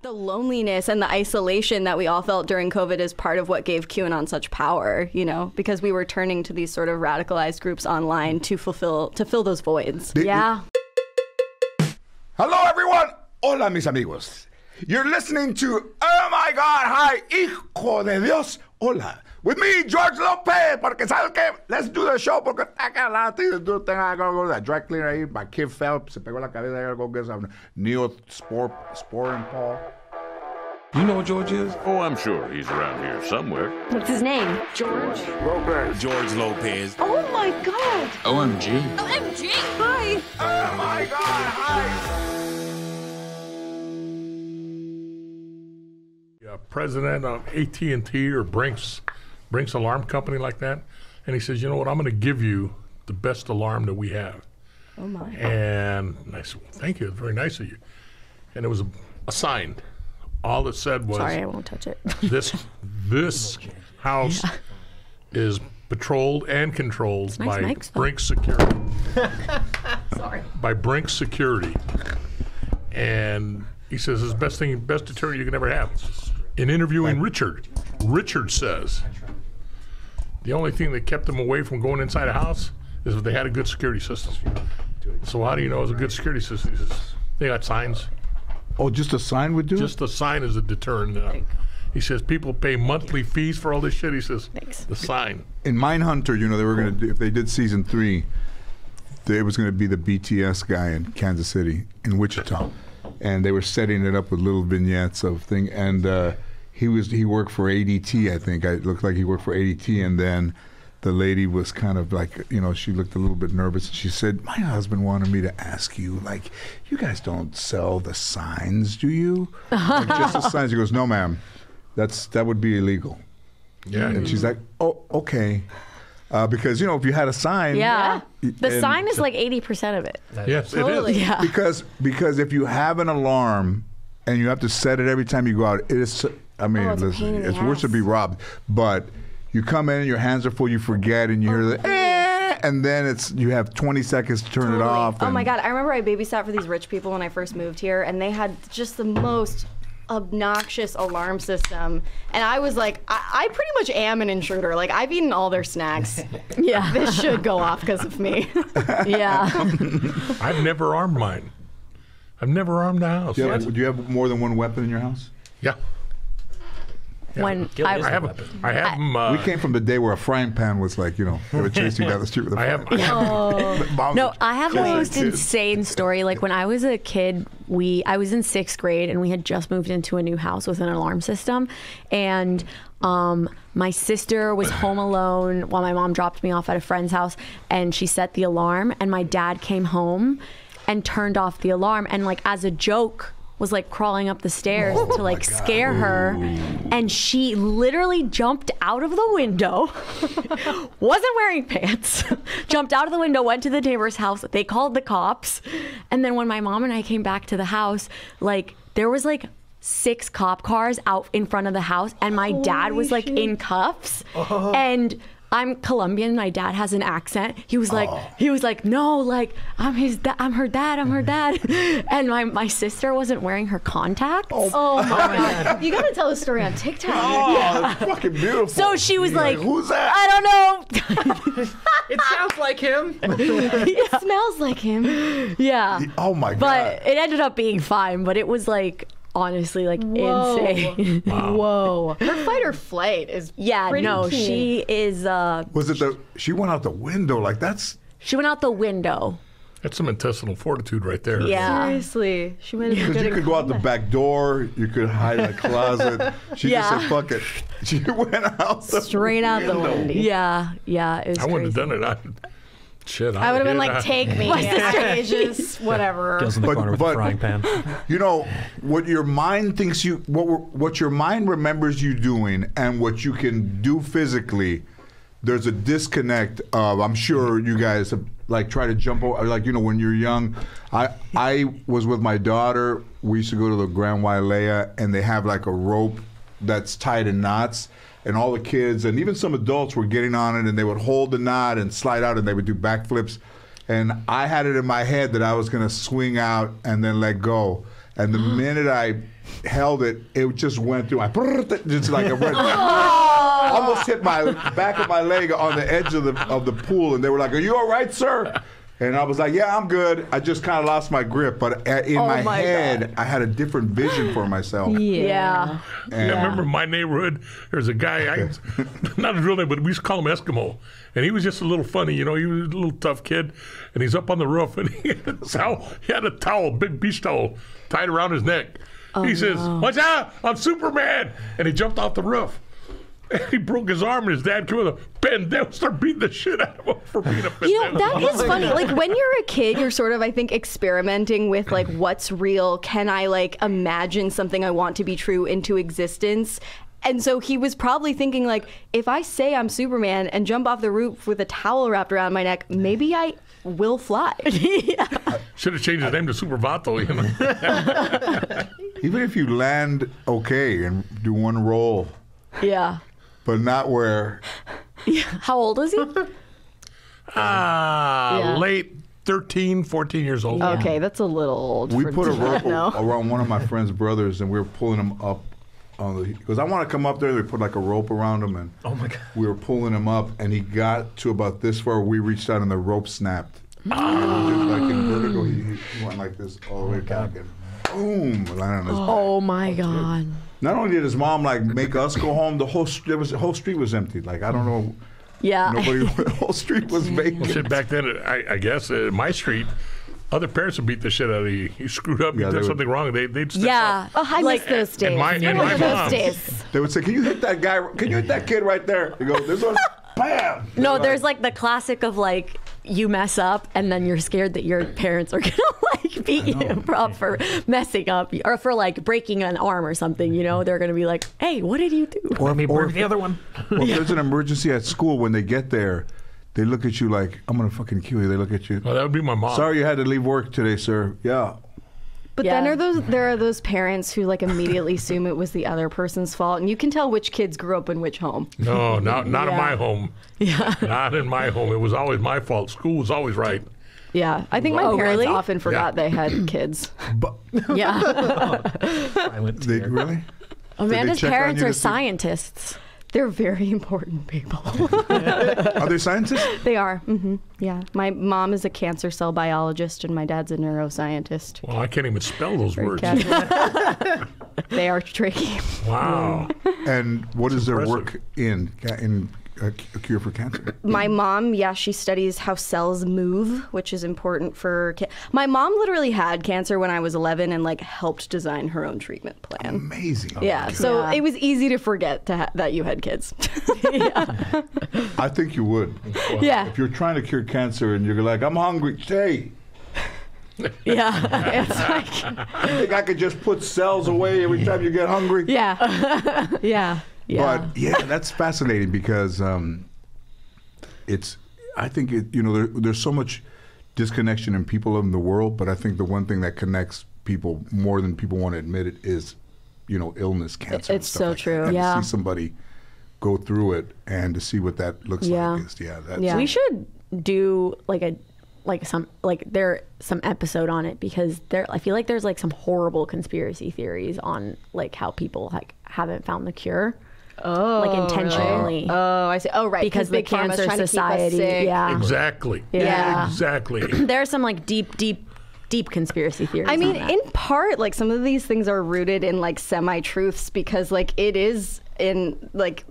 The loneliness and the isolation that we all felt during COVID is part of what gave QAnon such power, you know, because we were turning to these sort of radicalized groups online to fill those voids. Yeah. Hello, everyone. Hola, mis amigos. You're listening to Oh My God, Hi, Hijo de Dios, Hola. With me, George Lopez, porque ¿sabes qué? Let's do the show, porque I got a lot of things to do. I gotta go to that dry cleaner ahí. My kid fell, se pegó la cabeza. I gotta go get some Neosporin Paul. You know what George is? Oh, I'm sure he's around here somewhere. What's his name? George Lopez. George Lopez. Oh my God. OMG. OMG. Hi. Oh my God, hi. President of AT&T or Brinks Alarm Company like that. And he says, you know what, I'm going to give you the best alarm that we have. Oh my. And I said, well, thank you, it's very nice of you. And it was a sign. All it said was, Sorry, I won't touch it. this house is patrolled and controlled nice by mics, though. Brinks Security. Sorry. By Brinks Security. And he says, it's the best deterrent you can ever have. In interviewing Richard says the only thing that kept them away from going inside a house is if they had a good security system. So how do you know it's a good security system? He says, they got signs. Oh, just a sign would do it? Just a sign is a deterrent. He says people pay monthly fees for all this shit. He says, the sign. In Mindhunter, you know, they were going to do, if they did season 3, there was going to be the BTS guy in Kansas City, in Wichita. And they were setting it up with little vignettes of thing, and he worked for ADT, I think. It looked like he worked for ADT, and then the lady was kind of like, you know, she looked a little bit nervous, and she said, my husband wanted me to ask you, like, you guys don't sell the signs, do you? Like, just the signs. He goes, no, ma'am, that would be illegal. Yeah. And she's like, oh, okay. Because, you know, if you had a sign. Yeah. The sign is like 80% of it. Yes, Totally. it is. Yeah. Because if you have an alarm and you have to set it every time you go out, it is, I mean, it's a listen, pain in the it's worse to be ass. robbed. But you come in, your hands are full, you forget, and you hear the, and then you have 20 seconds to turn it off. Oh my and- God, I remember I babysat for these rich people when I first moved here, and they had just the most obnoxious alarm system, and I was like, I pretty much am an intruder. Like, I've eaten all their snacks. Yeah. This should go off because of me. Yeah. I've never armed mine. I've never armed the house. Do you have more than one weapon in your house? Yeah. When I have them. We came from the day where a frying pan was like, you know, they would chase you down the street with a frying pan. No, I have the most insane story. Like when I was a kid, I was in 6th grade and we had just moved into a new house with an alarm system, and my sister was home alone while my mom dropped me off at a friend's house, and she set the alarm, and my dad came home and turned off the alarm, and like as a joke was like crawling up the stairs to like scare her, and she literally jumped out of the window, wasn't wearing pants, jumped out of the window, went to the neighbor's house, they called the cops, and then when my mom and I came back to the house, like there was like 6 cop cars out in front of the house, and my dad was like in cuffs, and I'm Colombian. My dad has an accent. He was like, no, like I'm her dad, and my sister wasn't wearing her contacts. Oh my God. You gotta tell the story on TikTok. Oh, it's fucking beautiful. So she was like, who's that? I don't know. It sounds like him. It smells like him. Yeah. Oh my God. But it ended up being fine. But it was like, honestly, like insane. Whoa. Her fight or flight is pretty keen. She is. She went out the window, like that's. She went out the window. That's some intestinal fortitude right there. Yeah. Seriously. She might have been Because good you at could go out the back door, you could hide in a closet. She just said, fuck it. She went out the straight out the window. Yeah. It was I wouldn't have done it. I would have been like, take me. My sister ages, whatever. Goes in the corner with a frying pan. You know, what your mind thinks what your mind remembers you doing and what you can do physically, there's a disconnect of, I'm sure you guys have like tried to jump over, like, you know, when you're young. I was with my daughter, we used to go to the Grand Wailea, and they have like a rope that's tied in knots. And all the kids and even some adults were getting on it, and they would hold the knot and slide out, and they would do backflips. And I had it in my head that I was going to swing out and then let go. And the minute I held it, it just went through. Just like a red. Almost hit my back of my leg on the edge of the pool, and they were like, "Are you all right, sir?" And I was like, "Yeah, I'm good." I just kind of lost my grip, but in my head, I had a different vision for myself. Yeah. And I remember in my neighborhood, there's a guy, not his real name, but we used to call him Eskimo. And he was just a little funny, you know, he was a little tough kid. And he's up on the roof, and he had a towel, big beach towel, tied around his neck. He says, "Watch out, I'm Superman." And he jumped off the roof. And he broke his arm, and his dad came with a pen down, started beating the shit out of him for being a pen. You know, that is funny. Like, when you're a kid, you're sort of, I think, experimenting with, like, what's real? Can I, like, imagine something I want to be true into existence? And so he was probably thinking, like, if I say I'm Superman and jump off the roof with a towel wrapped around my neck, maybe I will fly. Should have changed his name to Super Vato, you know. even if you land okay and do one roll, Yeah. but not where. How old is he? Late 13, 14 years old. Okay, that's a little old. We for put a rope no. around one of my friend's brothers, and we were pulling him up. Because I want to come up there, they put like a rope around him, and Oh my God. we were pulling him up, and he got to about this far. We reached out, and the rope snapped. And he just, like in vertigo, he went like this all the way back, and boom, landed on his back. Oh my God. Not only did his mom like make us go home, the whole street was empty. Like I don't know, Yeah. nobody. The whole street was vacant. Well, shit, back then, I guess, my street, other parents would beat the shit out of you. You screwed up, Yeah, you they did would. something wrong, they'd step Yeah. up. Oh, I Like, miss those days. and my I miss mom- those days. They would say, "Can you hit that guy? Can you hit that kid right there?" They go, "This one, bam." No, there's like the classic of like you mess up and then you're scared that your parents are gonna like beat you up for messing up or for like breaking an arm or something. You know, they're gonna be like, "Hey, what did you do?" Or me break the other one. Well, if there's an emergency at school, when they get there, they look at you like, "I'm gonna fucking kill you." They look at you. Well, that would be my mom. Sorry you had to leave work today, sir. Yeah. But Yeah. then there are those parents who like immediately assume it was the other person's fault, and you can tell which kids grew up in which home. No, not in Yeah. my home. Yeah. Not in my home. It was always my fault. School was always right. Yeah, I think my Oh, parents really? often forgot they had kids. But Yeah. Silent they tear. really. Amanda's check on parents you are to see- scientists. They're very important people. Are they scientists? They are. Yeah, my mom is a cancer cell biologist, and my dad's a neuroscientist. Well, I can't even spell those Very words. casual. They are tricky. Wow. And what is their impressive. work in a cure for cancer? My mom, she studies how cells move, which is important for. My mom literally had cancer when I was 11 and like helped design her own treatment plan. Amazing. Yeah, so Yeah. it was easy to forget that you had kids. I think you would. Yeah. If you're trying to cure cancer and you're like, "I'm hungry," stay. Yeah. It's like, I think I could just put cells away every time you get hungry. yeah, yeah. But yeah, that's fascinating because it's. I think there's so much disconnection in people in the world, but I think the one thing that connects people more than people want to admit it is, illness, cancer. and It's stuff so like true. that. And Yeah. to see somebody go through it and to see what that looks Yeah. like is that's Yeah. We should do some episode on it because I feel like there's like some horrible conspiracy theories on like how people like haven't found the cure. Oh, Like intentionally. Oh, I see. Oh, right. Because the Big Pharma's Cancer trying to keep us Society, sick. yeah. Exactly. Yeah. Exactly. There are some like deep conspiracy theories. I mean, on that. in part, like some of these things are rooted in like semi-truths because like it is in like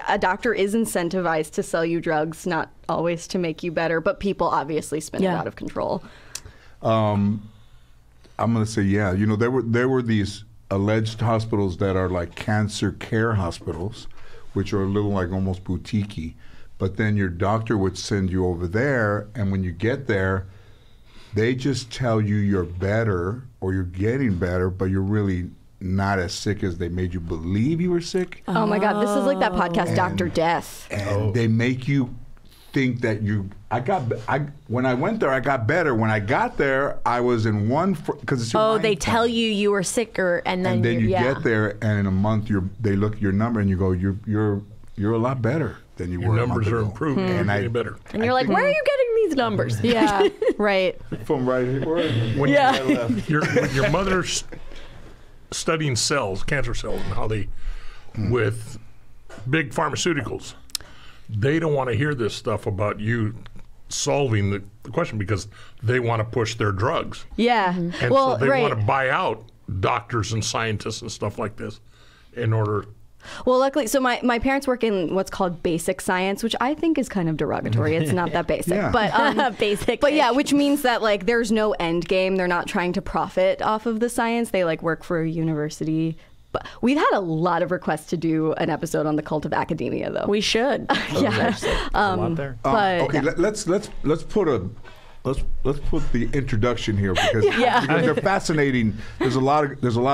a doctor is incentivized to sell you drugs, not always to make you better, but people obviously spin it Yeah. out of control. I'm gonna say yeah. There were these alleged hospitals that are like cancer care hospitals, which are a little like almost boutique-y. But then your doctor would send you over there, and when you get there, they just tell you you're better or you're getting better, but you're really not as sick as they made you believe you were sick. Oh my God, this is like that podcast, Dr. Death. And they make you think that when I went there, I got better. When I got there, I was in one because it's your Oh, mind they phone. tell you were sicker, and then you yeah. get there, and in a month they look at your number and you go, you're a lot better than you Your were. numbers a month are ago. improved. And Getting better. And you're like, where are you getting these numbers? Yeah, right. from right here. When Yeah. Right left. your mother studying cells, cancer cells, and how they, with big pharmaceuticals, they don't want to hear this stuff about you solving the question because they want to push their drugs. Yeah. And well, so they right. want to buy out doctors and scientists and stuff like this in order. Well, luckily, so my parents work in what's called basic science, which I think is kind of derogatory. It's not that basic, Yeah. but Basic. But yeah, which means that like there's no end game. They're not trying to profit off of the science. They like work for a university. But we've had a lot of requests to do an episode on the cult of academia, though. We should. yeah. a lot there. But Okay, let's put the introduction here because they're fascinating. There's a lot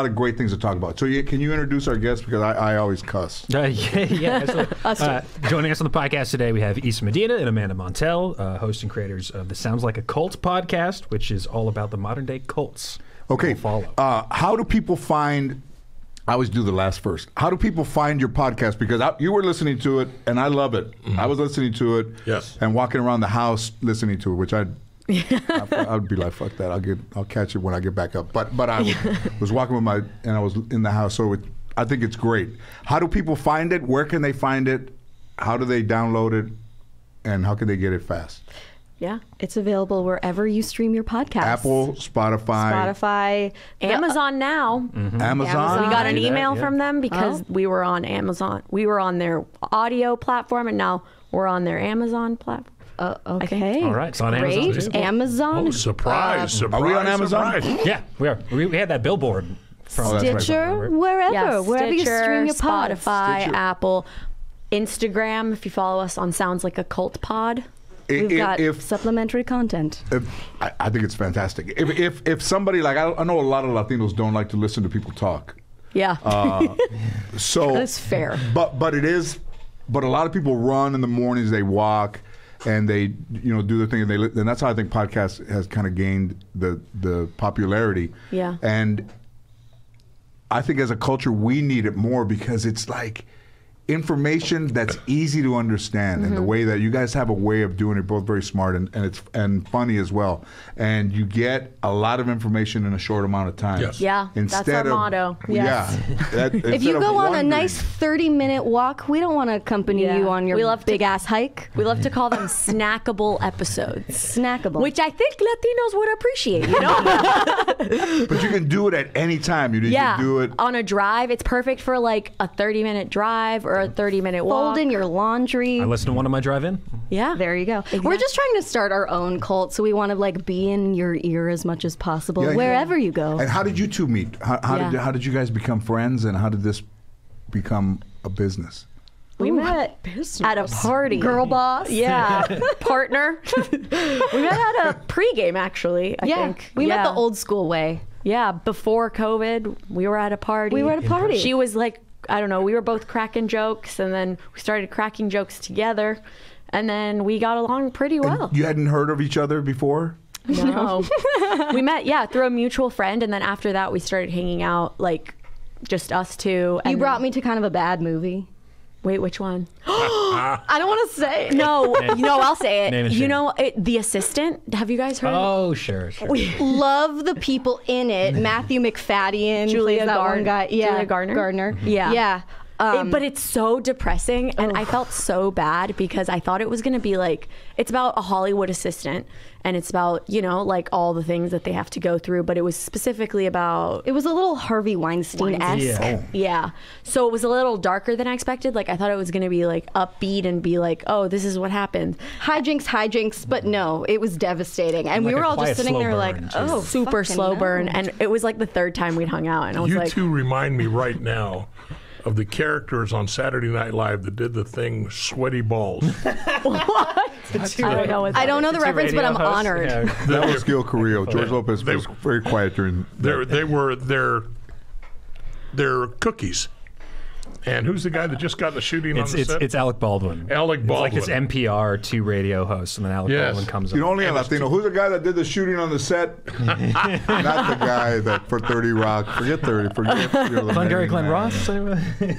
of great things to talk about. So can you introduce our guests because I always cuss. So, joining us on the podcast today, we have Medina and Amanda Montell, hosts and creators of the Sounds Like a Cult podcast, which is all about the modern day cults. Okay, We'll follow. how do people find? I always do the last first. How do people find your podcast? Because you were listening to it, and I love it. I was listening to it, Yes. and walking around the house listening to it, which I'd be like, fuck that. I'll catch it when I get back up. But I was walking with and I was in the house, so I think it's great. How do people find it? Where can they find it? How do they download it? And how can they get it fast? Yeah. it's available wherever you stream your podcasts. Apple, Spotify, Amazon now. Amazon. We got an do that, email yeah. from them because we were on Amazon. We were on their audio platform, and now we're on their Amazon platform. Okay. All right, it's on Great. Amazon, too. Amazon. Oh, surprise! Are we on Amazon? Surprise. Yeah, we are. We had that billboard. From Oh, that's right. Stitcher, wherever you stream your pods. Spotify, Stitcher. Apple, Instagram. If you follow us on Sounds Like a Cult Pod. We've got supplementary content. I think it's fantastic. If somebody like I know a lot of Latinos don't like to listen to people talk. Yeah. So That's fair. But it is. But a lot of people run in the mornings. They walk, and they do their thing, and that's how I think podcast has kind of gained the popularity. Yeah. And I think as a culture we need it more because it's like information that's easy to understand in the way that you guys have a way of doing it, both very smart and funny as well, and you get a lot of information in a short amount of time. Yes. Yeah, that's our motto. Yes. Yeah. If you go on a nice 30-minute walk, we don't want to accompany you on your big-ass hike. We love to call them snackable episodes. Snackable. Which I think Latinos would appreciate, But you can do it at any time. You Yeah. can do it. On a drive, it's perfect for like a 30-minute drive or a 30-minute walk. Fold in your laundry. I listened to one of my drive-in. Yeah. There you go. We're just trying to start our own cult, so we want to like be in your ear as much as possible Yeah, wherever you go. And how did you two meet? How did you guys become friends, and how did this become a business? We met at a party. Girl boss. Yeah. Partner. We met at a pregame, actually, I think. We met the old school way. Yeah, before COVID, we were at a party. We were at a party. She was like, I don't know, we were both cracking jokes, and then we started cracking jokes together, and then we got along pretty well. And you hadn't heard of each other before? No. We met, through a mutual friend, and then after that, we started hanging out, like, just us two. You brought me to kind of a bad movie. Wait, which one? I don't want to say. No, I'll say Name and it. shame. The Assistant. Have you guys heard? Oh, sure. Love the people in it. Matthew McFadden, Julia plays that one guy. Yeah, Julia Garner. Yeah. Yeah. But it's so depressing, and I felt so bad because I thought it was going to be like, it's about a Hollywood assistant, and it's about, like all the things that they have to go through, but it was specifically about... It was a little Harvey Weinstein-esque. Yeah. Yeah. So it was a little darker than I expected. Like, I thought it was going to be like upbeat and be like, oh, this is what happened. Hijinks, but no, it was devastating. And Like we were a all quiet just sitting slow there like, burn, too. oh, Super fucking slow no. burn. And it was like the third time we'd hung out, and I was You like... two remind me right now of the characters on Saturday Night Live that did the thing Sweaty Balls. What? I don't know the reference, but I'm honored. That was Gil Carrillo. George Lopez was very quiet during. They were their cookies. And who's the guy that just got in the shooting on the set? It's Alec Baldwin. Alec Baldwin. It's like this NPR 2 radio host, and then Alec Yes. Baldwin comes You up. know, only a Latino. Who's the guy that did the shooting on the set? Not the guy that for 30 Rock. Forget 30. Forget. The Glengarry main Glenn man. Ross?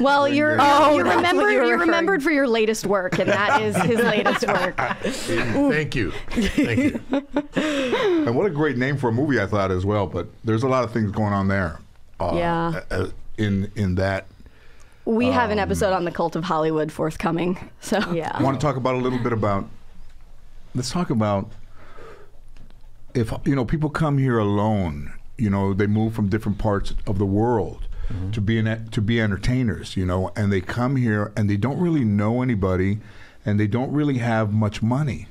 Well, you referring. remembered for your latest work, and that is his latest work. Thank you. Thank you. And what a great name for a movie, I thought as well. But there's a lot of things going on there. in that. We have an episode on the cult of Hollywood forthcoming. So Yeah. I want to talk about a little bit about. Let's talk about if people come here alone. They move from different parts of the world to be entertainers. And they come here and they don't really know anybody, and they don't really have much money.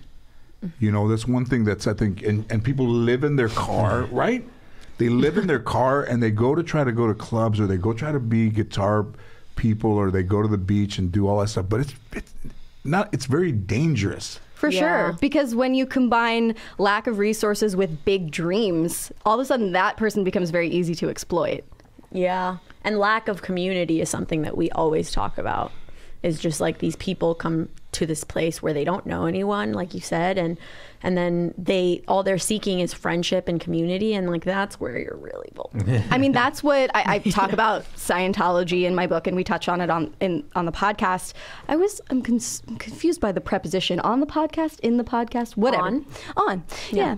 That's one thing that's I think, and people live in their car, right? They live in their car and they try to go to clubs, or they try to be guitar people, or they go to the beach and do all that stuff. But it's very dangerous. For sure. Because when you combine lack of resources with big dreams, all of a sudden that person becomes very easy to exploit. Yeah. And lack of community is something that we always talk about. Is just like these people come to this place where they don't know anyone, like you said, and then all they're seeking is friendship and community, and like that's where you're really vulnerable. I mean, that's what I talk about Scientology in my book, and we touch on it on the podcast. I'm confused by the preposition on the podcast, in the podcast, whatever. On. Yeah.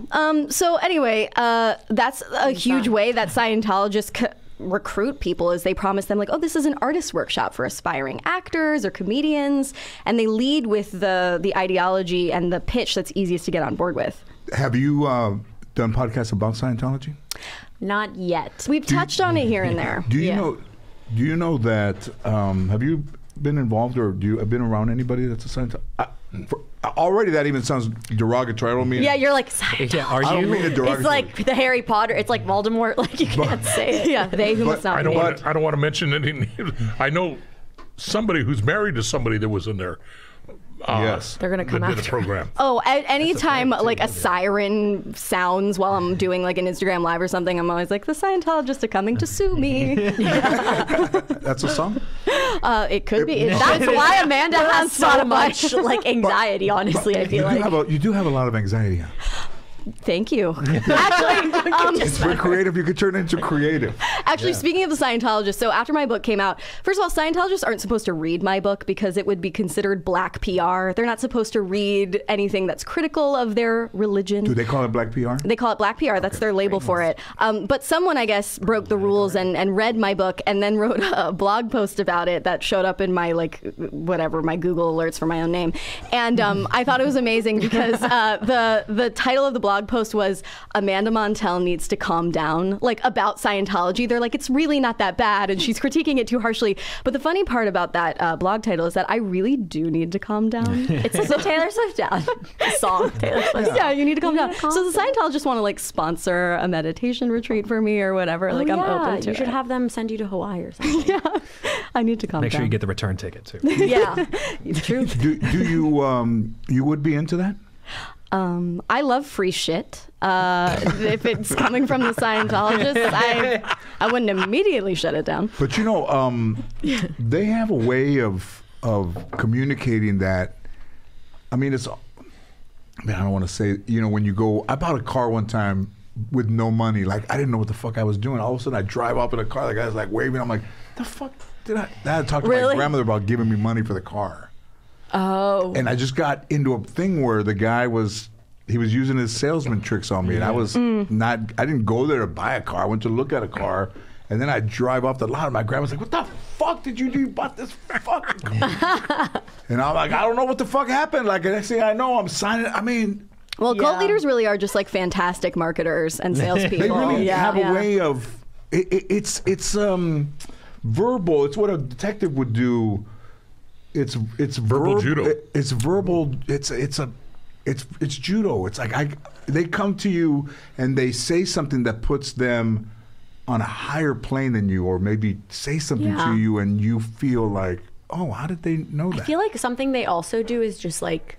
So anyway, that's a huge way that Scientologists recruit people, is they promise them like, oh, this is an artist workshop for aspiring actors or comedians, and they lead with the ideology and the pitch that's easiest to get on board with. Have you done podcasts about Scientology? Not yet. We've touched on it here and there. Do you know that have you been involved, or do you have been around anybody that's a Scientologist? Already that even sounds derogatory. I don't mean. Yeah, you're like. Yeah, are I don't you? mean it derogatory. It's like the Harry Potter. It's like Voldemort. Like you can't say it. Yeah, they who must not I be. don't want to mention any. I know somebody who's married to somebody that was in there. Yes. They're gonna come that did a after. program. Oh, at any time like a siren sounds while I'm doing like an Instagram live or something, I'm always like, the Scientologists are coming to sue me. That's a song? It could be. That's why Amanda We're on has so Spotify. much like anxiety. Honestly, I feel like. You do have a lot of anxiety. Thank you. Actually, It's very creative. You could turn it into creative. speaking of the Scientologists, so after my book came out, first of all, Scientologists aren't supposed to read my book because it would be considered black PR. They're not supposed to read anything that's critical of their religion. Do they call it black PR? They call it black PR. That's their label for it. But someone, I guess, broke the rules and read my book and then wrote a blog post about it that showed up in my my Google alerts for my own name. And I thought it was amazing because the title of the blog post was Amanda Montell needs to calm down, like about Scientology. They're like, it's really not that bad, and she's critiquing it too harshly. But the funny part about that blog title is that I really do need to calm down. It's like the Taylor Swift song. Taylor Swift. Yeah, you need to calm down. So the Scientologists want to like sponsor a meditation retreat for me or whatever. I'm open to it. You should have them send you to Hawaii or something. Yeah, I need to calm down. Make sure you get the return ticket too. Yeah. True. Do you would be into that? I love free shit. If it's coming from the Scientologists, I wouldn't immediately shut it down. But they have a way of communicating that. I mean, I don't want to say, when you go, I bought a car one time with no money. Like, I didn't know what the fuck I was doing. All of a sudden, I drive up in a car. The guy's like waving. I'm like, the fuck did I? I had to talk to my grandmother about giving me money for the car. Oh. And I just got into a thing where the guy was using his salesman tricks on me. And I was I didn't go there to buy a car. I went to look at a car. And then I drive off the lot, and my grandma's like, what the fuck did you do? You bought this fucking car. And I'm like, I don't know what the fuck happened. Like, the next thing I know, I'm signing. I mean. Well, cult leaders really are just like fantastic marketers and salespeople. They really have a way of, it's verbal. It's what a detective would do. It's Verbal judo. It's verbal. It's judo. It's like they come to you and they say something that puts them on a higher plane than you, or maybe say something to you and you feel like, oh, how did they know that? I feel like something they also do is just like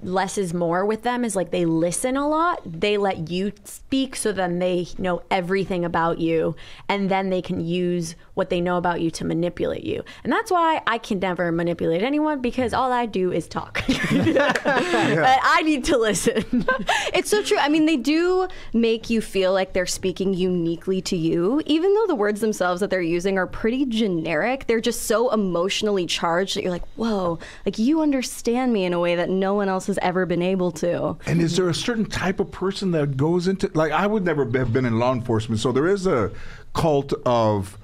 less is more with them, is like they listen a lot. They let you speak, so then they know everything about you, and then they can use what they know about you to manipulate you. And that's why I can never manipulate anyone, because all I do is talk. But I need to listen. It's so true. I mean, they do make you feel like they're speaking uniquely to you, even though the words themselves that they're using are pretty generic. They're just so emotionally charged that you're like, whoa, like you understand me in a way that no one else else has ever been able to. And is there a certain type of person that goes into, like, I would never have been in law enforcement, so there is a cult of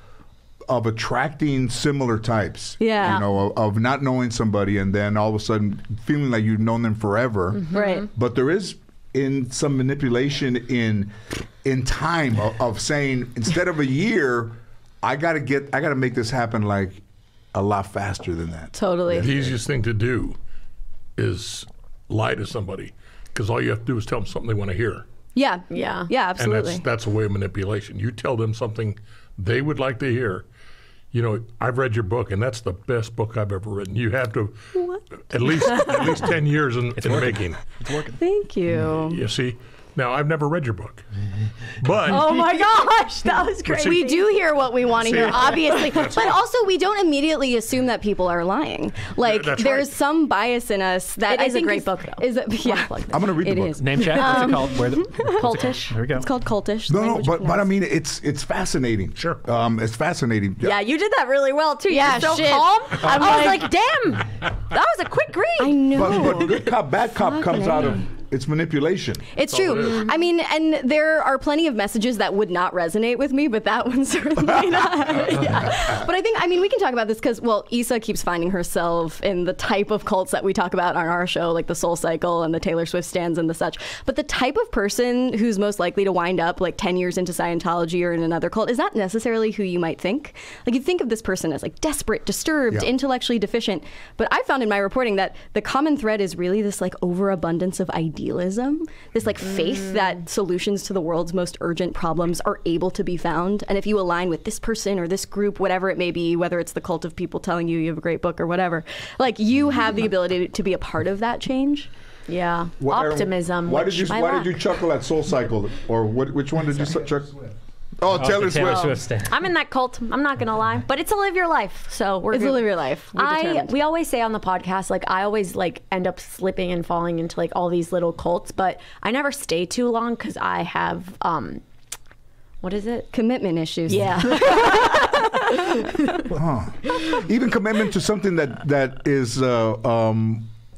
attracting similar types. Yeah. You know, of not knowing somebody and then all of a sudden feeling like you've known them forever. Right. But there is in some manipulation in time of saying, instead of a year, I gotta make this happen like a lot faster than that. Totally. The easiest thing to do is lie to somebody, because all you have to do is tell them something they want to hear. Yeah. Yeah. Yeah, absolutely. And that's a way of manipulation. You tell them something they would like to hear. You know, I've read your book, and that's the best book I've ever written. You have to at least 10 years in making. It's working. Thank you. You see, now I've never read your book, but Oh my gosh, that was great. see- We do hear what we want to See- hear, obviously, but also we don't immediately assume that people are lying. Like That's there's right. some bias in us that It I is a think great book, though. Yeah, I'm gonna read the it book. is. Name check. What's it called? Cultish. There we go. It's called Cultish. No, Language but I Pronouns. mean, it's fascinating. Sure. It's fascinating. Yeah, you did that really well too. Yeah, You're so shit. calm. I'm I was like- like, damn, that was a quick read. I know. But good cop, bad cop comes out of it's manipulation. It's true. I mean, and there are plenty of messages that would not resonate with me, but that one certainly not. Yeah. But I mean, we can talk about this because, well, Issa keeps finding herself in the type of cults that we talk about on our show, like the Soul Cycle and the Taylor Swift stands and the such. But the type of person who's most likely to wind up like 10 years into Scientology or in another cult is not necessarily who you might think. Like, you think of this person as like desperate, disturbed, Yeah. intellectually deficient. But I found in my reporting that the common thread is really this like overabundance of idealism, this like faith that solutions to the world's most urgent problems are able to be found. And if you align with this person or this group, whatever it may be, whether it's the cult of people telling you have a great book or whatever, like you have the ability to be a part of that change. Yeah, What- optimism. Why which did you I Why lack. did you chuckle at Soul Cycle, or which one did you chuckle? Oh, Taylor Taylor Swift. Swift stand. I'm in that cult. I'm not gonna lie, but it's a live your life. So we're It's good. a live your life. We're determined. We always say on the podcast, like I always like end up slipping and falling into like all these little cults, but I never stay too long because I have what is it? Commitment issues. Yeah. Even commitment to something that is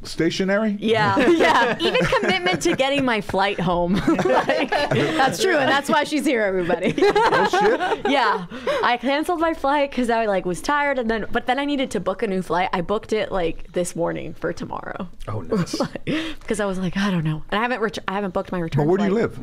stationary. Yeah. Yeah. Even commitment to getting my flight home. Like, That's true, and that's why she's here, everybody. Oh shit. yeah. I canceled my flight because I like was tired but then I needed to book a new flight. I booked it like this morning for tomorrow. Oh, nice. Because I was like, I don't know. And I haven't booked my return But where do you flight. live?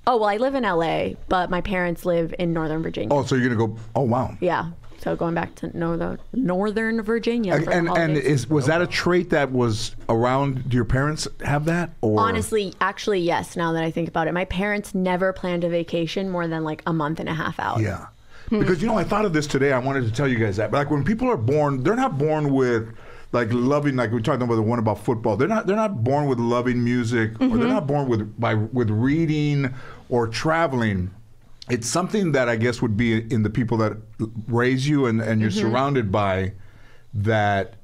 Oh, well, I live in LA, but my parents live in Northern Virginia. Oh, so you're gonna go? Oh wow. Yeah. So going back to Northern Virginia. for the And holidays. was that a trait that was around? Do your parents have that? Or Honestly, actually, yes, now that I think about it. My parents never planned a vacation more than like a month and a half out. Yeah. Because I thought of this today. I wanted to tell you guys that. But like when people are born, they're not born with like loving, like we're talking about the one about football. They're not born with loving music, or they're not born with reading or traveling. It's something that I guess would be in the people that raise you and you're surrounded by that.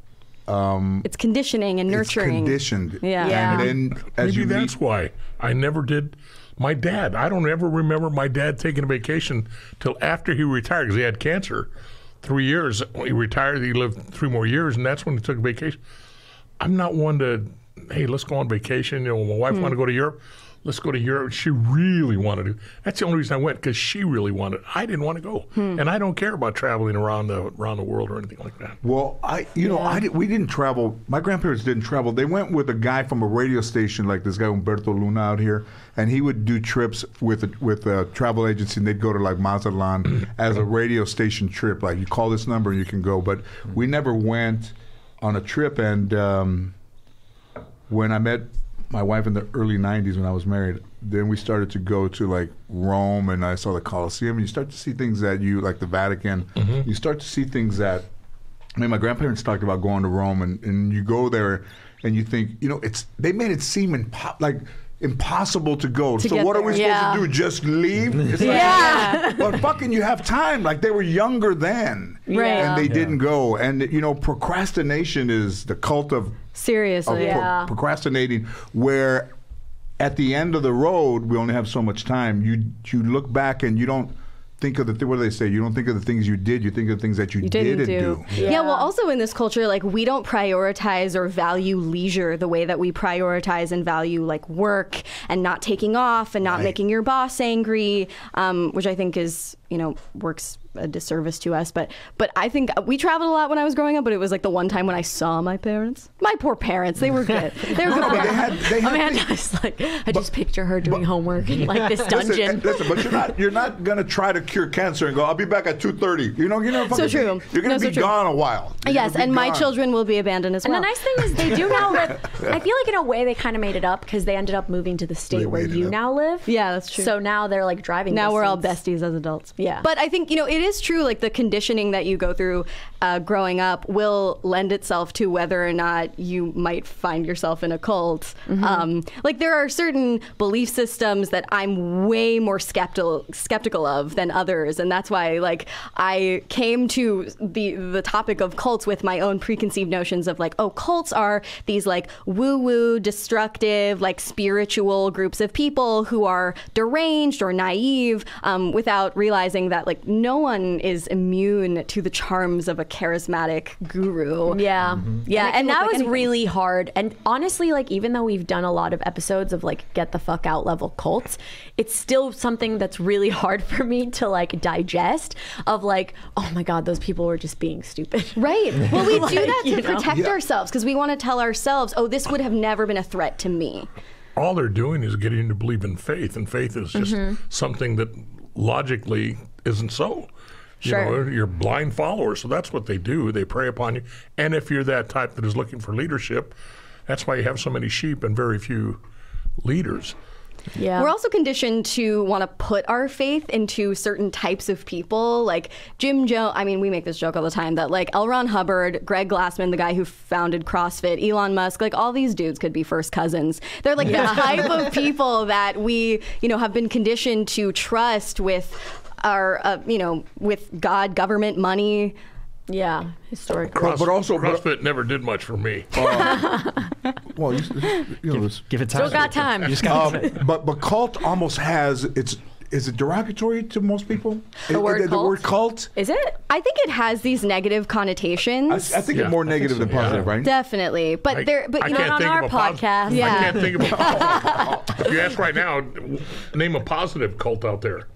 It's conditioning and nurturing. It's conditioned. Yeah. And then as maybe you that's meet, why I never did. My dad, I don't ever remember my dad taking a vacation till after he retired because he had cancer. 3 years. When he retired, he lived 3 more years, and that's when he took a vacation. I'm not one to, hey, let's go on vacation. You know, my wife wanted to go to Europe. Let's go to Europe. She really wanted to. That's the only reason I went, because she really wanted. I didn't want to go, and I don't care about traveling around the world or anything like that. well, we didn't travel. My grandparents didn't travel. They went with a guy from a radio station, like this guy Umberto Luna out here, and he would do trips with a travel agency, and they'd go to like Mazatlan as a radio station trip. Like you call this number and you can go. But we never went on a trip. And when I met my wife in the early 90s when I was married, then we started to go to like Rome, and I saw the Colosseum, and you start to see things that like the Vatican, you start to see things that, I mean, my grandparents talked about going to Rome, and you go there and you think, they made it seem impossible to go. So get what are we there. supposed to do? Just leave? It's like, well, fucking, you have time. Like they were younger then. Right. And they didn't go. And, procrastination is the cult of Seriously. procrastinating, where at the end of the road we only have so much time. You look back and you don't think of what do they say? You don't think of the things you did. You think of the things that you didn't do. Yeah. Well, also in this culture, like we don't prioritize or value leisure the way that we prioritize and value like work and not taking off and not making your boss angry, which I think is, works a disservice to us. But I think we traveled a lot when I was growing up, but it was like the one time when I saw my parents. My poor parents. They were good. They were good parents. Amanda's like, I just picture her doing homework in like this dungeon. Listen, but you're not gonna try to cure cancer and go, I'll be back at 2:30. So true. You're gonna be gone a while. Yes, and my children will be abandoned as well. And the nice thing is they do now live. I feel like in a way they kind of made it up because they ended up moving to the state where you now live. Yeah, that's true. So now they're like driving. Now distance. we're all besties as adults. Yeah. But I think, it is true, like the conditioning that you go through growing up will lend itself to whether or not you might find yourself in a cult. Like there are certain belief systems that I'm way more skeptical of than others. And that's why like I came to the topic of cults with my own preconceived notions of like, oh, cults are these like woo-woo, destructive, like spiritual groups of people who are deranged or naive without realizing that like no one is immune to the charms of a charismatic guru. Yeah. Yeah. And that was really hard. And honestly, like even though we've done a lot of episodes of like get the fuck out level cults, it's still something that's really hard for me to like digest of like, oh my God, those people were just being stupid. Right. Well, we do that to protect ourselves because we want to tell ourselves, oh, this would have never been a threat to me. All they're doing is getting you to believe in faith, and faith is just something that logically isn't so. You're blind followers, so that's what they do. They prey upon you. And if you're that type that is looking for leadership, that's why you have so many sheep and very few leaders. Yeah. We're also conditioned to want to put our faith into certain types of people, like Jim Jones. I mean, we make this joke all the time that like L. Ron Hubbard, Greg Glassman, the guy who founded CrossFit, Elon Musk, like all these dudes could be first cousins. They're like the type of people that we, have been conditioned to trust with our, with God, government, money. Yeah, historic. But also, CrossFit never did much for me. Well, give it time. Still got time. You just got but cult almost has is it derogatory to most people? The word cult? Is it? I think it has these negative connotations. I think it's more negative than positive, right? Definitely, but on our podcast, I can't think of a if you ask right now, name a positive cult out there.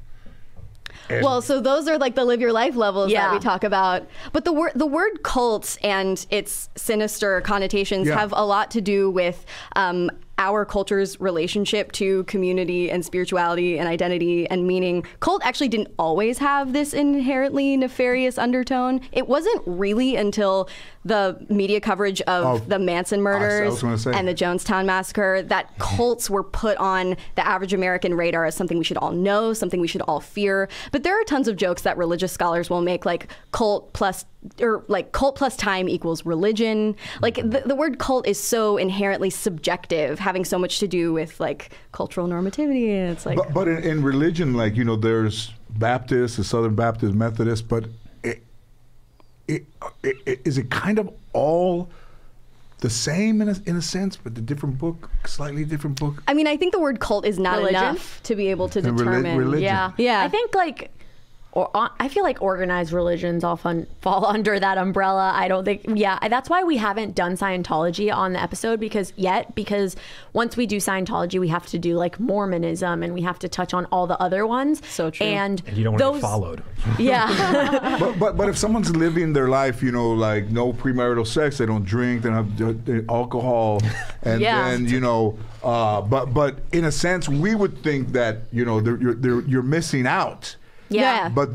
Well, so those are like the live your life levels that we talk about. But the word cult and its sinister connotations have a lot to do with our culture's relationship to community and spirituality and identity and meaning. Cult actually didn't always have this inherently nefarious undertone. It wasn't really until the media coverage of the Manson murders and the Jonestown massacre that cults were put on the average American radar as something we should all know, something we should all fear. But there are tons of jokes that religious scholars will make, like cult plus time equals religion. Like the word cult is so inherently subjective, having so much to do with like cultural normativity. And it's like, but in religion, like there's Baptist, the Southern Baptist, Methodist, but is it kind of all the same in a sense, but the different book, slightly different book? I mean, I think the word cult is not enough to be able to determine. Religion. Yeah. I think like. I feel like organized religions all fall under that umbrella. I don't think, that's why we haven't done Scientology on the episode because once we do Scientology, we have to do like Mormonism and we have to touch on all the other ones. So true. And you don't want to get followed. Yeah. but if someone's living their life, like no premarital sex, they don't drink, they don't have alcohol, and then but in a sense, we would think that you're missing out. Yeah. But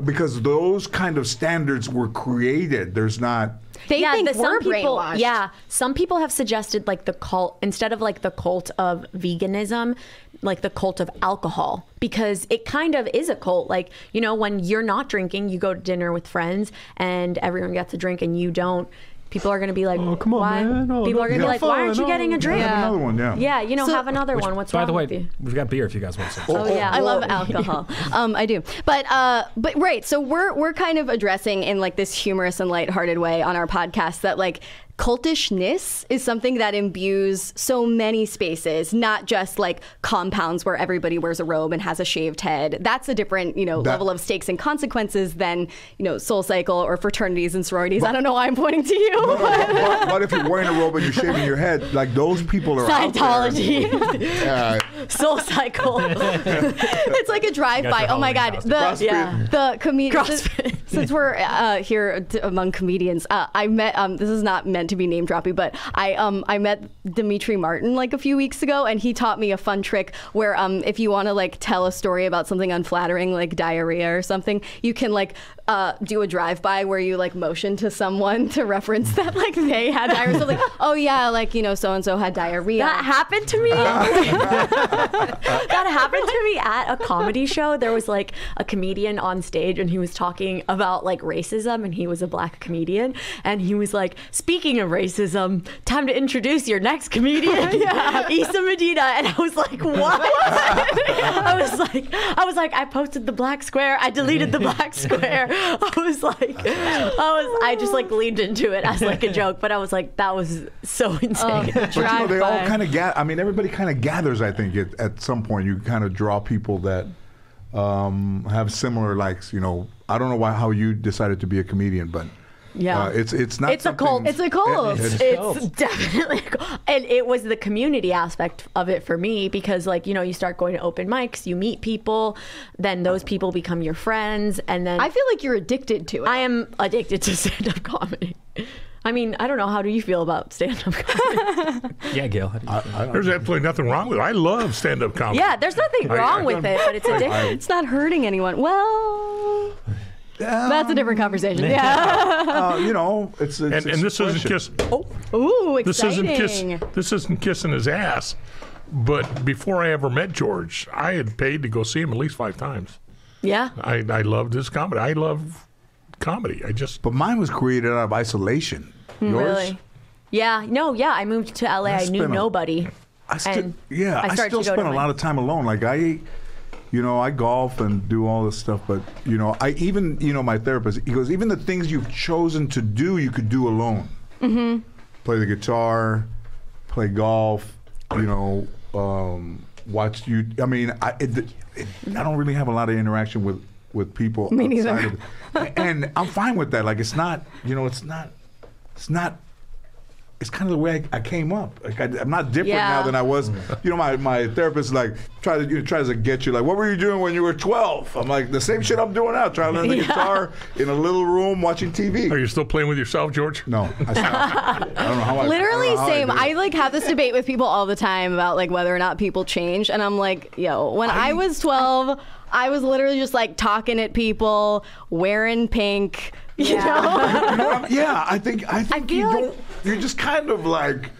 because those kind of standards were created, there's not. They think we're brainwashed. brainwashed. Some people have suggested like the cult, instead of like the cult of veganism, like the cult of alcohol, because it kind of is a cult. Like, when you're not drinking, you go to dinner with friends and everyone gets a drink and you don't. People are going to be like, come on, why? Man. Oh, people are going to be like, why aren't you getting a drink? Have another one, Yeah, have another one. What's wrong with you? By the way, we've got beer if you guys want some. Oh yeah, I love alcohol. I do. But right. So we're kind of addressing in like this humorous and lighthearted way on our podcast that like cultishness is something that imbues so many spaces, not just like compounds where everybody wears a robe and has a shaved head. That's a different, level of stakes and consequences than, Soul Cycle or fraternities and sororities. I don't know why I'm pointing to you. But if you're wearing a robe and you're shaving your head, like those people are Scientology. out there. Soul Cycle. It's like a drive-by. Oh my God. The comedian. Since we're here among comedians, I met. This is not meant to be name dropping, but I met Dimitri Martin like a few weeks ago, and he taught me a fun trick where if you want to like tell a story about something unflattering like diarrhea or something, you can like do a drive-by where you like motion to someone to reference that like they had diarrhea. So like, oh yeah, like so and so had diarrhea. That happened to me. That happened to me at a comedy show. There was like a comedian on stage, and he was talking about like racism, and he was a black comedian, and he was like, speaking of racism, time to introduce your next comedian, Issa Medina. And I was like, what? I was like, I posted the black square, I deleted the black square. I just like leaned into it as like a joke, but I was like, that was so insane. But they all kind of everybody kind of gathers, I think, at some point. You kind of draw people that have similar likes. I don't know how you decided to be a comedian, but it's not. It's a cult. It's a cult. It's definitely a cult. And it was the community aspect of it for me, because like you start going to open mics, you meet people, then those people become your friends, and then I feel like you're addicted to it. I am addicted to stand-up comedy. I mean, I don't know. How do you feel about stand-up comedy? Yeah, Gail. How do you feel? There's absolutely nothing wrong with it. I love stand-up comedy. Yeah, there's nothing wrong with it, but it's addictive. It's not hurting anyone. Well, that's a different conversation. Yeah. It's and this isn't kiss. Ooh, exciting. This isn't kissing his ass. But before I ever met George, I had paid to go see him at least 5 times. Yeah. I loved his comedy. I love comedy. But mine was created out of isolation. Yours? Really? Yeah. No. Yeah. I moved to LA. I knew nobody. I still spend a lot of time alone. Like I golf and do all this stuff, but my therapist, he goes, even the things you've chosen to do, you could do alone. Mm-hmm. Play the guitar, play golf, watch you. I mean, I don't really have a lot of interaction with people. Me neither. And I'm fine with that. Like it's not. It's kind of the way I came up. Like I'm not different now than I was. My therapist tries to get you like, what were you doing when you were 12? I'm like, the same shit I'm doing now, trying to learn the guitar in a little room watching TV. Are you still playing with yourself, George? No, I stopped. I don't know how. Literally same. I have this debate with people all the time about like whether or not people change, and I'm like, when I was 12, I was literally just like talking at people, wearing pink. I think you just kind of like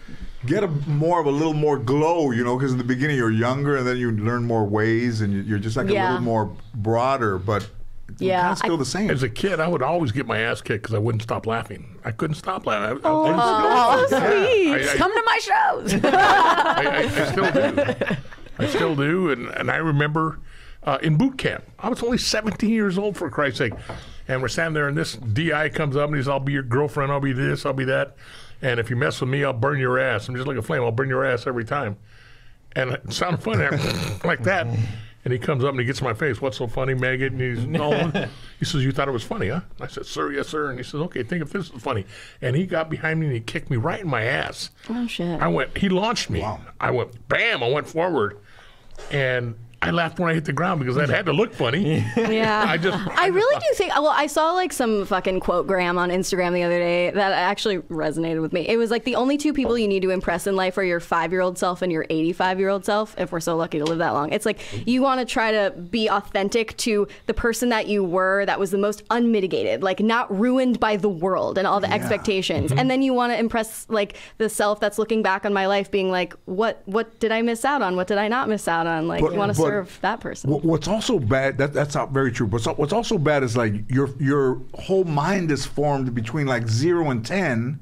get a little more glow, because in the beginning you're younger and then you learn more ways and you're just like a little more broader, but kind of still the same. As a kid, I would always get my ass kicked because I wouldn't stop laughing. I couldn't stop laughing. Sweet. Come to my shows. I still do. I still do, and I remember in boot camp, I was only 17 years old, for Christ's sake. And we're standing there, and this DI comes up, and he says, I'll be your girlfriend, I'll be this, I'll be that. And if you mess with me, I'll burn your ass. I'm just like a flame, I'll burn your ass every time. And it sounded funny, like that. And he comes up and he gets in my face, what's so funny, maggot? And he says, you thought it was funny, huh? I said, sir, yes, sir. And he says, okay, think if this is funny. And he got behind me and he kicked me right in my ass. Oh, shit. He launched me. Wow. I went, bam, I went forward. And I laughed when I hit the ground because that had to look funny. Yeah. I really do think, I saw like some fucking quote-gram on Instagram the other day that actually resonated with me. It was like the only 2 people you need to impress in life are your 5-year-old self and your 85-year-old self, if we're so lucky to live that long. It's like you want to try to be authentic to the person that you were that was the most unmitigated, like not ruined by the world and all the expectations. Mm-hmm. And then you want to impress like the self that's looking back on my life being like, what did I miss out on? What did I not miss out on? Like you want to serve that person. What's also bad, that's not very true, but what's also bad is like your whole mind is formed between like 0 and 10,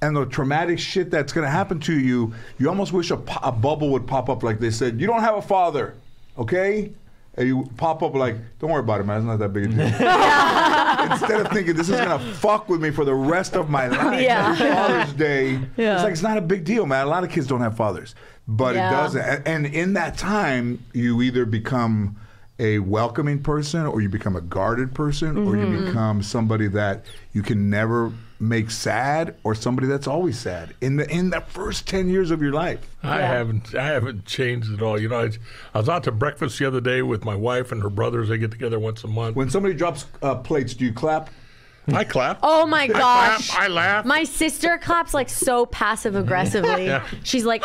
and the traumatic shit that's going to happen to you, you almost wish a bubble would pop up like they said, you don't have a father, okay? And you pop up like, don't worry about it, man, it's not that big a deal. instead of thinking this is gonna fuck with me for the rest of my life. Yeah. Father's Day, Yeah. it's like it's not a big deal, man. A lot of kids don't have fathers, but it doesn't. And in that time, you either become a welcoming person, or you become a guarded person, or you become somebody that you can never make sad, or somebody that's always sad in the first 10 years of your life. I haven't changed at all. You know, I was out to breakfast the other day with my wife and her brothers. They get together once a month. When somebody drops plates, do you clap? I clap. Oh my gosh. I laugh. My sister claps like so passive aggressively. Yeah. She's like,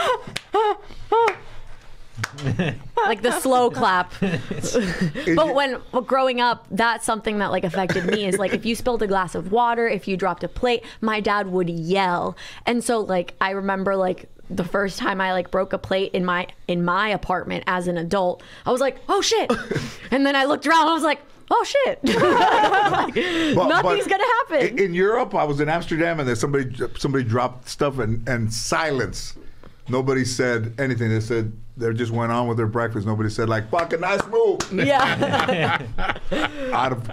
like the slow clap. But when growing up, that's something that like affected me is like if you spilled a glass of water, if you dropped a plate, my dad would yell. And so like I remember like the first time I like broke a plate in my apartment as an adult, I was like, oh shit. And then I looked around and I was like, oh shit. Nothing's gonna happen. In Europe, I was in Amsterdam, and then somebody dropped stuff and silence. Nobody said anything. They just went on with their breakfast. Nobody said like "fucking nice move." Yeah.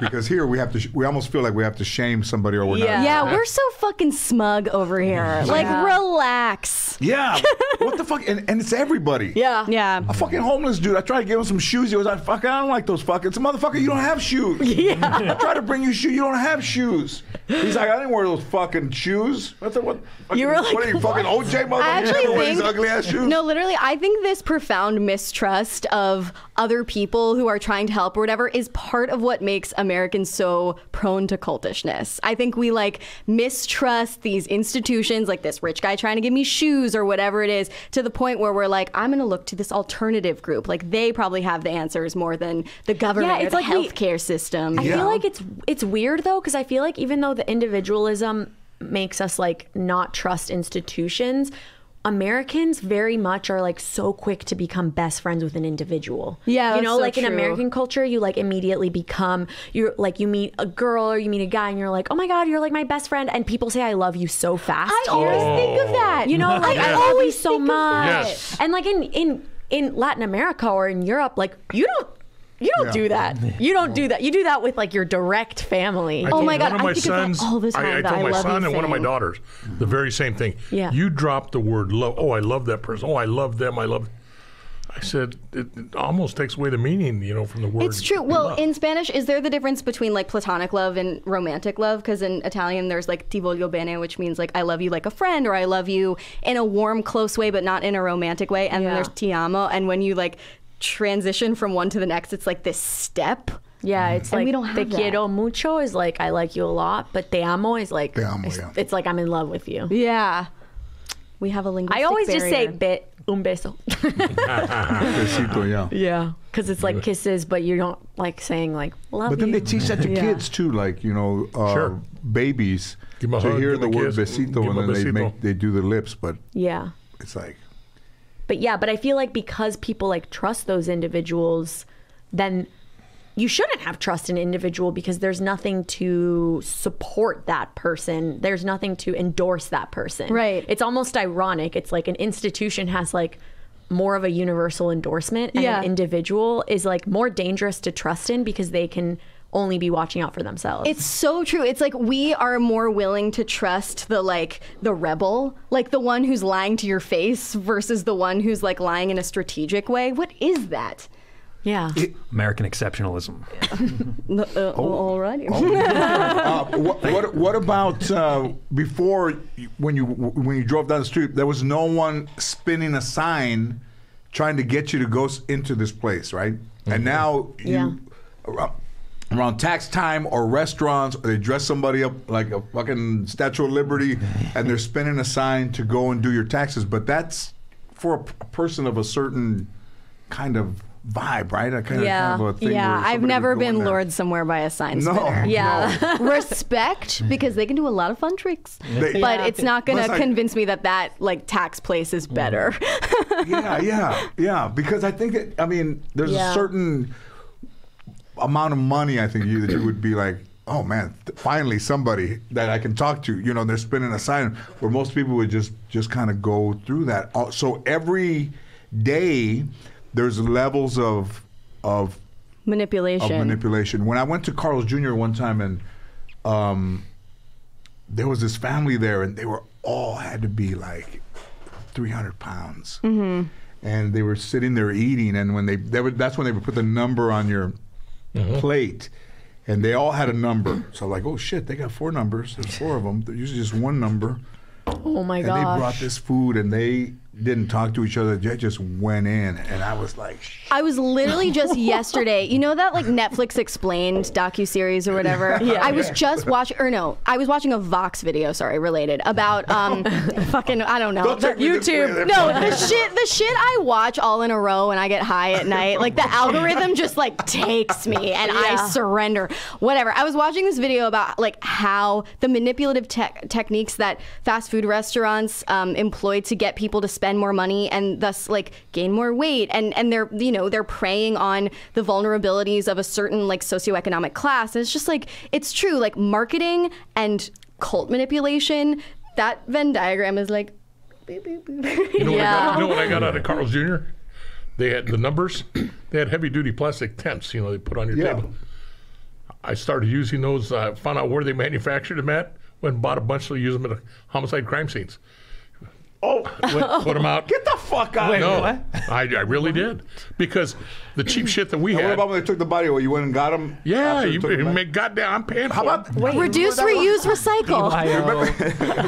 Because here we almost feel like we have to shame somebody, or we're not. Yeah, we're so fucking smug over here. Like, relax. Yeah. What the fuck? And it's everybody. Yeah. Yeah. A fucking homeless dude. I tried to give him some shoes. He was like, "Fuck, I don't like those fucking." Motherfucker, you don't have shoes. Yeah. I tried to bring you shoes. You don't have shoes. He's like, I didn't wear those fucking shoes. What? You were like, what are you fucking OJ motherfucker? I actually You wear think these ugly ass shoes. No, literally, I think this profound mistrust of other people who are trying to help or whatever is part of what makes Americans so prone to cultishness. I think we like mistrust these institutions, like this rich guy trying to give me shoes or whatever it is, to the point where we're like, I'm going to look to this alternative group. Like they probably have the answers more than the government or the healthcare system. I feel like it's weird though, because I feel like even though the individualism makes us like not trust institutions, Americans very much are like so quick to become best friends with an individual. Yeah, you know, that's so like in true. American culture, you like immediately become, you're like, you meet a girl or you meet a guy and you're like, oh my God, you're like my best friend. And people say I love you so fast. I always think of that. You know, like I love you so much. Yes. And like in Latin America or in Europe, like you don't do that. You don't do that. You do that with like your direct family. Oh my God, One of my I think of that sons, all the time, I that told I my love son you and one of my thing. daughters the very same thing. Yeah. You dropped the word love. Oh, I love that person. Oh, I love them. I said, it almost takes away the meaning, you know, from the word. It's true. Well, love. in Spanish, is there the difference between like platonic love and romantic love? Because in Italian, there's like ti voglio bene, which means like I love you like a friend, or I love you in a warm, close way, but not in a romantic way. And then there's ti amo. And when you like transition from one to the next, it's like this step. Yeah, it's And like we don't have te that. quiero mucho is like I like you a lot, but te amo is like Te amo, yeah. it's like I'm in love with you. Yeah. We have a linguistic I always just say barrier. un beso. Besito, yeah. Yeah, because it's like kisses, but you don't like saying like love But then you. they teach that to kids too, like, you know, Sure. babies Give 'em a to hug, hear give the 'em a word kiss, besito, give 'em and a then besito. they do the lips, but Yeah. it's like, But I feel like because people like trust those individuals, then you shouldn't have trust in an individual because there's nothing to support that person. There's nothing to endorse that person. Right. It's almost ironic. It's like an institution has like more of a universal endorsement, and an individual is like more dangerous to trust in because they can only be watching out for themselves. It's so true. It's like we are more willing to trust the rebel, like the one who's lying to your face versus the one who's like lying in a strategic way. What is that? yeah. American exceptionalism. All right. what about before when you drove down the street? There was no one spinning a sign trying to get you to go into this place, right? And now around tax time or restaurants, they dress somebody up like a fucking Statue of Liberty, and they're spinning a sign to go and do your taxes. But that's for a person of a certain kind of vibe, right? A kind of a thing. Yeah, where I've somebody never would go in been there. lured somewhere by a sign No. spinner. Yeah. Respect, because they can do a lot of fun tricks. They- But it's not going Well, to it's like- convince me that like tax place is better. Yeah. Because I think there's a certain amount of money I think that you would be like, oh man, finally somebody that I can talk to. You know, they're spinning a sign where most people would just kind of go through that. So every day there's levels of Manipulation. manipulation. When I went to Carl's Jr. one time and there was this family there, and they were all had to be like 300 pounds. Mm-hmm. And they were sitting there eating, and when that's when they would put the number on your plate. And they all had a number. So like, oh shit, they got 4 numbers. There's 4 of them. There's usually just one number. Oh my gosh. And they brought this food, and they didn't talk to each other. They just went in, and I was like, I was literally just yesterday, you know that like Netflix Explained docuseries or whatever? Yeah. I was just watching, or no, I was watching a Vox video, related, about fucking, I don't know. Don't take me this way, YouTube. No, the shit I watch all in a row when I get high at night, like the algorithm just like takes me and I surrender. Whatever. I was watching this video about like how the manipulative techniques that fast food restaurants employ to get people to spend more money and thus like gain more weight, and they're, you know, they're preying on the vulnerabilities of a certain like socioeconomic class. And it's just like, it's true, like marketing and cult manipulation, that Venn diagram is like beep, beep, beep. You know what I got out of Carl's Jr.? They had the numbers. They had heavy duty plastic tents, you know, they put on your table. I started using those, found out where they manufactured them at, went and bought a bunch to use them at homicide crime scenes. oh, Put them out. get the fuck out. No, what? I really did. Because the cheap shit that we What had. about when they took the body away? You went and got them? Yeah, you make goddamn, I'm paying for How about it. Reduce, reuse, recycle.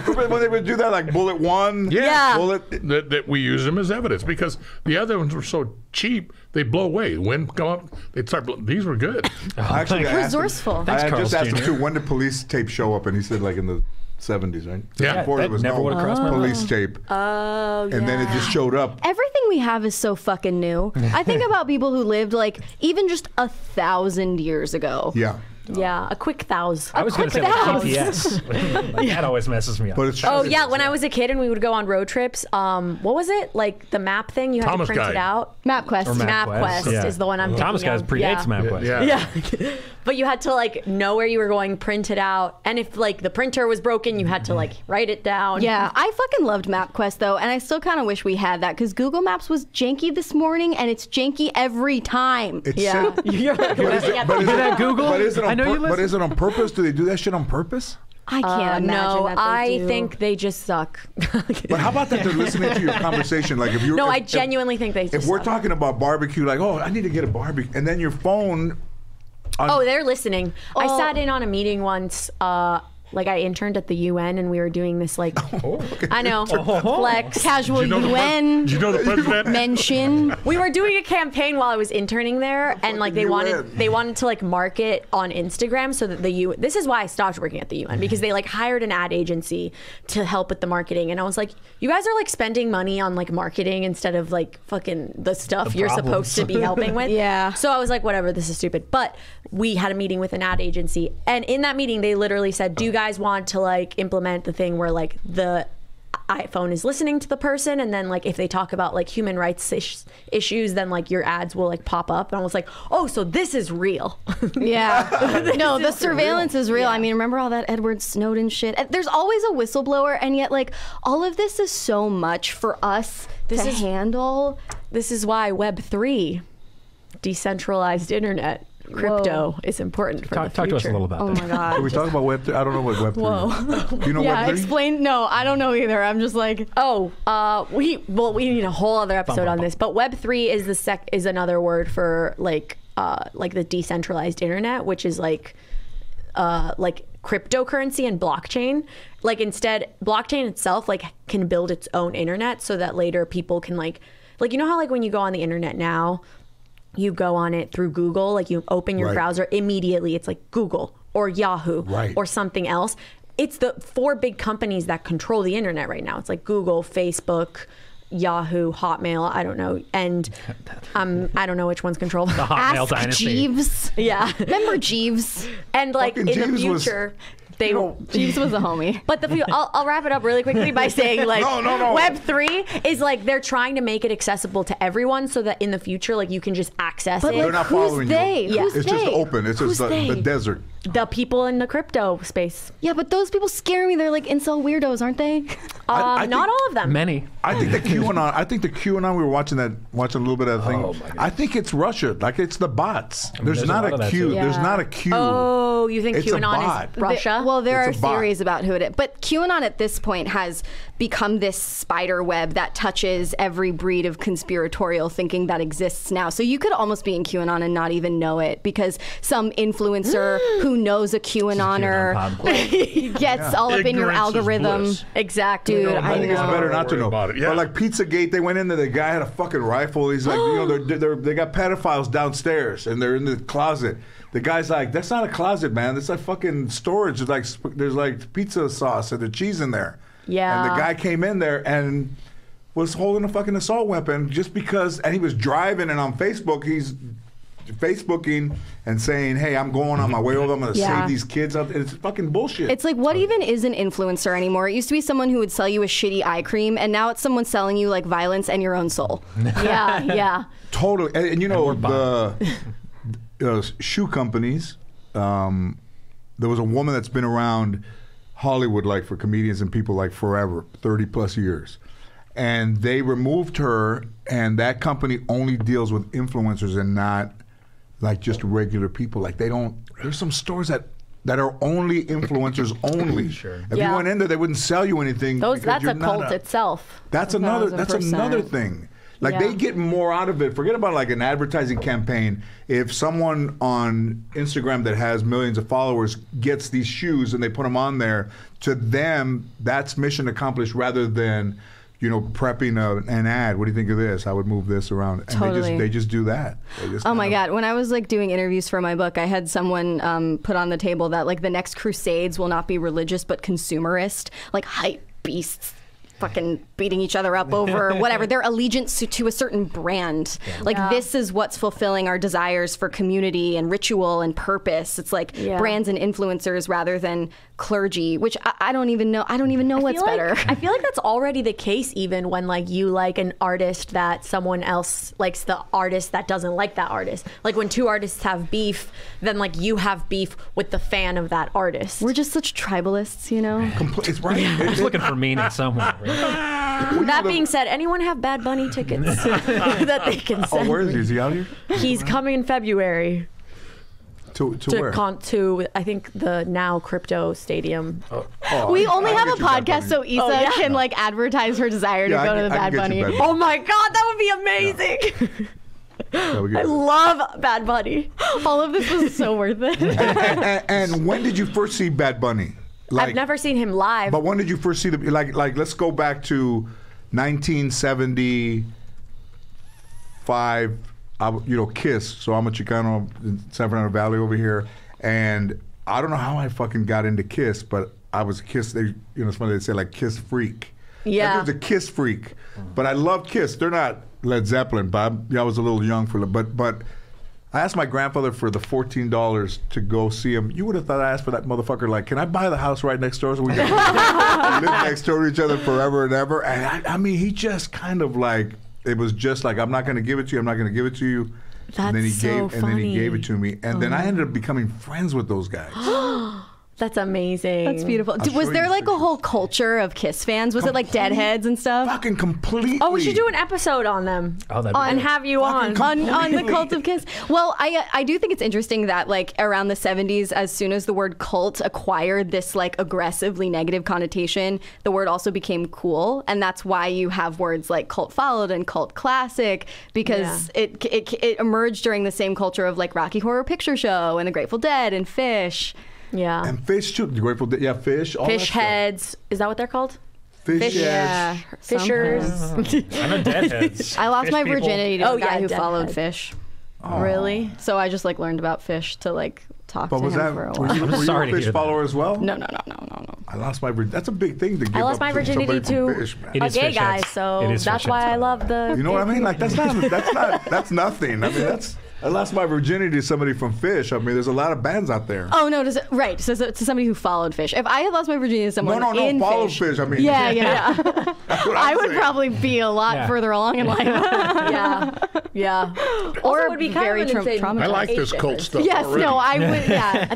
remember when they would do that, like bullet one? Yeah. Bullet. That we use them as evidence because the other ones were so cheap, they blow away. The wind come up, they'd start these were good. Actually, I asked him- Resourceful. I Thanks, had just Carl's asked him Jr. too, when did police tape show up? And he said like in the 70s, right? Yeah. Before That there was never no would've crossed my police tape. Oh, And then it just showed up. Everything we have is so fucking new. I think about people who lived like even just 1,000 years ago. Yeah. Yeah, a quick thousand. I was going to say like GPS. Like, that always messes me up. But it's Oh yeah, when I was a kid and we would go on road trips, what was it? Like the map thing? You had Thomas to print Guide. it out. MapQuest. Or MapQuest Yeah. is the one I'm thinking Thomas Guys of. predates Yeah. MapQuest. Yeah. But you had to like know where you were going, print it out, and if like the printer was broken, you had to like write it down. Yeah, I fucking loved MapQuest though, and I still kind of wish we had that because Google Maps was janky this morning, and it's janky every time. It's Yeah. You're But is it, looking at but is Hear it- that, Google? But is it on, I know you but listen. is it on purpose? Do they do that shit on purpose? I can't imagine no, that they I do. think they just suck. But how about that they're listening to your conversation? Like if you're No, if, I genuinely think they just If we're suck. talking about barbecue, like, oh, I need to get a barbecue, and then your phone. Oh, they're listening. I Oh. sat in on a meeting once. Like I interned at the UN, and we were doing this like I know flex. Casual Did you know the UN Did you know the president? mention. We were doing a campaign while I was interning there, and like they fucking UN. wanted to like market on Instagram so that the UN. This is why I stopped working at the UN, because they like hired an ad agency to help with the marketing, and I was like, you guys are like spending money on like marketing instead of like fucking the stuff you're problems. supposed to be helping with. Yeah. So I was like, whatever, this is stupid. But we had a meeting with an ad agency, and in that meeting they literally said, do you guys want to like implement the thing where like the iPhone is listening to the person, and then like if they talk about like human rights issues, then like your ads will like pop up. And I was like, oh, so this is real. Yeah. No, the surveillance is real. I mean, remember all that Edward Snowden shit? There's always a whistleblower, and yet like all of this is so much for us to handle. This is why Web3, decentralized internet, crypto is important for the Talk future. to us a little about Oh that. my god. Can we talk about Web3? I don't know what Web3 is. Do you know Yeah, Web3? explain. No, I don't know either. I'm just like, We need a whole other episode bum, on bum. this. But Web3 is another word for like the decentralized internet, which is like cryptocurrency and blockchain. Like instead, blockchain itself like can build its own internet so that later people can like you know how like when you go on the internet now, you go on it through Google, like you open your Right. browser immediately, it's like Google or Yahoo Right. or something else. It's the 4 big companies that control the internet right now. It's like Google, Facebook, Yahoo, Hotmail, I don't know. And I don't know which one's controlled. The Hotmail ask dynasty. Jeeves. Yeah. Remember Jeeves? And like Fucking in the Jeeves was- future, they Jeeves was a homie. But I'll wrap it up really quickly by saying like No. Web3 is like they're trying to make it accessible to everyone so that in the future like you can just access But it. They're like, not who's following they? you. Who's It's they? just open. It's Who's just they? the desert. The people in the crypto space. Yeah, but those people scare me. They're like incel weirdos, aren't they? Not all of them. Many. I think the QAnon. We were watching a little bit of the thing. Oh, my God. I think it's Russia. Like it's the bots. there's There's a not lot of a that, Q. too. There's Yeah. not a Q. Oh, you think It's a QAnon bot. is Russia? Well, there It's are a bot. theories about who it is. But QAnon at this point has become this spider web that touches every breed of conspiratorial thinking that exists now. So you could almost be in QAnon and not even know it because some influencer who knows a QAnoner QAnon gets all up in your Ignorance is algorithm. bliss. exactly. Dude, I think it's know. better not to Don't worry know. about it. Yeah. But like Pizzagate, they went in there. The guy had a fucking rifle. He's like, they got pedophiles downstairs and they're in the closet. The guy's like, that's not a closet, man. That's like fucking storage. There's like pizza sauce and the cheese in there. Yeah. And the guy came in there and was holding a fucking assault weapon just because, and he was driving, and on Facebook, he's Facebooking and saying, hey, I'm going on my way over. I'm going to save these kids out. It's fucking bullshit. It's like, what even is an influencer anymore? It used to be someone who would sell you a shitty eye cream, and now it's someone selling you like violence and your own soul. Yeah. Totally. And you know, the shoe companies, there was a woman that's been around Hollywood, like for comedians and people, like forever, 30 plus years. And they removed her, and that company only deals with influencers and not like just regular people. Like they don't, there's some stores that are only influencers only. Sure. If you went in there, they wouldn't sell you anything. That's you're a cult itself. That's another 1,000%. thing. Like they get more out of it. Forget about like an advertising campaign. If someone on Instagram that has millions of followers gets these shoes and they put them on there, to them that's mission accomplished rather than, you know, prepping an ad. What do you think of this? I would move this around. And Totally. they just do that. They just Oh my kind of- God. When I was like doing interviews for my book, I had someone put on the table that like the next crusades will not be religious but consumerist, like hype beasts fucking beating each other up over whatever their allegiance to a certain brand. Like this is what's fulfilling our desires for community and ritual and purpose. It's like brands and influencers rather than clergy, which I don't even know. I don't even know what's better. I feel like that's already the case even when like you like an artist that someone else likes the artist that doesn't like that artist. Like when two artists have beef, then like you have beef with the fan of that artist. We're just such tribalists, you know? It's right. Just looking for meaning somewhere. Right? That being said, anyone have Bad Bunny tickets that they can send? Oh, where is he? Is he out here? He's coming in February To where? to I think the now crypto stadium. We only I'll have a get you Bad podcast so Bunny. Isa can like advertise her desire to Yeah, go to the I Bad can get you Bunny. Bad Bunny. Oh my God, that would be amazing! Yeah, we I get it. love Bad Bunny. All of this was so worth it. And when did you first see Bad Bunny? I've never seen him live. But when did you first see the like? Let's go back to 1975. You know, Kiss. So I'm a Chicano in San Fernando Valley over here, and I don't know how I fucking got into Kiss, but I was a Kiss. It's funny they say like Kiss freak. Yeah. I was a Kiss freak, but I love Kiss. They're not Led Zeppelin, but I was a little young for it. But I asked my grandfather for the $14 to go see him. You would have thought I asked for that motherfucker, like, can I buy the house right next door so we can live next door to each other forever and ever? And I mean, he just kind of like, it was just like, I'm not going to give it to you. I'm not going to give it to you. And then he That's so and then he funny. gave it to me. And then I ended up becoming friends with those guys. That's amazing. That's beautiful. I'll Was show there you like a pictures. whole culture of Kiss fans? Was it like Deadheads and stuff? Fucking completely. Oh, we should do an episode on them. Oh, that'd be And cool. have you on. On the cult of Kiss. Well, I do think it's interesting that like around the 70s, as soon as the word cult acquired this like aggressively negative connotation, the word also became cool, and that's why you have words like cult followed and cult classic, because it emerged during the same culture of like Rocky Horror Picture Show and the Grateful Dead and Fish. Yeah. And Fish too. The Grateful Dead. Yeah, Fish. All Fish that stuff. heads. Is that what they're called? Fish heads. Yeah, Fishers. I know Deadheads. I lost Fish my people. virginity to Oh, a guy yeah, who Deadhead. followed Fish. Really? So I just like learned about Fish to like talk But to was him that, for a were while. you, I'm were you sorry a to Fish hear that. follower as well? No. I lost my virginity. That's a big thing to give I lost up my to virginity somebody to from Fish, man. It a is gay fish guy, heads. so It is that's fish why heads. I love the. You know what I mean? Like that's not. I mean, that's. I lost my virginity to somebody from Fish. I mean, there's a lot of bands out there. Oh no, right? So to somebody who followed Fish. If I had lost my virginity to someone in followed Fish, Fish. I mean, yeah. I would saying. probably be a lot further along in life. Yeah. Or Also, it would be kind very of an insane traumatized. I like this cult stuff Yes, already. no, I would. Yeah, I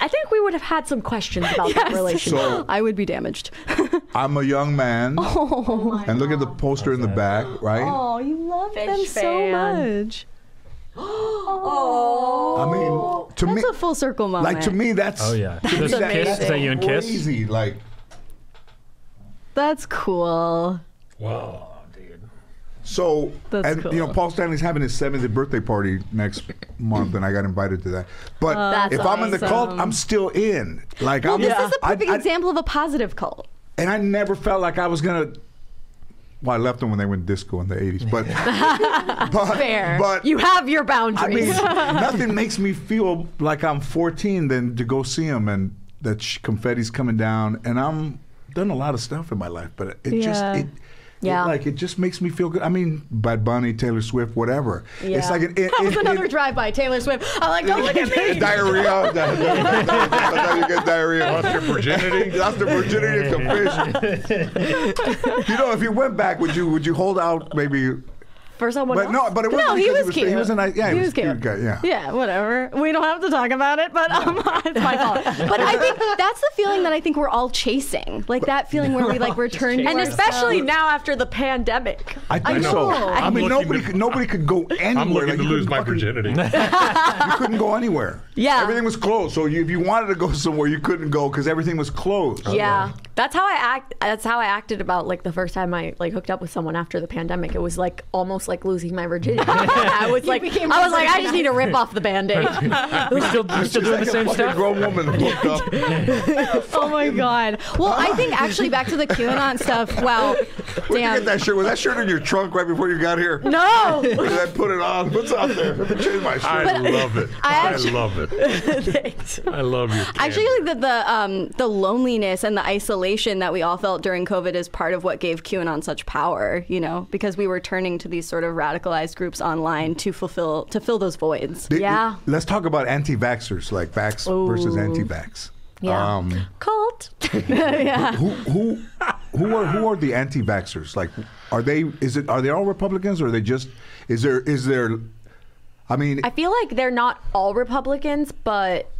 think we would have had some questions about that relationship. So I would be damaged. I'm a young man, and look at the poster in the back, right? Oh, you love Fish them so fan. much. I mean, to That's me, a full circle moment. like to me, that's Oh yeah. to me, This that- kiss? that's Is that you and Kiss? crazy. Like, That's cool. Wow. so, That's and cool. you know, Paul Stanley's having his 70th birthday party next month, and I got invited to that. But That's if I'm in the cult, awesome. I'm still in. Like, Well, I'm. this is a perfect I- example of a positive cult. And I never felt like I was gonna. Well, I left them when they went disco in the 80s, but Fair. But You have your I boundaries. mean, nothing makes me feel like I'm 14 than to go see them and that confetti's coming down. And I'm done a lot of stuff in my life, but it just Yeah. it just makes me feel good. I mean, Bad Bunny, Taylor Swift, whatever. Yeah. It's like That was another drive-by Taylor Swift. I'm like, don't look at me. diarrhea. That's how you get diarrhea. Lost your virginity? Lost the virginity to fish. You know, if you went back, would you hold out maybe? For someone But else? no, but it wasn't No, he because was cute. He was a nice, yeah, He was a cute cute. guy, yeah. Yeah, whatever. We don't have to talk about it, but it's my fault. But I think that's the feeling that I think we're all chasing, like that feeling where we like return to And ourselves. especially now after the pandemic. I think know. so. I I'm mean, looking nobody could go anywhere. I'm looking Like, to you lose couldn't my fucking- virginity. You couldn't go anywhere. Yeah. Everything was closed. So if you wanted to go somewhere, you couldn't go because everything was closed. Yeah, that's how I acted about like the first time I like hooked up with someone after the pandemic. It was like almost like losing my virginity. I was like, I just need to rip off the Band-Aid. We're still doing the same Fucking stuff. grown woman hooked up. Oh my god. Well, I think actually back to the QAnon stuff. Wow. Where'd you get Damn. that shirt? Was that shirt in your trunk right before you got here? No. Did I put it on? What's out there? Let me change my shirt. I love it. I I love it. I love your I actually candor. think that the loneliness and the isolation that we all felt during COVID is part of what gave QAnon such power, you know, because we were turning to these sort of radicalized groups online to fill those voids. Yeah. Let's talk about anti-vaxxers, like vax versus anti-vax. Yeah. Cult. Who are the anti-vaxxers? Like, are they all Republicans, or are they just? Is there? I mean, I feel like they're not all Republicans, but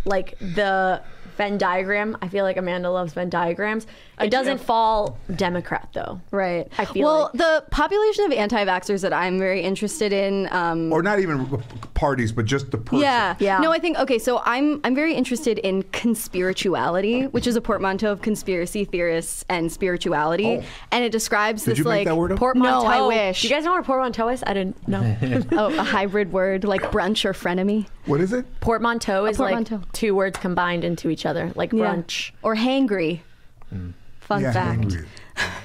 like the Venn diagram. I feel like Amanda loves Venn diagrams. It doesn't fall Democrat though. Right. I feel well, like. the population of anti-vaxxers that I'm very interested in. or not even parties, but just the person. Yeah. No, I think okay. So I'm very interested in conspirituality, which is a portmanteau of conspiracy theorists and spirituality, and it describes Did this you make like that word up? Portmanteau. No, I wish. Do you guys know what a portmanteau is? I didn't know. a hybrid word like brunch or frenemy. What is it? Portmanteau is portmanteau. like two words combined into each other, like brunch. Or hangry. Fun Yeah, fact. angry.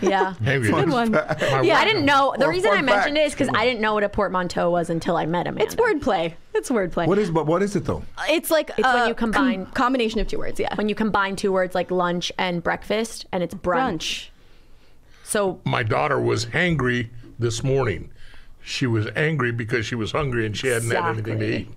Yeah. Hey, Good one. Yeah, I didn't know. The Or reason I fun mentioned fact. it is because I didn't know what a portmanteau was until I met Amanda. It's wordplay. It's wordplay. What is it though? It's like It's when you combine- combination of two words. Yeah. When you combine two words like lunch and breakfast, and it's brunch. So My daughter was hangry this morning. She was angry because she was hungry and she hadn't had anything to Exactly. eat.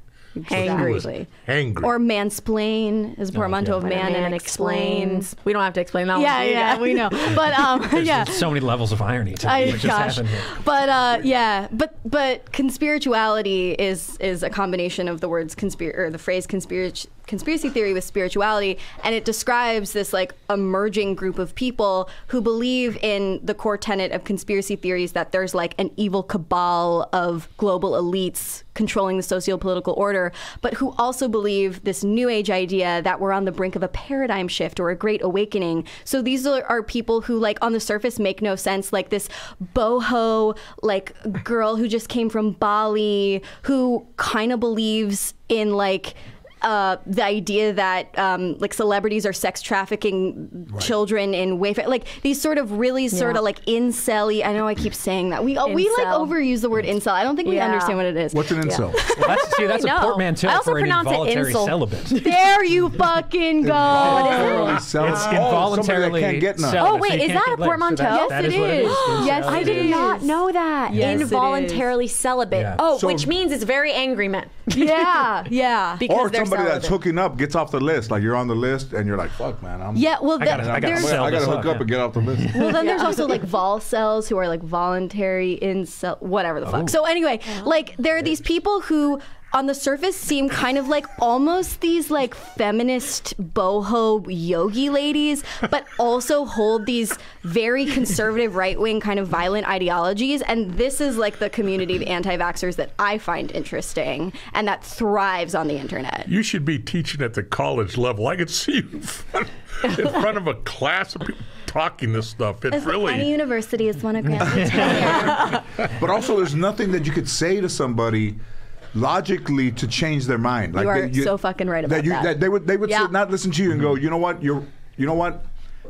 hangry. Was hangry. Or mansplain is a portmanteau of When a man and explains. We don't have to explain that Yeah, one. to you yeah, guys. we know. But yeah. So many levels of irony to what just Gosh, happened here. but yeah, but conspirituality is a combination of the words the phrase conspiracy theory with spirituality, and it describes this like emerging group of people who believe in the core tenet of conspiracy theories that there's like an evil cabal of global elites controlling the socio-political order, but who also believe this new age idea that we're on the brink of a paradigm shift or a great awakening. So these are people who like on the surface make no sense, like this boho like girl who just came from Bali who kind of believes in like the idea that like celebrities are sex trafficking children in Wayfair, like these sort of really sort of like incel-y. I know I keep saying that. We like overuse the word incel. I don't think we understand what it is. What's an incel? Well, that's a portmanteau for an involuntary celibate. There you fucking go. Involuntarily It's involuntarily can't get none. Oh, wait, is that a portmanteau? Yes, it is. Yes, I did not know that. Yes, it Involuntarily celibate. Yeah. Oh, So- which means it's very angry men. Yeah. Because Or they're somebody that's celibate. hooking up gets off the list. Like you're on the list and you're like, fuck, man. Yeah, well, I gotta there's sell I got this to hook up, up and get off the list. well, then there's also like vol cells who are like voluntary incel, whatever the fuck. So anyway, like there are these people who on the surface seem kind of like almost these like feminist boho yogi ladies, but also hold these very conservative right-wing kind of violent ideologies. And this is like the community of anti-vaxxers that I find interesting and that thrives on the internet. You should be teaching at the college level. I could see you in front of a class of people talking this stuff. It's Any really. university is one of Grant's tenure. But also, there's nothing that you could say to somebody logically to change their mind. You are so fucking right about that. They would Yeah. not listen to you and go, you know what,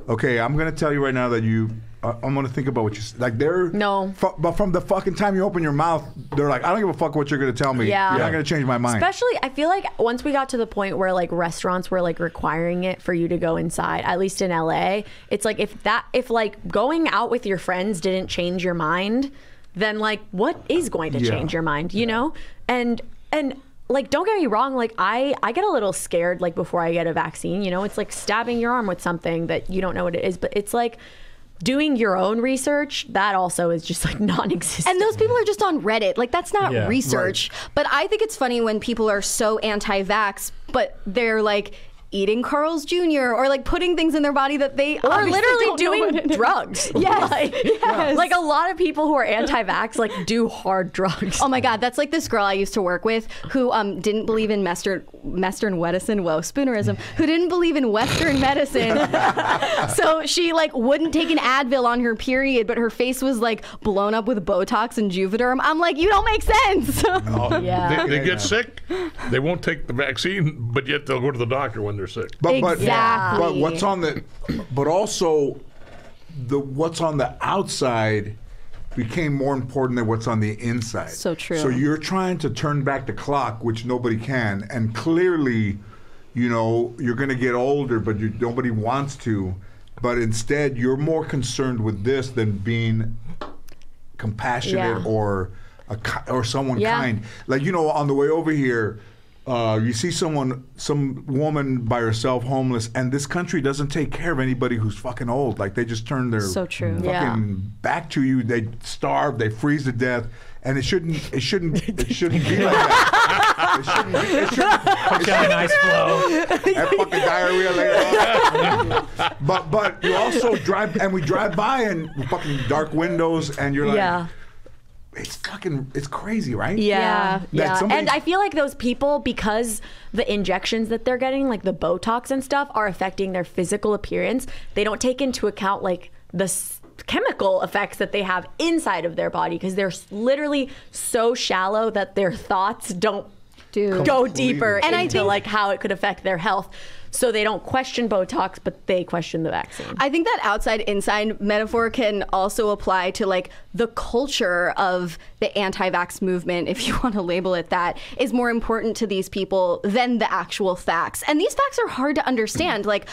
okay, I'm gonna tell you right now that I'm gonna think about what you like. But from the fucking time you open your mouth, they're like, I don't give a fuck what you're gonna tell me. Yeah. You're not gonna change my mind. Especially, I feel like once we got to the point where like restaurants were like requiring it for you to go inside, at least in LA, it's like if like going out with your friends didn't change your mind, then like what is going to change your mind, you know? And like, don't get me wrong, like I get a little scared like before I get a vaccine, you know? It's like stabbing your arm with something that you don't know what it is, but it's like doing your own research, that also is just like non-existent. And those people are just on Reddit. Like that's not research. But I think it's funny when people are so anti-vax, but they're like eating Carl's Jr. or like putting things in their body that they or literally don't know what doing it is. drugs. Yes, Like, like a lot of people who are anti-vax like do hard drugs. Oh my God, that's like this girl I used to work with who didn't believe in Western medicine, spoonerism, who didn't believe in Western medicine. So she like wouldn't take an Advil on her period, but her face was like blown up with Botox and Juvederm. I'm like, you don't make sense. They get sick. They won't take the vaccine, but yet they'll go to the doctor when they're sick. Exactly. But what's on the, but also what's on the outside became more important than what's on the inside. So true. So you're trying to turn back the clock, which nobody can, and clearly, you know, you're going to get older, but nobody wants to. But instead, you're more concerned with this than being compassionate or someone kind. Like, you know, on the way over here, you see some woman by herself, homeless, and this country doesn't take care of anybody who's fucking old. Like they just turn their fucking back to you. They starve. They freeze to death. And it shouldn't be like that. It shouldn't. Put down a nice flow. That fucking diarrhea later on. But you also drive, and we drive by and fucking dark windows, and you're like. It's crazy, right? Yeah. Somebody, and I feel like those people, because the injections that they're getting, like the Botox and stuff, are affecting their physical appearance, they don't take into account like the chemical effects that they have inside of their body, because they're literally so shallow that their thoughts don't go deeper into like how it could affect their health. So they don't question Botox, but they question the vaccine. I think that outside-inside metaphor can also apply to like the culture of the anti-vax movement, if you want to label it that, is more important to these people than the actual facts. And these facts are hard to understand. Like,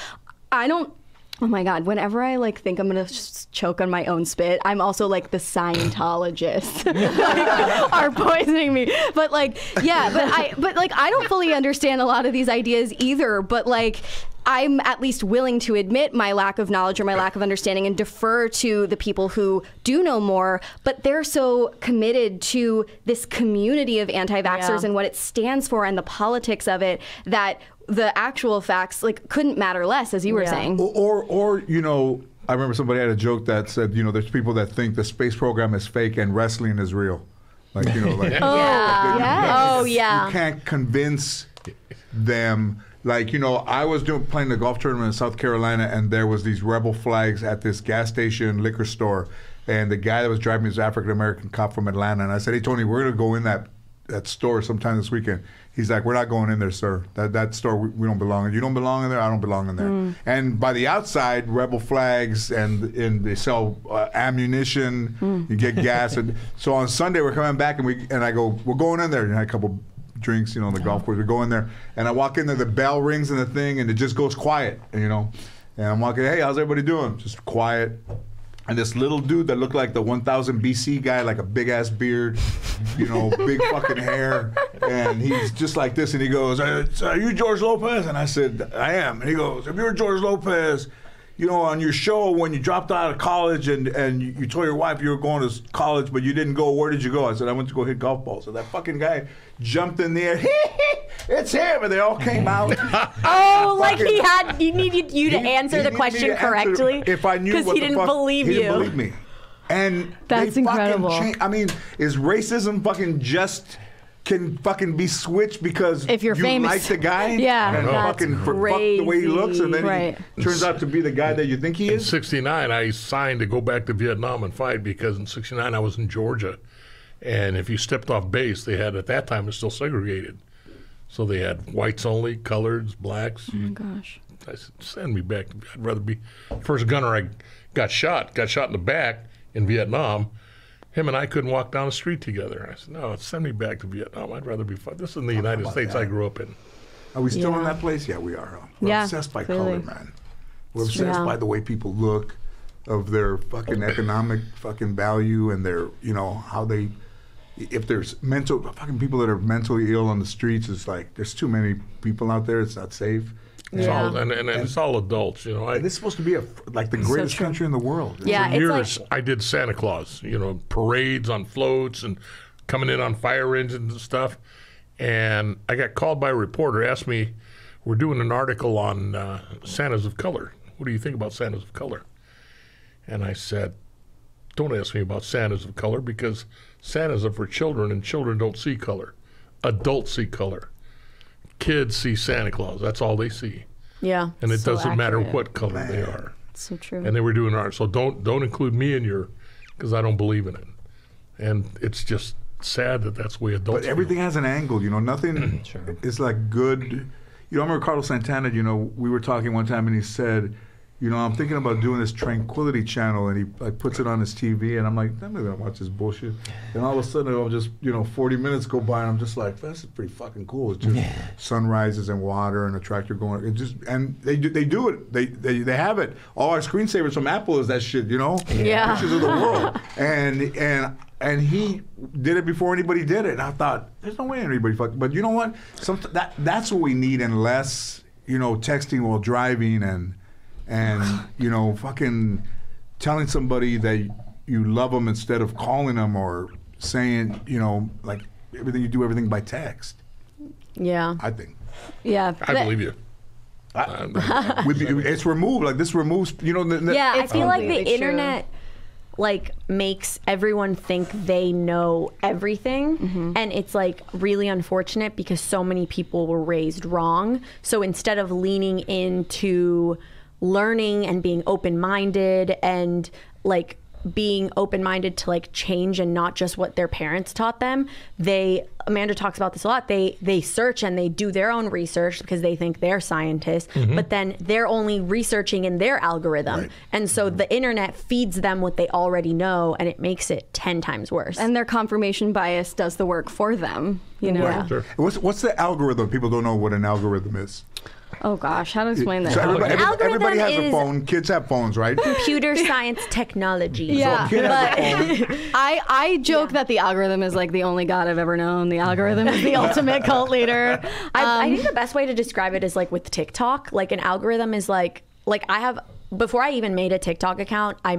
oh my God, whenever I like think I'm gonna just choke on my own spit, I'm also like the Scientologists like, are poisoning me. But like, but I don't fully understand a lot of these ideas either, but like, I'm at least willing to admit my lack of knowledge or my lack of understanding and defer to the people who do know more, but they're so committed to this community of anti-vaxxers and what it stands for and the politics of it that the actual facts like couldn't matter less, as you were saying. Or you know, I remember somebody had a joke that said, you know, there's people that think the space program is fake and wrestling is real. Like, you know, like you can't convince them. Like, you know, I was playing the golf tournament in South Carolina, and there was these rebel flags at this gas station liquor store, and the guy that was driving me was an African American cop from Atlanta, and I said, hey Tony, we're gonna go in that that store sometime this weekend. He's like, we're not going in there, sir. That store, we don't belong in. You don't belong in there, I don't belong in there. And by the outside, rebel flags, and they sell ammunition, you get gas. And so on Sunday, we're coming back, and I go, we're going in there. And I had a couple drinks, on the golf course. We go in there, and I walk in there, the bell rings and the thing, and it just goes quiet, And I'm walking, hey, how's everybody doing? Just quiet. And this little dude that looked like the 1000 BC guy, like a big-ass beard, big fucking hair. And he's just like this, and he goes, are you George Lopez? And I said, I am. And he goes, if you're George Lopez, on your show when you dropped out of college and you told your wife you were going to college, but you didn't go, where did you go? I said, I went to go hit golf balls. So that fucking guy jumped in the air, it's him, and they all came out. He needed you to answer the question correctly. If I knew, because he didn't believe you. He didn't believe me. And that's incredible. Is racism can fucking be switched because if you're famous, like the guy, and fucking fuck the way he looks, and then he turns out to be the guy that you think he is. In '69, I signed to go back to Vietnam and fight because in '69 I was in Georgia, and if you stepped off base, they had at that time it's still segregated, so they had whites only, coloreds, blacks. Oh my gosh! I said, send me back. I'd rather be first gunner. I got shot in the back in Vietnam. Him and I couldn't walk down the street together. I said, no, send me back to Vietnam. I'd rather be fun. This is in the United States I grew up in. Are we still in that place? Yeah, we are. We're obsessed by color, man. We're obsessed by the way people look, of their fucking economic fucking value, and their, how they, if there's fucking people that are mentally ill on the streets, it's like, there's too many people out there, it's not safe. It's all, and it's all adults, this is supposed to be like the greatest country in the world. Yeah, for years, I did Santa Claus, parades on floats and coming in on fire engines and stuff. And I got called by a reporter, asked me, we're doing an article on Santas of color. What do you think about Santas of color? And I said, don't ask me about Santas of color, because Santas are for children, and children don't see color. Adults see color. Kids see Santa Claus. That's all they see. Yeah. And it doesn't matter what color they are. So true. And they were doing art. So don't include me in because I don't believe in it. And it's just sad that that's the way adults But everything has an angle, nothing is like good. I remember Carlos Santana, we were talking one time and he said, I'm thinking about doing this Tranquility Channel, and he puts it on his TV, and I'm like, I'm not gonna watch this bullshit. And all of a sudden, it'll just 40 minutes go by, and I'm just like, this is pretty fucking cool. It's just sunrises and water and a tractor going. It just, and they do it. They have it. All our screensavers from Apple is that shit. Yeah. Pictures of the world. And he did it before anybody did it. And I thought, there's no way anybody fucked. But you know what? That's what we need, and less texting while driving and fucking telling somebody that you love them instead of calling them, or saying, like everything, you do everything by text. Yeah. I think. Yeah. I believe you. It's removed. Like this removes, I feel like the internet makes everyone think they know everything, and it's really unfortunate because so many people were raised wrong. So instead of leaning into learning and being open-minded and being open-minded to change and not just what their parents taught them, Amanda talks about this a lot, they search and they do their own research because they think they're scientists, but then they're only researching in their algorithm, and so the internet feeds them what they already know, and it makes it 10 times worse. And their confirmation bias does the work for them, Yeah. Sure. What's the algorithm? People don't know what an algorithm is. Oh gosh, how to explain that? So everybody has a is phone. Kids have phones, right? Computer science technology. Yeah, So a kid has a phone. I joke that the algorithm is the only god I've ever known. The algorithm is the ultimate cult leader. I think the best way to describe it is with TikTok. An algorithm is I have, before I even made a TikTok account, I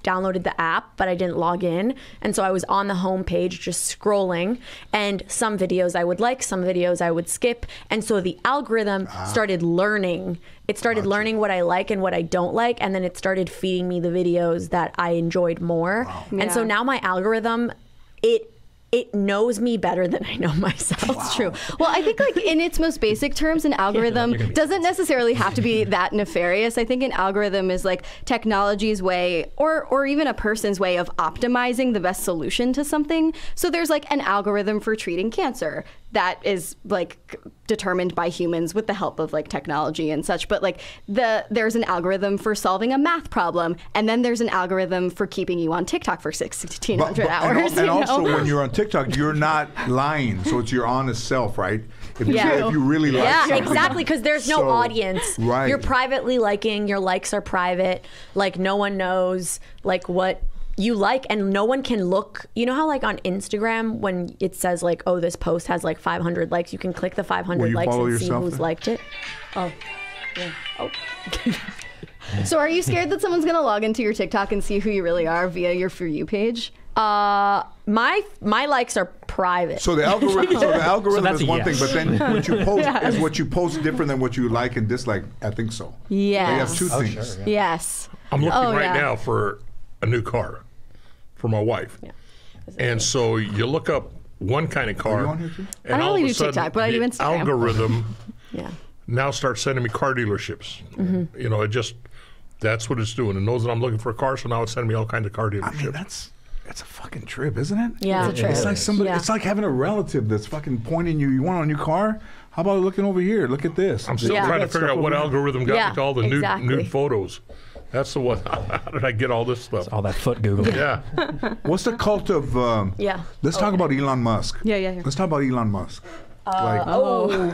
downloaded the app, but I didn't log in. And so I was on the home page just scrolling, and some videos I would like, some videos I would skip. And so the algorithm started learning. It started learning what I like and what I don't like, and then it started feeding me the videos that I enjoyed more. Wow. And so now my algorithm, it knows me better than I know myself. It's true. Well, I think like in its most basic terms, an algorithm doesn't necessarily have to be that nefarious. I think an algorithm is like technology's way or even a person's way of optimizing the best solution to something. So there's like an algorithm for treating cancer that is like determined by humans with the help of like technology and such. But like there's an algorithm for solving a math problem, and then there's an algorithm for keeping you on TikTok for 1,600 hours. And also when you're on TikTok, you're not lying, so it's your honest self, right? If you really like something. Exactly, because there's no audience. Right. You're privately liking, your likes are private, like no one knows like what you like, and no one can look. You know how like on Instagram when it says like, oh, this post has like 500 likes, you can click the 500 likes and see who's liked it. Oh, yeah. Oh. So are you scared that someone's gonna log into your TikTok and see who you really are via your For You page? My likes are private. So the algorithm that's is a one yes. thing, but then what you post is what you post different than what you like and dislike. I think so. Yes. They have two things. Sure, Yes. I'm looking yeah. now for a new car for my wife. Yeah. And so you look up one kind of car, you on here too? and I don't all really of a do sudden TikTok, but I do the Instagram. algorithm Yeah. now starts sending me car dealerships. You know, that's what it's doing. It knows that I'm looking for a car, so now it's sending me all kinds of car dealerships. I mean, that's a fucking trip, isn't it? Yeah. It's a trip. It's like somebody. Yeah. It's like having a relative that's fucking pointing you. You want a new car? How about looking over here? Look at this. I'm still Yeah. trying to figure out what algorithm got Yeah, me to all the exactly. nude photos. That's the one. How did I get all this stuff? All that foot Google. Yeah. What's the cult of? Yeah. Let's talk about Elon Musk. Yeah. Let's talk about Elon Musk.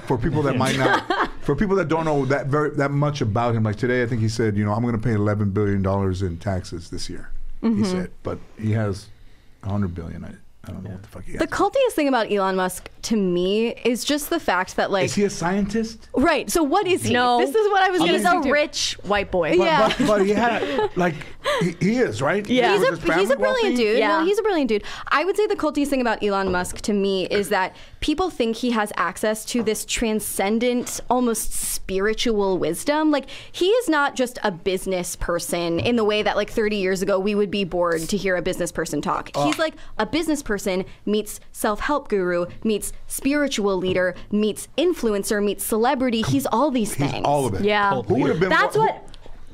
For people that might not, for people that don't know that much about him, like today, I think he said, I'm going to pay $11 billion in taxes this year. He said, but he has $100 billion. I don't know what the fuck he has. The cultiest thing about Elon Musk to me is just the fact that like Is he a scientist? right. So what is he? No. This is what I was going to He's say a too. rich white boy. Yeah. But he had he is right. Yeah. Was his He's family a brilliant wealthy? dude. Yeah. No, he's a brilliant dude. I would say the cultiest thing about Elon Musk to me is that people think he has access to this transcendent, almost spiritual wisdom. Like he is not just a business person in the way that like 30 years ago we would be bored to hear a business person talk. He's like a business person meets self-help guru, meets spiritual leader, meets influencer, meets celebrity. He's all these things. He's all of it. Yeah. Who would have been? That's what.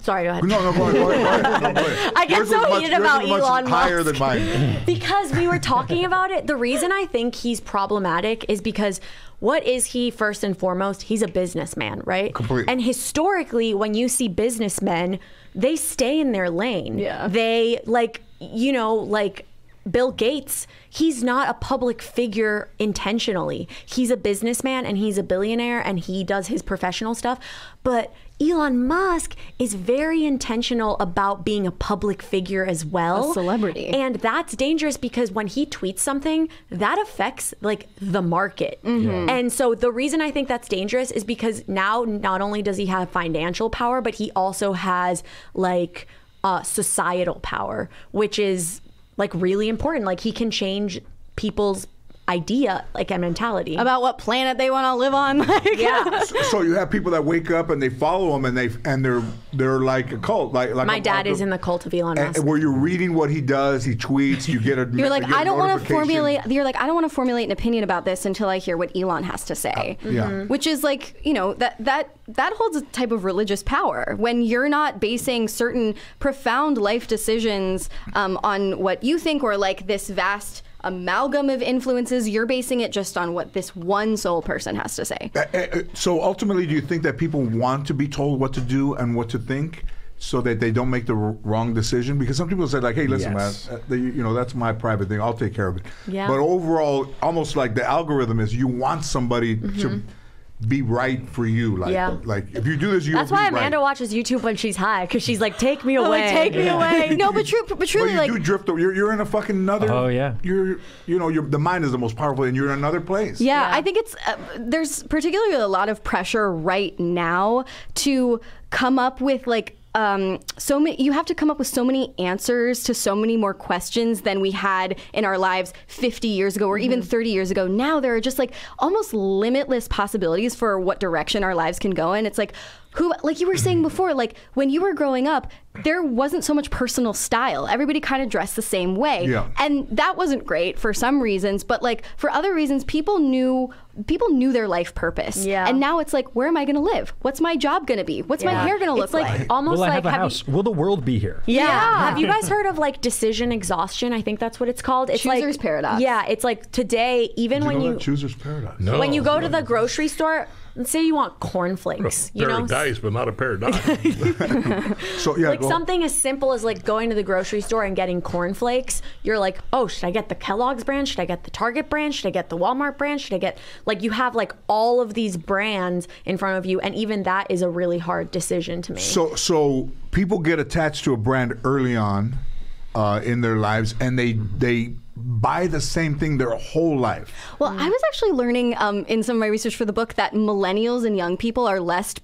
Sorry, go ahead. No, go ahead. I get Yours so was much- heated about yours was much Elon higher Musk. than mine. Because we were talking about it. The reason I think he's problematic is because what is he first and foremost? He's a businessman, right? Completely. And historically, when you see businessmen, they stay in their lane. Yeah. They like Bill Gates, he's not a public figure intentionally. He's a businessman and he's a billionaire and he does his professional stuff. But Elon Musk is very intentional about being a public figure as well. A celebrity. And that's dangerous because when he tweets something, that affects like the market. And so the reason I think that's dangerous is because now not only does he have financial power, but he also has like societal power, which is like really important. Like he can change people's idea, like a mentality about what planet they want to live on. Like, yeah. So you have people that wake up and they follow him and they're like a cult. Like My dad is in the cult of Elon Musk. And where you're reading what he does, he tweets, you get a You're like, you get a I don't want to notification. formulate. You're like, I don't want to formulate an opinion about this until I hear what Elon has to say. Yeah. Which is like, that holds a type of religious power when you're not basing certain profound life decisions on what you think or like this vast amalgam of influences. You're basing it just on what this one sole person has to say. So ultimately, do you think that people want to be told what to do and what to think so that they don't make the wrong decision? Because some people say like, hey, listen, Yes. man, that's my private thing. I'll take care of it. Yeah. But overall, almost like the algorithm is you want somebody to be right for you. Like, Yeah. like if you do this, you'll That's be why right. Amanda watches YouTube when she's high, because she's like, take me away. Like, take me away. No, but truly, But you like, do drift. You're in a fucking another. Oh, yeah. The mind is the most powerful, and you're in another place. yeah, Yeah. I think it's there's particularly a lot of pressure right now to come up with like you have to come up with so many answers to so many more questions than we had in our lives 50 years ago or even 30 years ago. Now there are just like almost limitless possibilities for what direction our lives can go in. It's like, like you were saying before, like when you were growing up, there wasn't so much personal style. Everybody kind of dressed the same way. Yeah. And that wasn't great for some reasons, but like for other reasons, people knew their life purpose. Yeah. And now it's like, where am I going to live? What's my job going to be? What's my hair going to look It's like almost Will I like have a house? Will the world be here? Yeah. Have you guys heard of like decision exhaustion? I think that's what it's called. It's Chooser's like, paradox. Yeah, it's like today, even when you Chooser's paradox. No. when you go to the grocery store, let's say you want cornflakes, you know, Paradise, but not a paradox. So yeah, like something as simple as like going to the grocery store and getting cornflakes. You're like, oh, should I get the Kellogg's brand? Should I get the Target brand? Should I get the Walmart brand? Should I get, like, you have like all of these brands in front of you, and even that is a really hard decision to make. So people get attached to a brand early on in their lives, and they buy the same thing their whole life. Well, I was actually learning in some of my research for the book that millennials and young people are less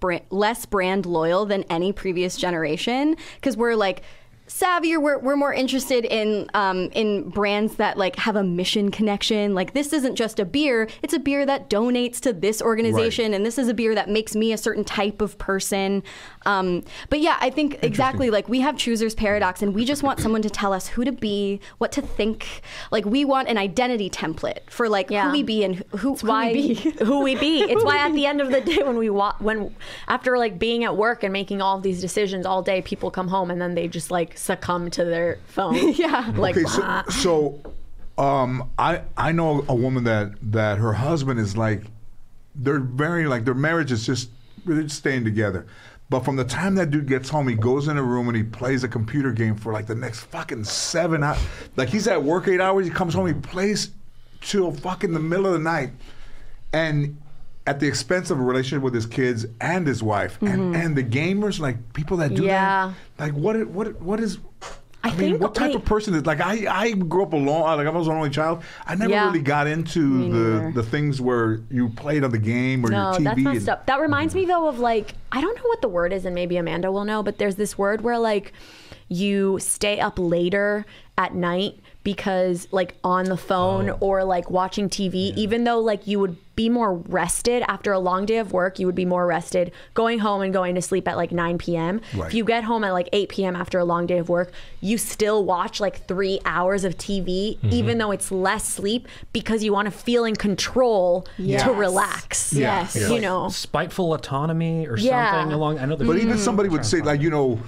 brand loyal than any previous generation, because we're like savvier. We're more interested in brands that like have a mission connection. Like, this isn't just a beer; it's a beer that donates to this organization, Right. and this is a beer that makes me a certain type of person. But yeah, I think exactly like we have Chooser's paradox, and we just want someone to tell us who to be, what to think. Like, we want an identity template for like who we be and who we be. Who we be. It's why at the end of the day, when after like being at work and making all of these decisions all day, people come home and then they just like succumb to their phone. Yeah. Like, Okay, so I know a woman that her husband is like, they're very like, their marriage is just, they're just staying together. But from the time that dude gets home, he goes in a room and he plays a computer game for like the next fucking 7 hours. Like, he's at work 8 hours, he comes home, he plays till fucking the middle of the night. And at the expense of a relationship with his kids and his wife. And the gamers, like people that do that. Like, what is... I mean, think, what type of person is, like, I grew up alone, like I was an only child. I never really got into the things where you played on the game or your TV. No, that's messed up. That reminds me though of like, I don't know what the word is, and maybe Amanda will know, but there's this word where like you stay up later at night because like on the phone or like watching TV, even though like you would be more rested after a long day of work, you would be more rested going home and going to sleep at like 9 p.m. Right. If you get home at like 8 p.m. after a long day of work, you still watch like 3 hours of TV, even though it's less sleep, because you want to feel in control to relax. Yes. Yeah. You know, Spiteful autonomy or Yeah. something along. I know. But even somebody would say, like, you know,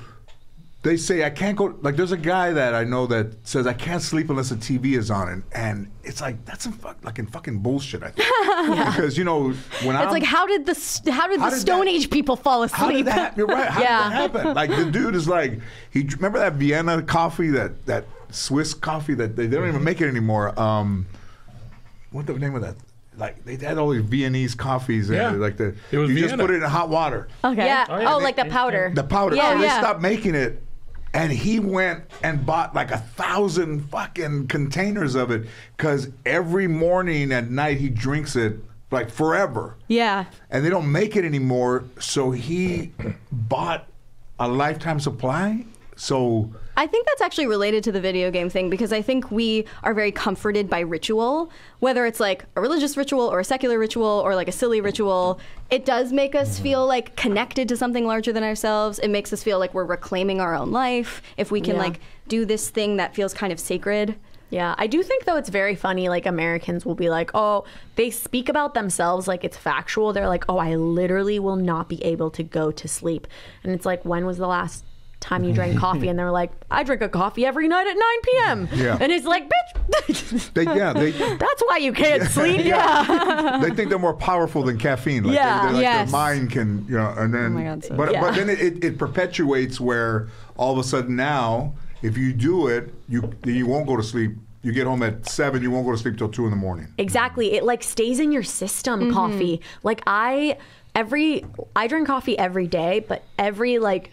they say, I can't go, like, there's a guy that I know that says, I can't sleep unless the TV is on. And it's like, that's some fucking bullshit, I think. Because, you know, when It's like, how did the Stone Age people fall asleep? How did that, you're right, how did that happen? Like, the dude is like, remember that Vienna coffee, that Swiss coffee that they don't even make it anymore. What's the name of that? Like, they had all these Viennese coffees. Yeah. And like It was you just Vienna. put it in hot water. Okay. yeah. yeah. Oh, like the powder. The powder. Yeah, so they yeah. stopped making it. And he went and bought like 1,000 fucking containers of it, because every morning and night he drinks it like forever. Yeah. And they don't make it anymore, so he bought a lifetime supply. So I think that's actually related to the video game thing, because I think we are very comforted by ritual, whether it's like a religious ritual or a secular ritual or like a silly ritual. It does make us feel like connected to something larger than ourselves. It makes us feel like we're reclaiming our own life if we can like do this thing that feels kind of sacred. Yeah, I do think though it's very funny, like Americans will be like, oh, they speak about themselves like it's factual. They're like, oh, I literally will not be able to go to sleep. And it's like, when was the last time you drank coffee? And they're like, I drink a coffee every night at 9 p.m. Yeah. And it's like, bitch, that's why you can't sleep. they think they're more powerful than caffeine. Like, Yeah. they're like Yes. their mind can, you know, and then, Oh my God, so- but then Yeah. it perpetuates where all of a sudden now, if you do it, you won't go to sleep. You get home at 7, you won't go to sleep till 2 in the morning. Exactly. It like stays in your system, coffee. Like I drink coffee every day, but every like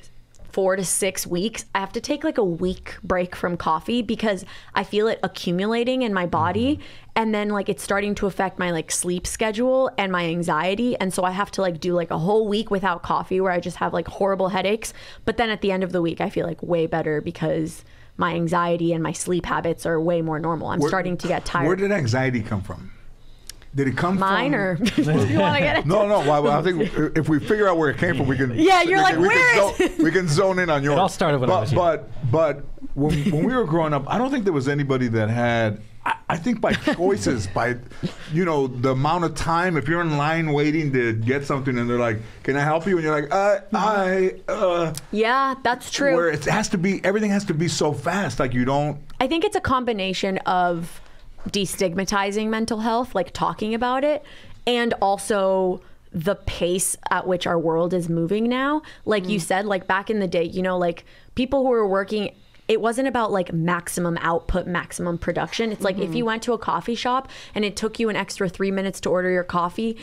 4 to 6 weeks, I have to take like a week break from coffee because I feel it accumulating in my body. And then like it's starting to affect my like sleep schedule and my anxiety. And so I have to like do like a whole week without coffee where I just have like horrible headaches. But then at the end of the week, I feel like way better because my anxiety and my sleep habits are way more normal. I'm starting to get tired. Where did anxiety come from? Did it come Mine from... or do you want to get it? No. Well, I think if we figure out where it came from, we can... Yeah, you're like, where is it? We can zone in on yours. It all started when I was young. But when we were growing up, I don't think there was anybody that had... I think by choices, by, you know, the amount of time, if you're in line waiting to get something and they're like, can I help you? And you're like, Yeah, that's true. Where it has to be, everything has to be so fast. Like you don't... I think it's a combination of destigmatizing mental health, like talking about it, and also the pace at which our world is moving now. Like you said, like back in the day, you know, like people who were working, it wasn't about like maximum output, maximum production. It's like if you went to a coffee shop and it took you an extra 3 minutes to order your coffee,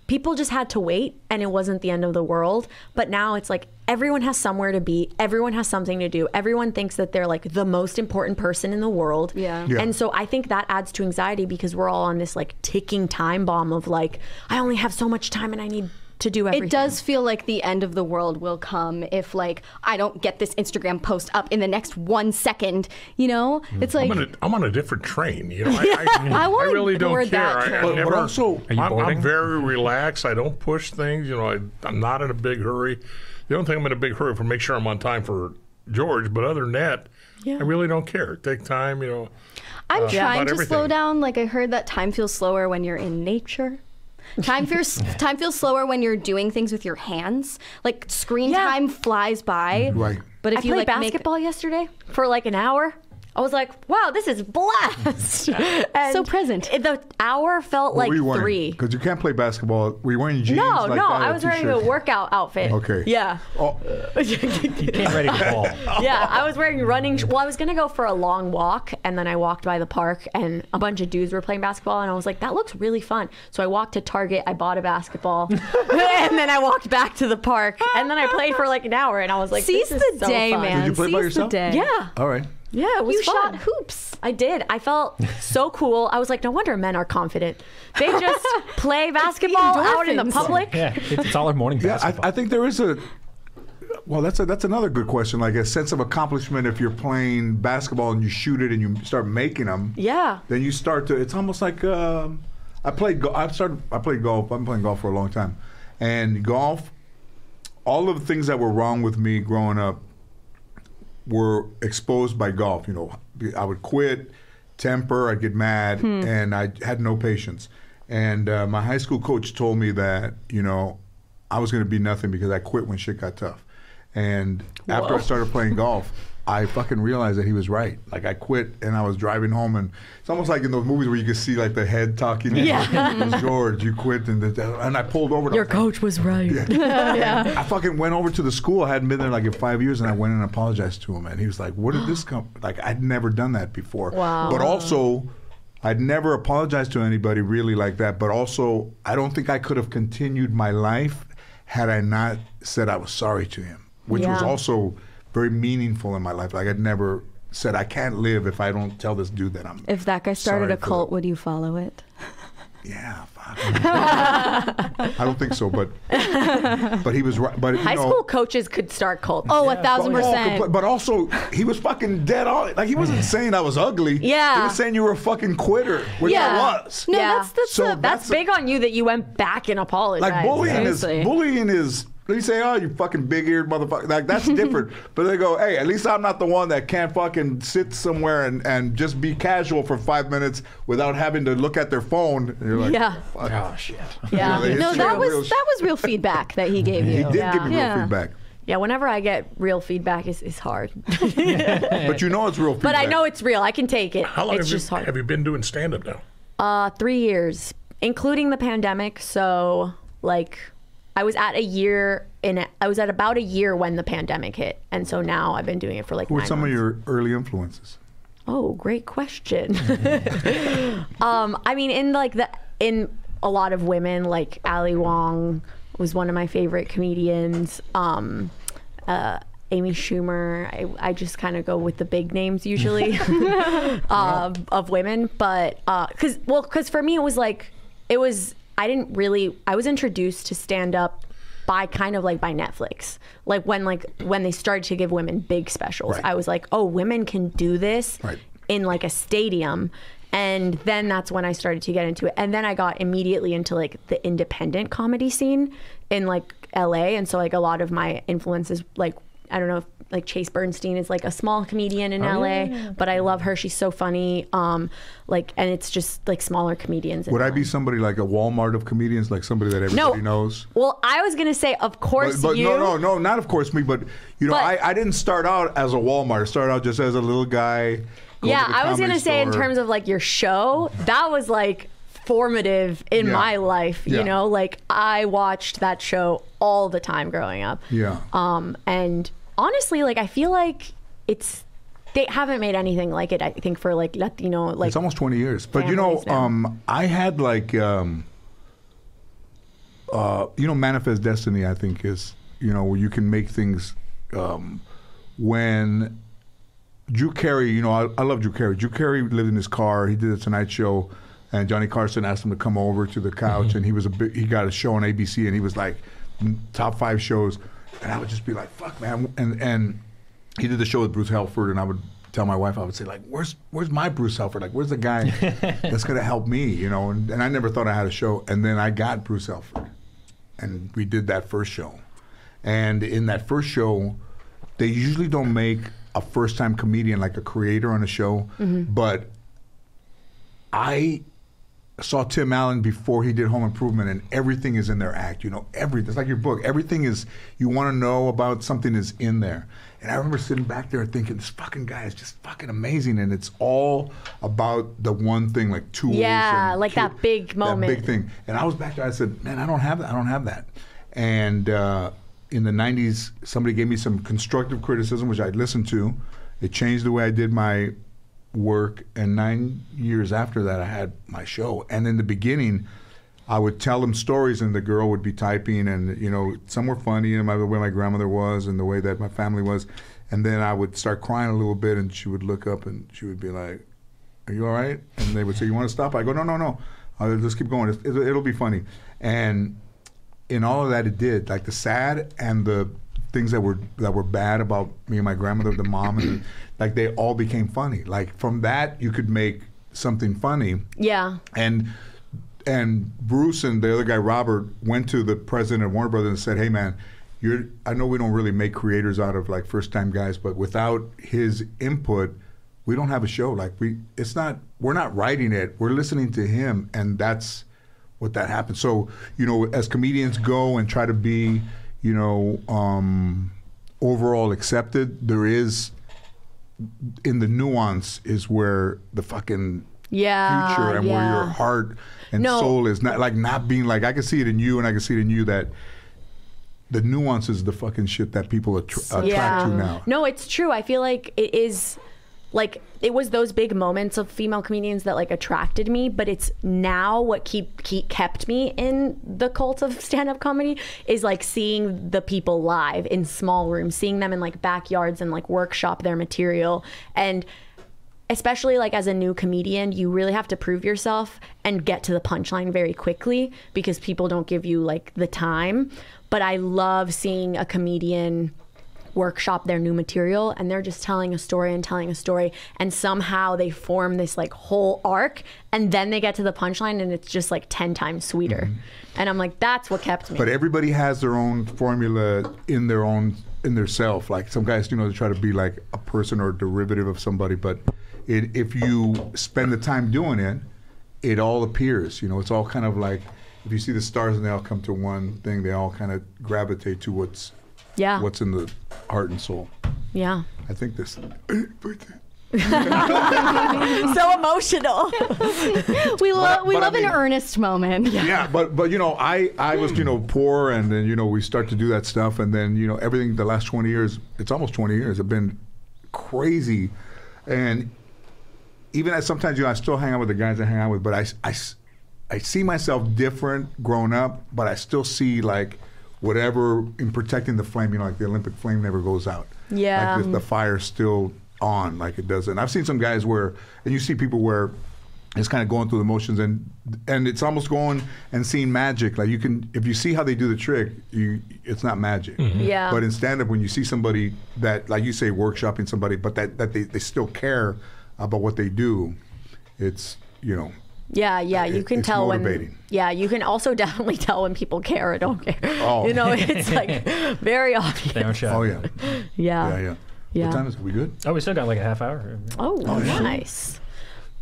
people just had to wait and it wasn't the end of the world. But now it's like everyone has somewhere to be. Everyone has something to do. Everyone thinks that they're like the most important person in the world. Yeah. And so I think that adds to anxiety because we're all on this like ticking time bomb of like, I only have so much time and I need to do everything. It does feel like the end of the world will come if like I don't get this Instagram post up in the next 1 second, you know? It's like I'm on a different train, you know. I I really don't board care. that I train. never, But also... Are you I'm boarding? very relaxed. I don't push things. You know, I'm not in a big hurry. The only thing I'm in a big hurry for make sure I'm on time for George. But other than that, I really don't care. Take time, you know. I'm trying about to slow everything. down. Like I heard that time feels slower when you're in nature. Time feels slower when you're doing things with your hands. Like screen time flies by. Right. But if I you played like basketball yesterday for like an hour. I was like, wow, this is blast. And So present. The hour felt like 3. Because you can't play basketball. Were you wearing jeans? No, like that, I or was wearing a t-shirt? workout outfit. Okay. Yeah. Oh, You came ready to ball. Yeah, I was wearing running. Well, I was gonna go for a long walk, and then I walked by the park, and a bunch of dudes were playing basketball, and I was like, "That looks really fun." So I walked to Target, I bought a basketball, and then I walked back to the park, and then I played for like an hour, and I was like, seize "This is the so day, fun. man. Did you play Seize by the yourself? day. Yeah, all right. yeah, it was You fun. shot hoops. I did. I felt so cool. I was like, no wonder men are confident. They just play basketball out in the endorphins. public. Yeah, it's all our morning Yeah, basketball. I think there is a... Well, that's another good question. Like a sense of accomplishment if you're playing basketball and you shoot it and you start making them. Yeah. Then you start to... It's almost like... I played golf. I played golf. I've been playing golf for a long time. And golf, all of the things that were wrong with me growing up were exposed by golf. You know, I would quit, temper, I'd get mad, and I had no patience. And my high school coach told me that, you know, I was going to be nothing because I quit when shit got tough. And after I started playing golf, I fucking realized that he was right. Like I quit and I was driving home, and it's almost like in those movies where you can see like the head talking. Yeah. George, you quit, and I pulled over. Your coach was right. Yeah. I fucking went over to the school. I hadn't been there like in 5 years, and I went and apologized to him. And he was like, "Where did this come?" Like I'd never done that before. Wow. But also, I'd never apologized to anybody really like that. But also, I don't think I could have continued my life had I not said I was sorry to him, which was Yeah. also very meaningful in my life. Like I'd never said I can't live if I don't tell this dude that I'm. If that guy started sorry a for cult, the- would you follow it? Yeah, fuck. I don't think so, but he was right. But High you know, school coaches could start cults. Oh, 1,000%. But also, he was fucking dead on. Like he wasn't saying I was ugly. Yeah. He was saying you were a fucking quitter, which I was. No, Yeah. that's So a, That's big on you that you went back and apologized. Like Seriously. bullying is. They say, "Oh, you fucking big-eared motherfucker." Like that's different. But they go, "Hey, at least I'm not the one that can't fucking sit somewhere and just be casual for 5 minutes without having to look at their phone." And you're like, Yeah. Fuck. Oh, shit. Yeah. Yeah, no, it's that real was real feedback that he gave you. He did give me real Yeah. feedback. Yeah, whenever I get real feedback, it's hard. But you know it's real feedback. But I know it's real. I can take it. How long It's just hard. have you been doing stand-up now? 3 years, including the pandemic. So, like, I was at about a year when the pandemic hit, and so now I've been doing it for like Who were 9 some months. of your early influences? Oh, great question. I mean, in a lot of women, like Ali Wong was one of my favorite comedians. Amy Schumer. I just kind of go with the big names usually of women. But because for me I was introduced to stand up by Netflix. Like when they started to give women big specials, Right. I was like, oh, women can do this Right. in like a stadium. And then that's when I started to get into it. And then I got immediately into like the independent comedy scene in like LA. And so like a lot of my influences, like, I don't know if like Chase Bernstein is like a small comedian in LA, but I love her. She's so funny. And it's just like smaller comedians. Would I be somebody like a Walmart of comedians, like somebody that everybody knows? Well, I was going to say, of course But you. no, not of course me, but I didn't start out as a Walmart. I started out just as a little guy. Yeah, I was going to say in terms of like your show, that was like formative in my life, you know? Like I watched that show all the time growing up. Yeah. And honestly, like I feel like they haven't made anything like it, I think, for like Latino, like it's almost 20 years. But I had like Manifest Destiny, I think is, where you can make things when Drew Carey, I love Drew Carey. Drew Carey lived in his car. He did a Tonight Show, and Johnny Carson asked him to come over to the couch, and he got a show on ABC, and he was like top 5 shows, and I would just be like, fuck, man. And he did the show with Bruce Helford, and I would tell my wife, I would say, like, where's my Bruce Helford? Like, where's the guy that's gonna help me? And I never thought I had a show, and then I got Bruce Helford, and we did that first show, and in that first show, they usually don't make a first-time comedian like a creator on a show, but I saw Tim Allen before he did Home Improvement, and everything is in their act. Everything. It's like your book. Everything is, you want to know about something is in there. And I remember sitting back there thinking, this fucking guy is just fucking amazing, and it's all about the one thing, like tools. Yeah, and like that big moment. That big thing. And I was back there. I said, man, I don't have that. And in the 90s, somebody gave me some constructive criticism, which I listened to. It changed the way I did my work, and 9 years after that, I had my show. And in the beginning, I would tell them stories, and the girl would be typing, and some were funny, and the way my grandmother was, and the way that my family was. And then I would start crying a little bit, and she would look up, and she would be like, "Are you all right?" And they would say, "You want to stop?" I go, "No. Let's keep going. It'll be funny." And in all of that, it did. Like the sad and the things that were bad about me and my grandmother, the mom, and like they all became funny. Like from that, you could make something funny. Yeah. And Bruce and the other guy, Robert, went to the president of Warner Brothers and said, "Hey, man, I know we don't really make creators out of like first-time guys, but without his input, we don't have a show. Like we're not writing it. We're listening to him, and that's what that happens." So, as comedians go and try to be, overall accepted, there is, in the nuance is where the fucking future and where your heart and soul is, not being like, I can see it in you and I can see it in you, that the nuance is the fucking shit that people attract to now. No, it's true. I feel like it is, like, it was those big moments of female comedians that like attracted me, but it's now what kept me in the cult of stand-up comedy is like seeing the people live in small rooms, seeing them in like backyards and like workshop their material. And especially like as a new comedian, you really have to prove yourself and get to the punchline very quickly because people don't give you like the time. But I love seeing a comedian workshop their new material and they're just telling a story and somehow they form this like whole arc and then they get to the punchline and it's just like 10 times sweeter. And I'm like, that's what kept me. But everybody has their own formula in their self. Like some guys, they try to be like a person or a derivative of somebody, but if you spend the time doing it, it all appears. It's all kind of like, if you see the stars and they all come to one thing, they all kind of gravitate to what's in the heart and soul. Yeah. I think this. So emotional. we love an earnest moment. Yeah, but I was poor, and then we start to do that stuff, and then everything. The last 20 years, it's almost 20 years, have been crazy, and even as sometimes I still hang out with the guys I hang out with, but I see myself different growing up, but I still see like whatever in protecting the flame, like the Olympic flame never goes out. Yeah. Like the fire's still on, like it doesn't. I've seen some guys where, and you see people where it's kind of going through the motions, and it's almost going and seeing magic. Like you can, if you see how they do the trick, it's not magic. Yeah. But in stand-up, when you see somebody that, like you say, workshopping somebody, but that they still care about what they do, it's, you know. Yeah, you can it's tell motivating. when. Yeah, you can also definitely tell when people care or don't care. Oh. You know, it's like very obvious. They don't show. Oh yeah. Yeah. Yeah. What time is it? We good? Oh, we still got like a half hour. Oh, nice.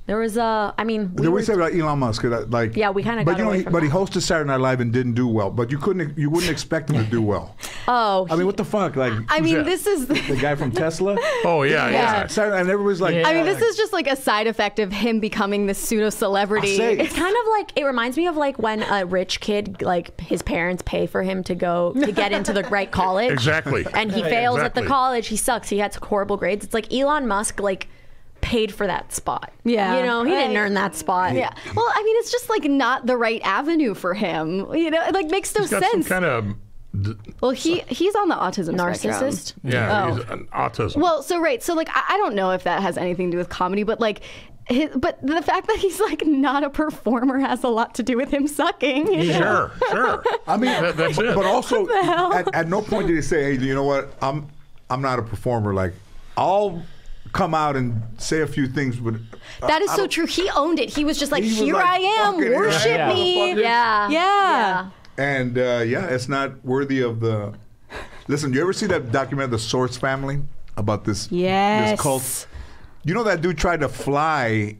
There was I mean, Did we say about Elon Musk? Like, Yeah, we kinda got away from but he that. hosted Saturday Night Live and didn't do well. But you wouldn't expect him to do well. Oh, I mean, what the fuck? Like, I mean, that? this is. the guy from Tesla. Oh yeah. Saturday, and everybody's like, Yeah. I mean, this is just like a side effect of him becoming this pseudo celebrity. I'll say. it's kind of like, it reminds me of like when a rich kid, like his parents pay for him to get into the right college. Exactly. And he fails at the Exactly. college. He sucks. He has horrible grades. It's like Elon Musk, like, paid for that spot. Yeah. You know, he didn't earn that spot. Yeah. Well, I mean, it's just like not the right avenue for him. You know, it like makes no He's got some sense. kind of Well, he's on the autism Narcissist? spectrum. yeah. Oh. He's an autism. Well, so like I don't know if that has anything to do with comedy, but like. But the fact that he's like not a performer has a lot to do with him sucking. You know? Sure. I mean, That's it. but also hell? at no point did he say, hey, you know what? I'm not a performer. Like, I'll come out and say a few things, but That is so true. He owned it. He was just like, He was here like, I am, "Fuck it, worship yeah, me. motherfucker." Yeah. Yeah. And it's not worthy of the. Listen, you ever see that documentary, The Source Family, about this Yes. this cult? You know that dude tried to fly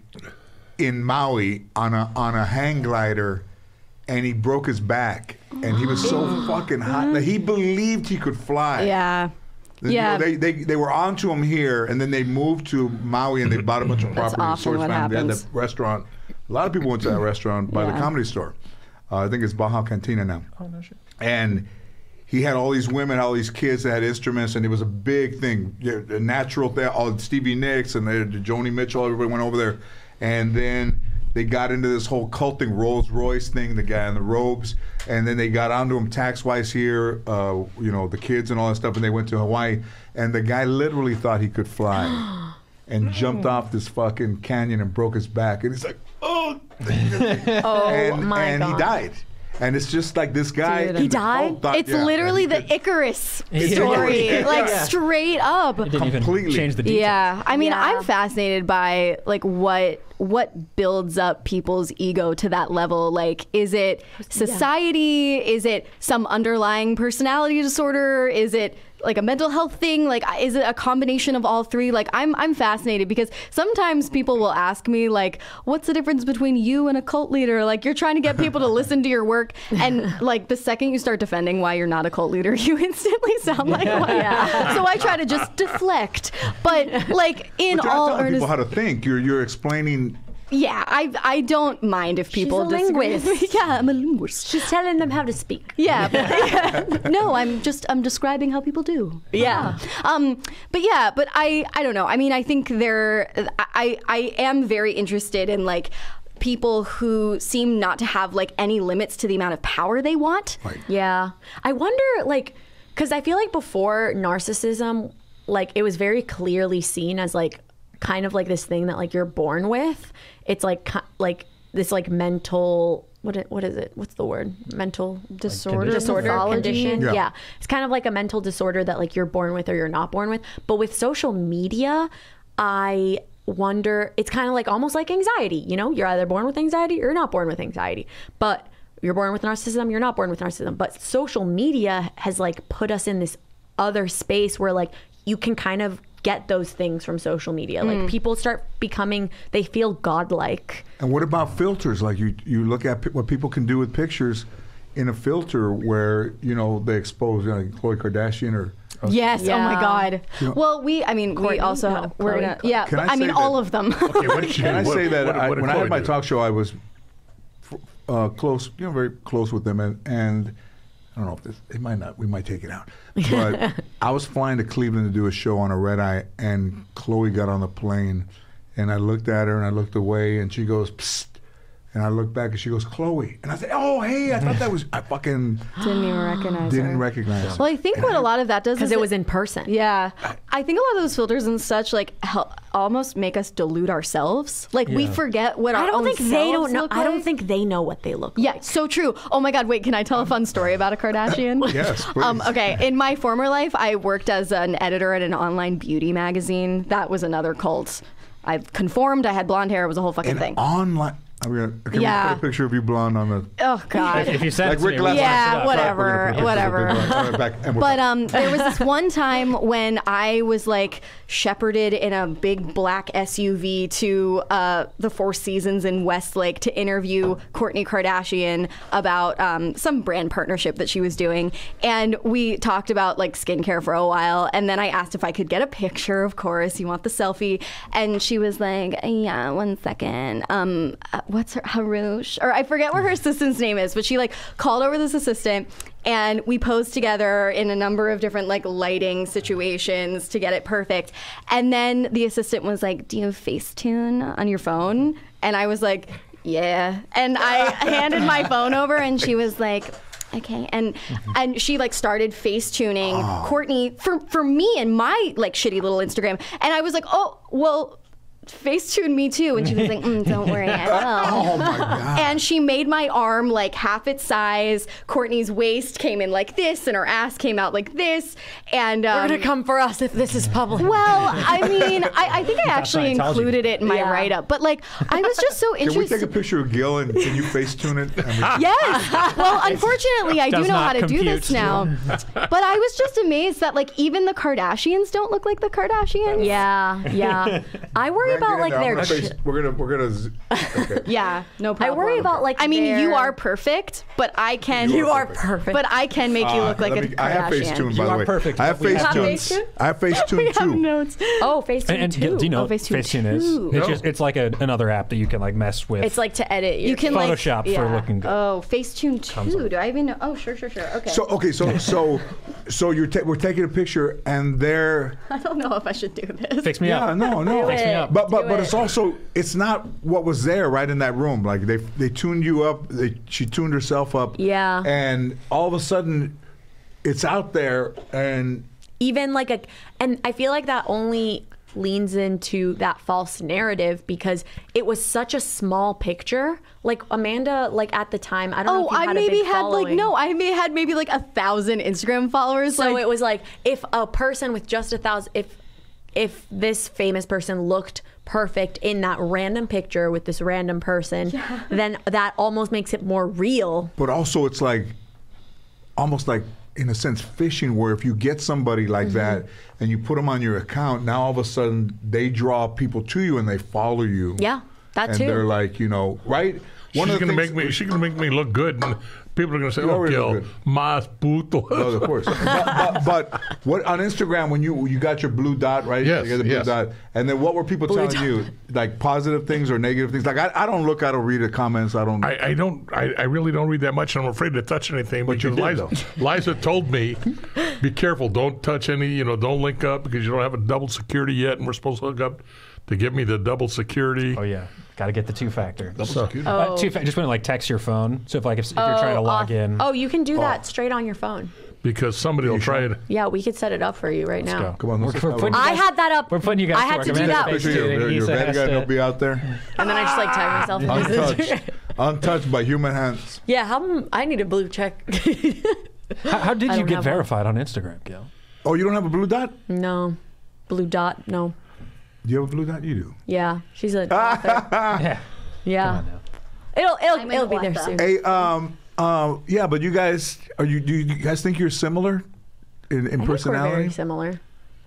in Maui on a hang glider, and he broke his back, and he was so fucking hot that he believed he could fly. Yeah. You Yeah. know, they were onto him here, and then they moved to Maui, and they bought a bunch of property. often Source what Family. They had happens. that restaurant. A lot of people went to that restaurant by the Yeah. Comedy Store. I think it's Baja Cantina now. Oh no shit. And he had all these women, all these kids that had instruments, and it was a big thing. Yeah, the natural thing, all Stevie Nicks and Joni Mitchell, everybody went over there. And then they got into this whole cult thing, Rolls Royce thing, the guy in the robes. And then they got onto him tax-wise here, the kids and all that stuff, and they went to Hawaii. And the guy literally thought he could fly and jumped off this fucking canyon and broke his back. And he's like, oh. and he died. And it's just like this guy. He died? It's literally the Icarus story, Yeah. like Yeah. straight up. It didn't Completely. even change the details. Yeah, I mean, Yeah. I'm fascinated by like what builds up people's ego to that level. Like, is it society? Is it some underlying personality disorder? Is it like a mental health thing? Like, is it a combination of all three? Like, I'm fascinated because sometimes people will ask me like, what's the difference between you and a cult leader? Like, you're trying to get people to listen to your work, and like the second you start defending why you're not a cult leader, you instantly sound like one. Yeah. So I try to just deflect. But like in But you're not all telling earnest, people how to think. You're explaining. yeah, I don't mind if people She's a disagree. linguist. Yeah, I'm a linguist. She's telling them how to speak. Yeah, no, I'm describing how people do. Yeah. But I don't know. I mean, I think I am very interested in like people who seem not to have like any limits to the amount of power they want. Right. Yeah. I wonder, like, because I feel like before narcissism, like, it was very clearly seen as like kind of like this thing that like you're born with. It's like this like mental, what is it? What's the word? Mental Disorder, condition. Yeah. Yeah. It's kind of like a mental disorder that like you're born with or you're not born with. But with social media, I wonder, it's kind of like almost like anxiety. You know, you're either born with anxiety or you're not born with anxiety. But you're born with narcissism, you're not born with narcissism. But social media has like put us in this other space where like you can kind of get those things from social media. Like people start becoming, they feel godlike. And what about filters? Like you look at what people can do with pictures in a filter where, they expose like Khloe Kardashian or. Yes. Oh my Yeah. God. Yeah. Well, we're No, gonna. Chloe. Yeah. Can But I I mean, say all that- of them. Okay, what did she Can I do? say that What did when I had Chloe my do? talk show, I was close, very close with them, and I don't know if we might take it out. But I was flying to Cleveland to do a show on a red eye, and Chloe got on the plane, and I looked at her and I looked away, and she goes, "Psst," And I look back and she goes, Chloe. And I said, oh, hey, I thought that was, I fucking Didn't even recognize her. her. Well, I think what a lot of that does Because is it was in person. Yeah. I think a lot of those filters and such like almost make us delude ourselves. Like we forget what our I don't own think they selves don't know. look I don't like. think they know what they look Yeah, like. so true. Oh my God, wait, can I tell a fun story about a Kardashian? Yes, please. Okay, in my former life, I worked as an editor at an online beauty magazine. That was another cult. I conformed, I had blonde hair, it was a whole fucking thing. Online. Can we Yeah. put a picture of you blonde on the... Oh God. If you send Like it to Rick me, we'll Glass- mess it Yeah, up. whatever, We're gonna put a picture of whatever. you blonde. All right, back, and we're But back. there was this one time when I was like shepherded in a big black SUV to the Four Seasons in Westlake to interview Kourtney Kardashian about some brand partnership that she was doing, and we talked about like skincare for a while, and then I asked if I could get a picture. Of course, you want the selfie, and she was like, "Yeah, 1 second. What's her Harush?" Or I forget what her assistant's name is, but she like called over this assistant. And we posed together in a number of different like lighting situations to get it perfect. And then the assistant was like, "Do you have Facetune on your phone?" And I was like, "Yeah." And I handed my phone over, and she was like, "Okay." And she like started Facetuning Kourtney for me and my like shitty little Instagram. And I was like, "Oh, well, Facetune me too." And she was like, "Don't worry, I will." Oh my God. And she made my arm like half its size. Kourtney's waist came in like this, and her ass came out like this. And They're gonna come for us if this is public. well, I mean, I think I actually Scientology. included it in my Yeah. write-up, but like I was just so Can we interested. take a picture of Gil and can you Facetune it? I mean, Yes. Well, unfortunately, I do Does know not how to do compute. this now. But I was just amazed that like even the Kardashians don't look like the Kardashians. Yeah. I worry Get about in like there. I'm their. gonna we're gonna. Okay. Yeah, no I problem. worry about like. I mean, you their- are perfect, but I can. You are perfect. But I can make you look like a Kardashian. I have Facetune, by You the are way. perfect, I have but we have Facetune. Facetune? I have Facetune We have too. notes. Oh, Facetune And too. do you know Oh, what Facetune Facetune is? too. It's like another app that you can like mess with. It's like to edit. Your You can Photoshop like, for looking good. Oh, Facetune 2. Do I even know? Oh, sure. Okay. So we're taking a picture and they're I don't know if I should do this. Fix me up. no. Fix me up. But Do it's it. also it's not what was there right in that room. Like they tuned you up. She tuned herself up. Yeah. And all of a sudden, it's out there and even like a, and I feel like that only leans into that false narrative because it was such a small picture. Like Amanda, like at the time, I don't know if you I had maybe a big had following. had maybe like 1,000 Instagram followers. So like, it was like if a person with just 1,000, if this famous person looked perfect in that random picture with this random person, then that almost makes it more real. but also it's like almost like in a sense phishing, where if you get somebody like that and you put them on your account, now all of a sudden they draw people to you and they follow you. Yeah, that and too. they're like, right? She's gonna make me look good, and people are gonna say, You "Oh, already look Gil, good. más puto." Oh, of course. but what on Instagram when you got your blue dot, right? Yes, You got the blue yes. dot. And then what were people telling you? Like positive things or negative things? Like I don't look, I don't read the comments. I don't. I really don't read that much, and I'm afraid to touch anything But you because did, Liza told me, be careful, don't touch any, don't link up because you don't have a double security yet, and we're supposed to hook up to give me the double security. Oh yeah, got to get the two-factor. So- Two-factor. Just want to like text your phone. So if like if you're trying to log in. Oh, you can do that straight on your phone. because somebody will try it. Yeah, we could set it up for you right now. Go. Come on, let's We're just- putting you I guys- had that up. We're putting you guys I to had work. to do Amanda's that. face Picture tuning. your He bad has guy to- will be out there, And then I just like tag myself. in this. untouched, untouched by human hands. Yeah, I need a blue check. How did I you don't get have one. verified on Instagram, Gil? Oh, you don't have a blue dot? No, blue dot. No. Do you have a blue dot? You do. Yeah, she's an author. Yeah. Yeah, Come on now. it'll be there soon. Hey, yeah, but you guys do you guys think you're similar in I think we're personality? very similar.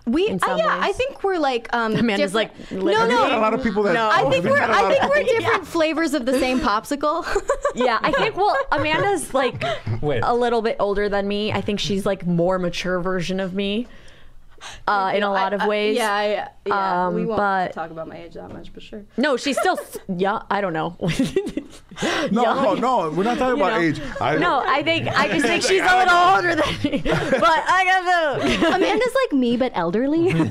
We, In some yeah, I ways. think we're like Amanda's like, different- literally- Have you met a no. lot of people that? No. I think have you met a lot of we're people- different flavors of the same popsicle. Yeah, I think. Well, Amanda's like Wait. a little bit older than me. I think she's like more mature version of me. In a lot of ways. Yeah, we won't but- talk about my age that much, but sure. No, she's still. Yeah, I don't know. No, we're not talking about know. age. I just think she's a little older than me. But I got Amanda's like me, but elderly. But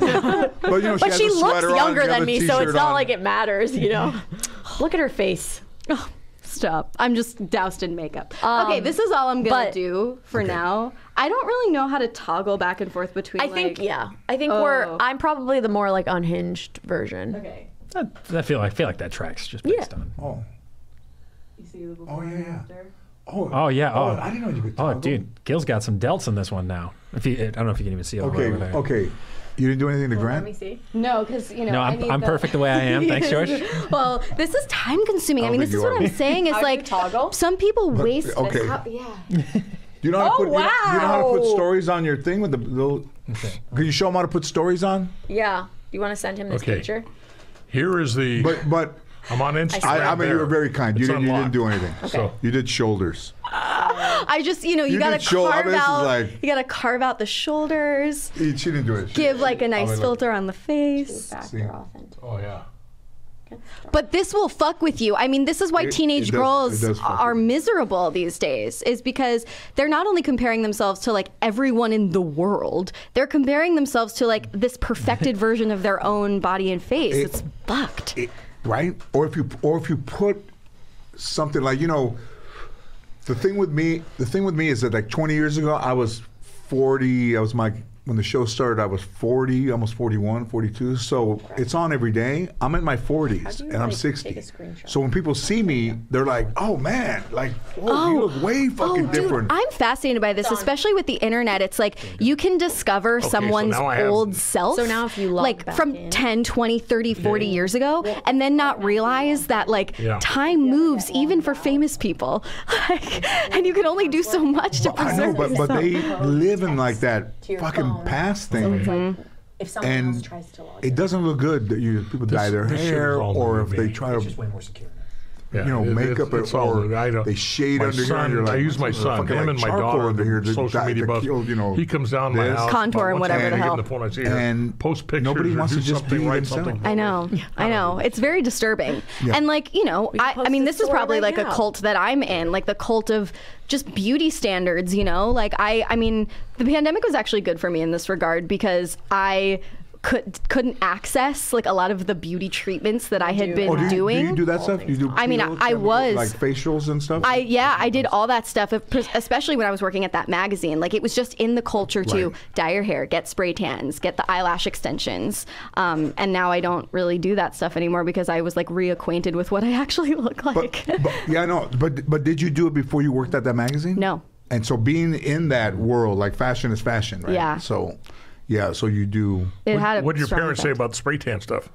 you know, But has she a looks sweater on, younger you have than a me, so it's t-shirt not on. like it matters, you know. Look at her face. Stop. I'm just doused in makeup. Okay, this is all I'm going to do for now. I don't really know how to toggle back and forth between, I think I'm probably the more like unhinged version. Okay. I feel like that tracks just based on. Oh. You see the before and after? Oh yeah. Oh, I didn't know you could Oh, toggle. dude, Gil's got some delts in this one now. I don't know if you can even see it. Okay, over there. okay. You didn't do anything to Grant? Let me see. No, because, No, I'm perfect the way I am. Thanks, George. Well, this is time consuming. I mean, think this is you what are. I'm saying is like, toggle? some people waste okay. this. Yeah. You know how to put, you know how to put wow. stories on your thing with the little. Can you show them how to put stories on? Yeah. You want to send him this Okay. picture? Here is the. But I'm on Instagram. I mean, you were very kind. You It's didn't unlocked. do anything. So You did shoulders. I just, you You gotta did show- carve this is out. like- You gotta carve out the shoulders. She didn't do it. Give like a nice look. filter on the face. See? oh yeah. But this will fuck with you. I mean, this is why teenage it girls does fuck are with you. miserable these days, is because they're not only comparing themselves to like everyone in the world, they're comparing themselves to like this perfected version of their own body and face. It's fucked. Right? Or if you put something like, the thing with me is that like 20 years ago I was 40. When the show started, I was 40, almost 41, 42. So it's on every day. I'm in my 40s and I'm 60. So when people see me, they're like, "Oh man, like, whoa, you look way fucking different." I'm fascinated by this, especially with the internet. It's like you can discover someone's now I have- old self. So now if you log like back from in. 10, 20, 30, 40 years ago, and then not realize that like Yeah. time moves even for famous people. And you can only do so much to I know, preserve but yourself. they live in like that your fucking phone. past thing. If someone And else tries to log it doesn't look good that people dye their this shit hair, is all or new if to they me. try It's to, just way more secure. Yeah, makeup it's it, all or new. I don't- they shade my under here, son, and you're like, I use my son, fucking him like and my charcoal daughter, under here to social dye- media to buff. kill, He comes down to my this. house. Contour and whatever I the get hell. on the phone, I say, And post pictures. nobody or wants do to just something, be write themselves. something. I know. It's very disturbing. Yeah. And like, I post mean, a this is story probably right like now. a cult that I'm in, like the cult of just beauty standards, Like I mean, the pandemic was actually good for me in this regard because I couldn't access like a lot of the beauty treatments that I had been Oh, do doing. you do that stuff? You do I mean, peels, I was- like facials and stuff. I did all that stuff, especially when I was working at that magazine. Like it was just in the culture to Right. dye your hair, get spray tans, get the eyelash extensions. And now I don't really do that stuff anymore because I was like reacquainted with what I actually look like. but yeah, I know. But did you do it before you worked at that magazine? No. And so being in that world, like fashion is fashion, right? Yeah. So, yeah. So you do. It had a What did your strong parents say effect. about the spray tan stuff?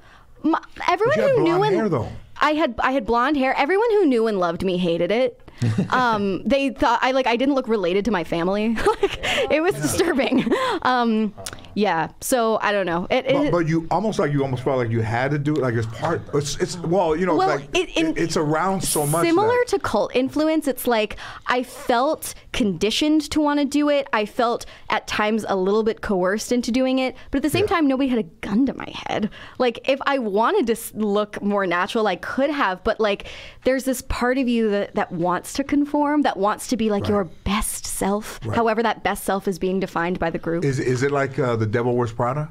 Everyone But you had who knew blonde and hair, though. I had blonde hair. Everyone who knew and loved me hated it. They thought I didn't look related to my family. It was disturbing. Yeah. So I don't know. But you almost felt like you had to do it, like it's part. It's Well, like it's around so much. Similar that- to cult influence, it's like I felt conditioned to want to do it. I felt at times a little bit coerced into doing it, but at the same time, nobody had a gun to my head. Like if I wanted to look more natural, I could have, but like there's this part of you that wants to conform, that wants to be like your best self, however that best self is being defined by the group. Is it like The Devil Wears Prada?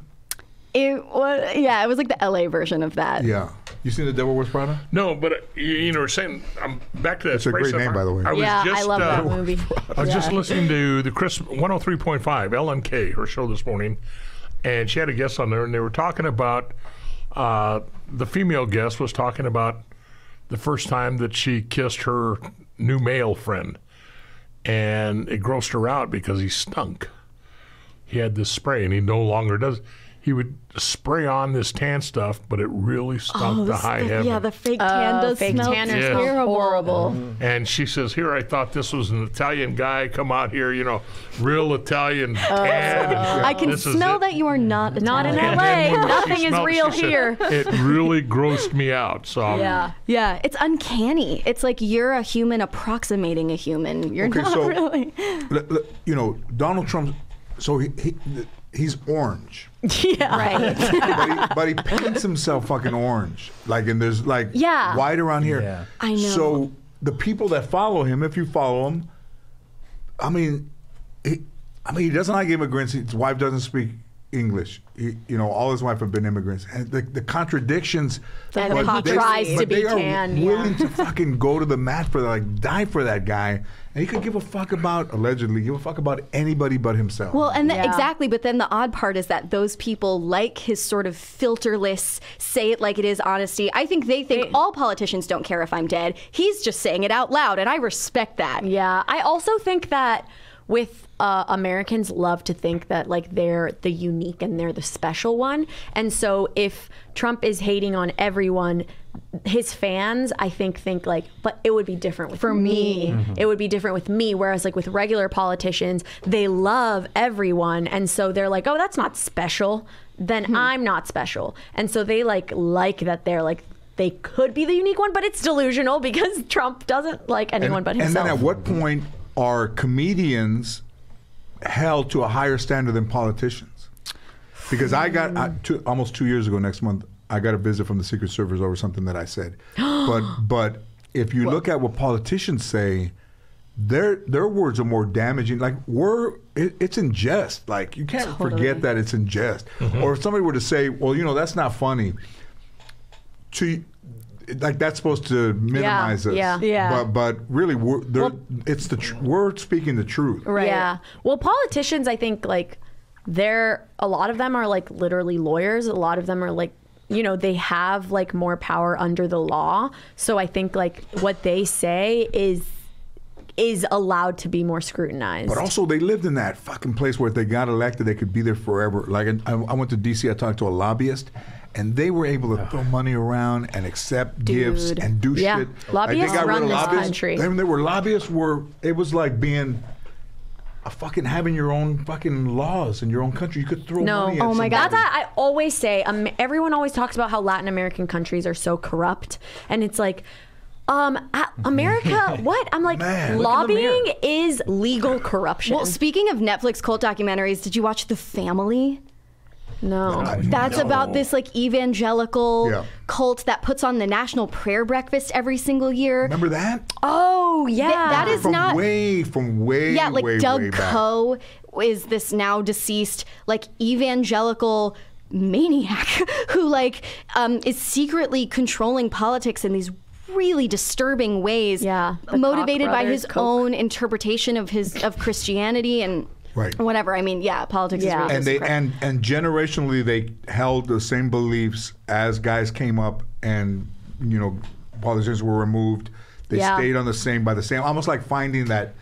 It was like the LA version of that. Yeah. You seen The Devil Wears Prada? No, but we're saying I'm back to that. It's a spray great stuff. name, by the way. I was Yeah, just, I love that movie. I was just listening to the Chris 103.5 LNK, her show this morning, and she had a guest on there, and they were talking about the female guest was talking about the first time that she kissed her new male friend, and it grossed her out because he stunk. He had this spray, and he no longer does. He would spray on this tan stuff, but it really stunk to high heaven. Yeah, the fake tan does fake smell tanners Yeah. smell terrible. horrible. And she says, "Here, I thought this was an Italian guy. Come out here, real Italian tan. and I can this is smell it." that you are not Not in Italian. And then LA. when Nothing she is smelled it, real she said, here. It really grossed me out. So Yeah, it's uncanny. It's like you're a human approximating a human. You're Okay, not so- really. Donald Trump. So he's orange. Yeah. Right. but he paints himself fucking orange. Like, and there's like Yeah. white around here. Yeah. I know. So the people that follow him, if you follow him, I mean, he doesn't like immigrants. His wife doesn't speak English. All his wife have been immigrants, and the contradictions. And but he tries to be they are tan. willing to fucking go to the mat for die for that guy, and he could give a fuck about anybody but himself. Well, and exactly, but then the odd part is that those people like his sort of filterless, say it like it is honesty. I think they think all politicians don't care if I'm dead. He's just saying it out loud, and I respect that. Yeah, I also think that with Americans love to think that like they're the unique and they're the special one. And so if Trump is hating on everyone, his fans, I think like, but it would be different with me. Mm-hmm. It would be different with me. Whereas like with regular politicians, they love everyone. And so they're like, oh, that's not special. Then I'm not special. And so they like that they're like, they could be the unique one, but it's delusional because Trump doesn't like anyone but himself. And then at what point are comedians held to a higher standard than politicians? Because I got almost 2 years ago next month, I got a visit from the Secret Service over something that I said. but if you look at what politicians say, their words are more damaging. Like it's in jest. Like you can't forget that it's in jest. Mm-hmm. Or if somebody were to say, well, that's not funny. Like that's supposed to minimize us. Yeah. But really, we're speaking the truth. Right. Yeah. Well, politicians, I think, like a lot of them are like literally lawyers. A lot of them are like, they have like more power under the law. So I think like what they say is allowed to be more scrutinized. But also they lived in that fucking place where if they got elected, they could be there forever. Like I went to D.C., I talked to a lobbyist, and they were able to throw money around and accept gifts and do shit. Lobbyists run this country. They were lobbyists it was like being having your own fucking laws in your own country. You could throw money at my God. That's I always say, everyone always talks about how Latin American countries are so corrupt. And it's like, America, what? I'm like, lobbying is legal corruption. Well, speaking of Netflix cult documentaries, did you watch The Family? No. That's about this like evangelical cult that puts on the National Prayer Breakfast every single year. Remember that? Oh, yeah. That is from way yeah, like way, Doug way back. Coe is this now deceased like evangelical maniac who like is secretly controlling politics in these really disturbing ways. Yeah, motivated by his own interpretation of Christianity and whatever. I mean, politics is really and generationally they held the same beliefs as guys came up and politicians were removed. They stayed on the same almost like finding that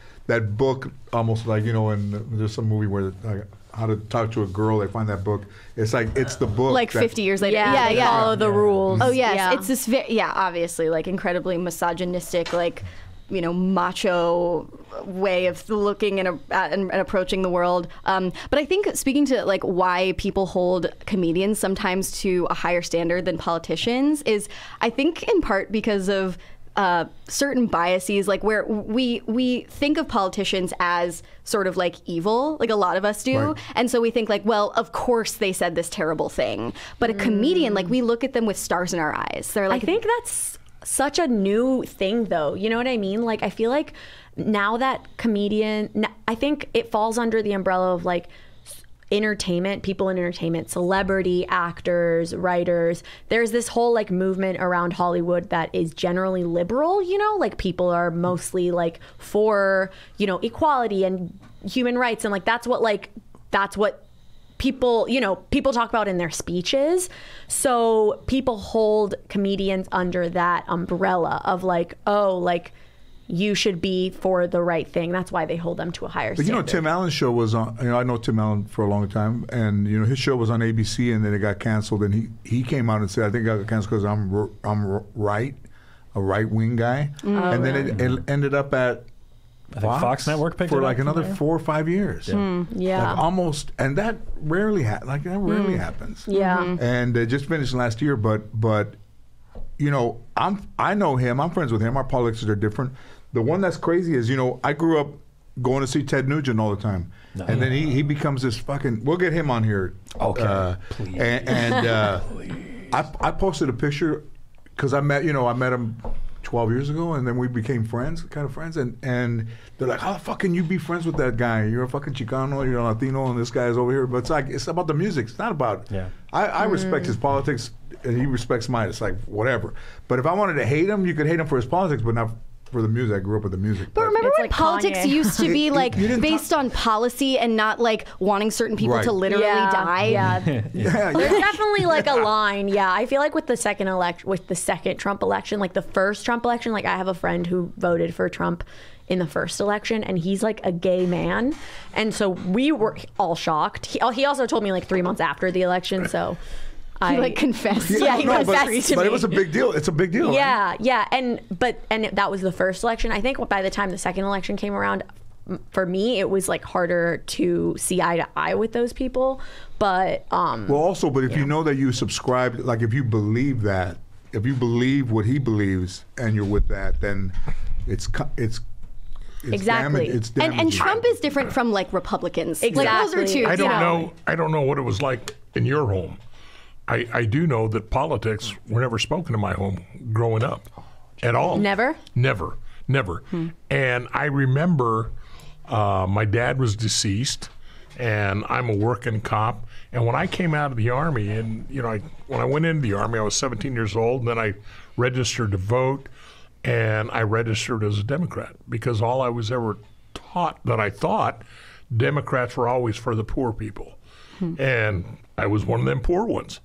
book, almost like and there's some movie where How to Talk to a Girl, they find that book. It's like it's the book like 50 years later. Follow the rules. Oh yes, it's this obviously like incredibly misogynistic, like macho way of looking and approaching the world. But I think speaking to like why people hold comedians sometimes to a higher standard than politicians is, I think in part because of certain biases, like where we think of politicians as sort of like evil, like a lot of us do. Right. And so we think like, well, of course they said this terrible thing. But a comedian, like we look at them with stars in our eyes. They're like, I think that's such a new thing though. You know what I mean? Like I feel like now that I think it falls under the umbrella of like entertainment, people in entertainment, celebrity, actors, writers. There's this whole like movement around Hollywood that is generally liberal, like people are mostly like for, equality and human rights. And like, that's what people, people talk about in their speeches. So people hold comedians under that umbrella of like, oh, like, you should be for the right thing. That's why they hold them to a higher standard. Tim Allen's show was on, I know Tim Allen for a long time, and his show was on ABC, and then it got canceled, and he came out and said, I think it got canceled because I'm right, a right-wing guy. And then it ended up at I think Fox Network picked it up for like another 4 or 5 years. Yeah. Like almost, and that rarely happens. Yeah. And it just finished last year, but I know him, I'm friends with him, our politics are different. The one that's crazy is, I grew up going to see Ted Nugent all the time. No. And then he becomes this fucking, we'll get him on here. Okay, please. And I posted a picture because I met him 12 years ago, and then we became friends, and they're like, how the fuck can you be friends with that guy? You're a fucking Chicano, you're a Latino, and this guy's over here. But it's like, it's about the music. It's not about, I respect his politics, and he respects mine. It's like, whatever. But if I wanted to hate him, you could hate him for his politics, but not for the music. I grew up with the music. But remember It's when like politics Kanye. used to be like you didn't based on policy and not like wanting certain people Right. to literally die? Yeah, There's definitely like a line. Yeah, I feel like with the second Trump election, like the first Trump election, like I have a friend who voted for Trump in the first election, and he's like a gay man, and so we were all shocked. He also told me like 3 months after the election, so. He like confessed. Yeah, he confessed to but me. it was a big deal. It's a big deal. Yeah, right? yeah, and that was the first election. I think by the time the second election came around, for me, it was like harder to see eye to eye with those people. But Well, also, but if you know that you subscribe, like if you believe that, if you believe what he believes, and you're with that, then it's Exactly. It's And damaging. Trump is different from like Republicans. Like those are Exactly. two. I don't you know. I don't know what it was like in your home. I do know that politics were never spoken in my home growing up, at all. Never? Never. And I remember my dad was deceased, and I'm a working cop. And when I came out of the Army, and when I went into the Army, I was 17 years old, and then I registered to vote, and I registered as a Democrat because all I was ever taught that I thought Democrats were always for the poor people. And I was one of them poor ones.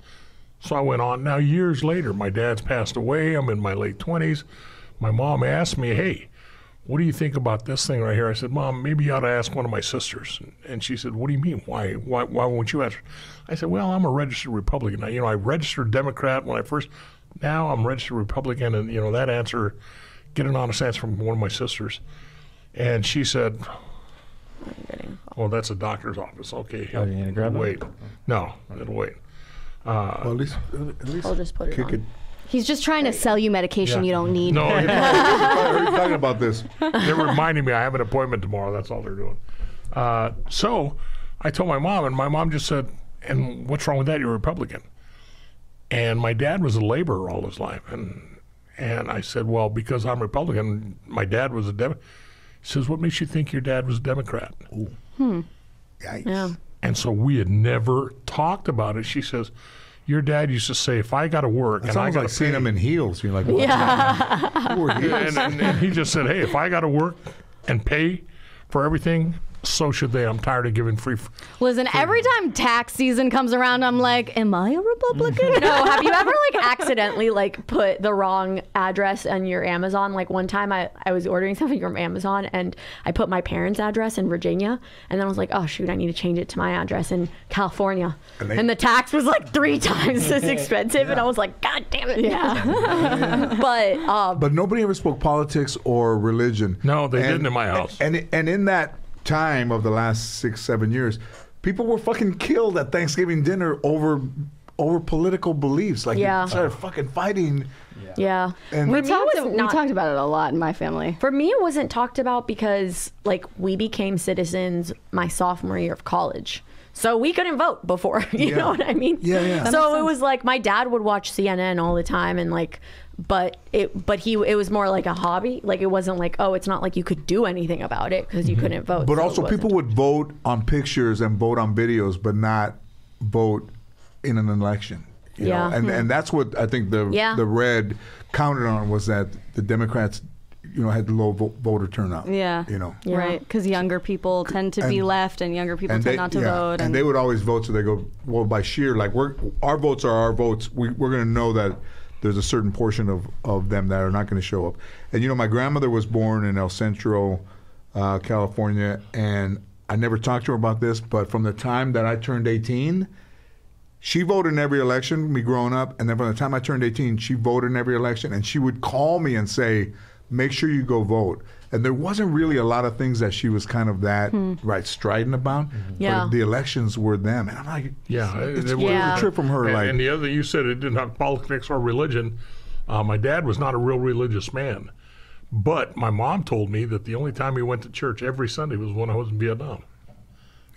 So I went on. Now, years later, my dad's passed away. I'm in my late 20s. My mom asked me, hey, what do you think about this thing right here? I said, Mom, maybe you ought to ask one of my sisters. And she said, what do you mean? Why won't you ask her? I said, well, I'm a registered Republican. I registered Democrat when I first, now I'm registered Republican. And, that answer, get an honest answer from one of my sisters. And she said, well, that's a doctor's office. Okay, Oh, you need to grab it? wait. No, it'll wait. Well, at least I'll just put it kick on. it. He's just trying to sell you medication you don't need. No, I heard you talking about this. they're reminding me I have an appointment tomorrow. That's all they're doing. So I told my mom, and my mom just said, and what's wrong with that? You're a Republican. And my dad was a laborer all his life. And I said, well, because I'm Republican, my dad was a Democrat. She says, what makes you think your dad was a Democrat? Yikes. Yeah. And so we had never talked about it. She says, your dad used to say, if I got to work It and I sounds got like to seeing pay, him in heels. You're like, what? Yeah. Who are heels? and he just said, hey, if I got to work and pay for everything, so should they. I'm tired of giving free. Listen, every time tax season comes around, I'm like, am I a Republican? No, have you ever like accidentally like put the wrong address on your Amazon? Like one time I was ordering something from Amazon and I put my parents' address in Virginia, and then I was like, oh shoot, I need to change it to my address in California. And the tax was like 3 times as expensive, and I was like, God damn it. Yeah. But nobody ever spoke politics or religion. No, they didn't in my house. And in that time of the last 6-7 years, people were fucking killed at Thanksgiving dinner over political beliefs. Like, Yeah. you started fucking fighting. Yeah. And We For talked about it a lot in my family. For me, it wasn't talked about because like we became citizens my sophomore year of college. So we couldn't vote before, you know what I mean? Yeah, yeah. So it was like my dad would watch CNN all the time, and like, but it was more like a hobby. Like it wasn't like, oh, it's not like you could do anything about it because you couldn't vote. But so also, it wasn't. people would vote on pictures and vote on videos, but not vote in an election. You Yeah. know? And that's what I think the red counted on, was that the Democrats, had the low voter turnout. Yeah. Yeah. Right. Because younger people tend to be left and younger people tend not to vote. And they would always vote, so they go, well, by sheer, like, our votes are our votes. We're going to know that there's a certain portion of them that are not going to show up. And, my grandmother was born in El Centro, California, and I never talked to her about this, but from the time that I turned 18, she voted in every election, me growing up, and then from the time I turned 18, she voted in every election, and she would call me and say, make sure you go vote. And there wasn't really a lot of things that she was kind of that strident about. Yeah. But the elections were them. And I'm like, Yeah, it's it a was. trip from her. And the other, you said it didn't have politics or religion. My dad was not a real religious man. But my mom told me that the only time he went to church every Sunday was when I was in Vietnam.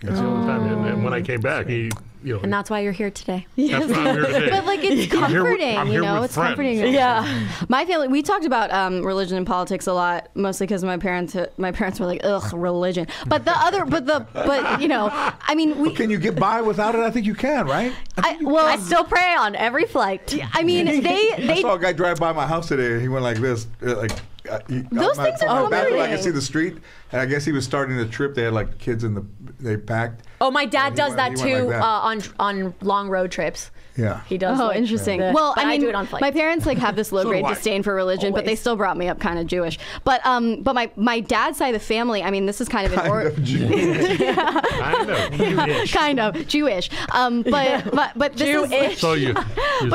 That's the only time. And when I came back, he, you know, And that's why you're here today. that's why I'm here today. But like it's I'm here with- comforting, I'm you here know, with it's friends. comforting. Yeah. My family, we talked about religion and politics a lot, mostly because my parents were like, ugh, religion. But but you know, I mean, Can you get by without it? I think you can, right? I still pray on every flight. I mean, I they saw a guy drive by my house today, and he went like this, Those things are I could comforting. see the street, and I guess he was starting the trip. They had like kids they packed. Oh, my dad he does went- that he went too like that. on long road trips. Yeah. He does. Oh, like, interesting. the- Well, but I mean, do it on flights. my parents like have this So do low-grade I. disdain for religion, but they Always. still brought me up kind of Jewish. But my dad's side of the family, I mean, this is kind of Kind of Jewish. I know. kind of Jewish. But this is So you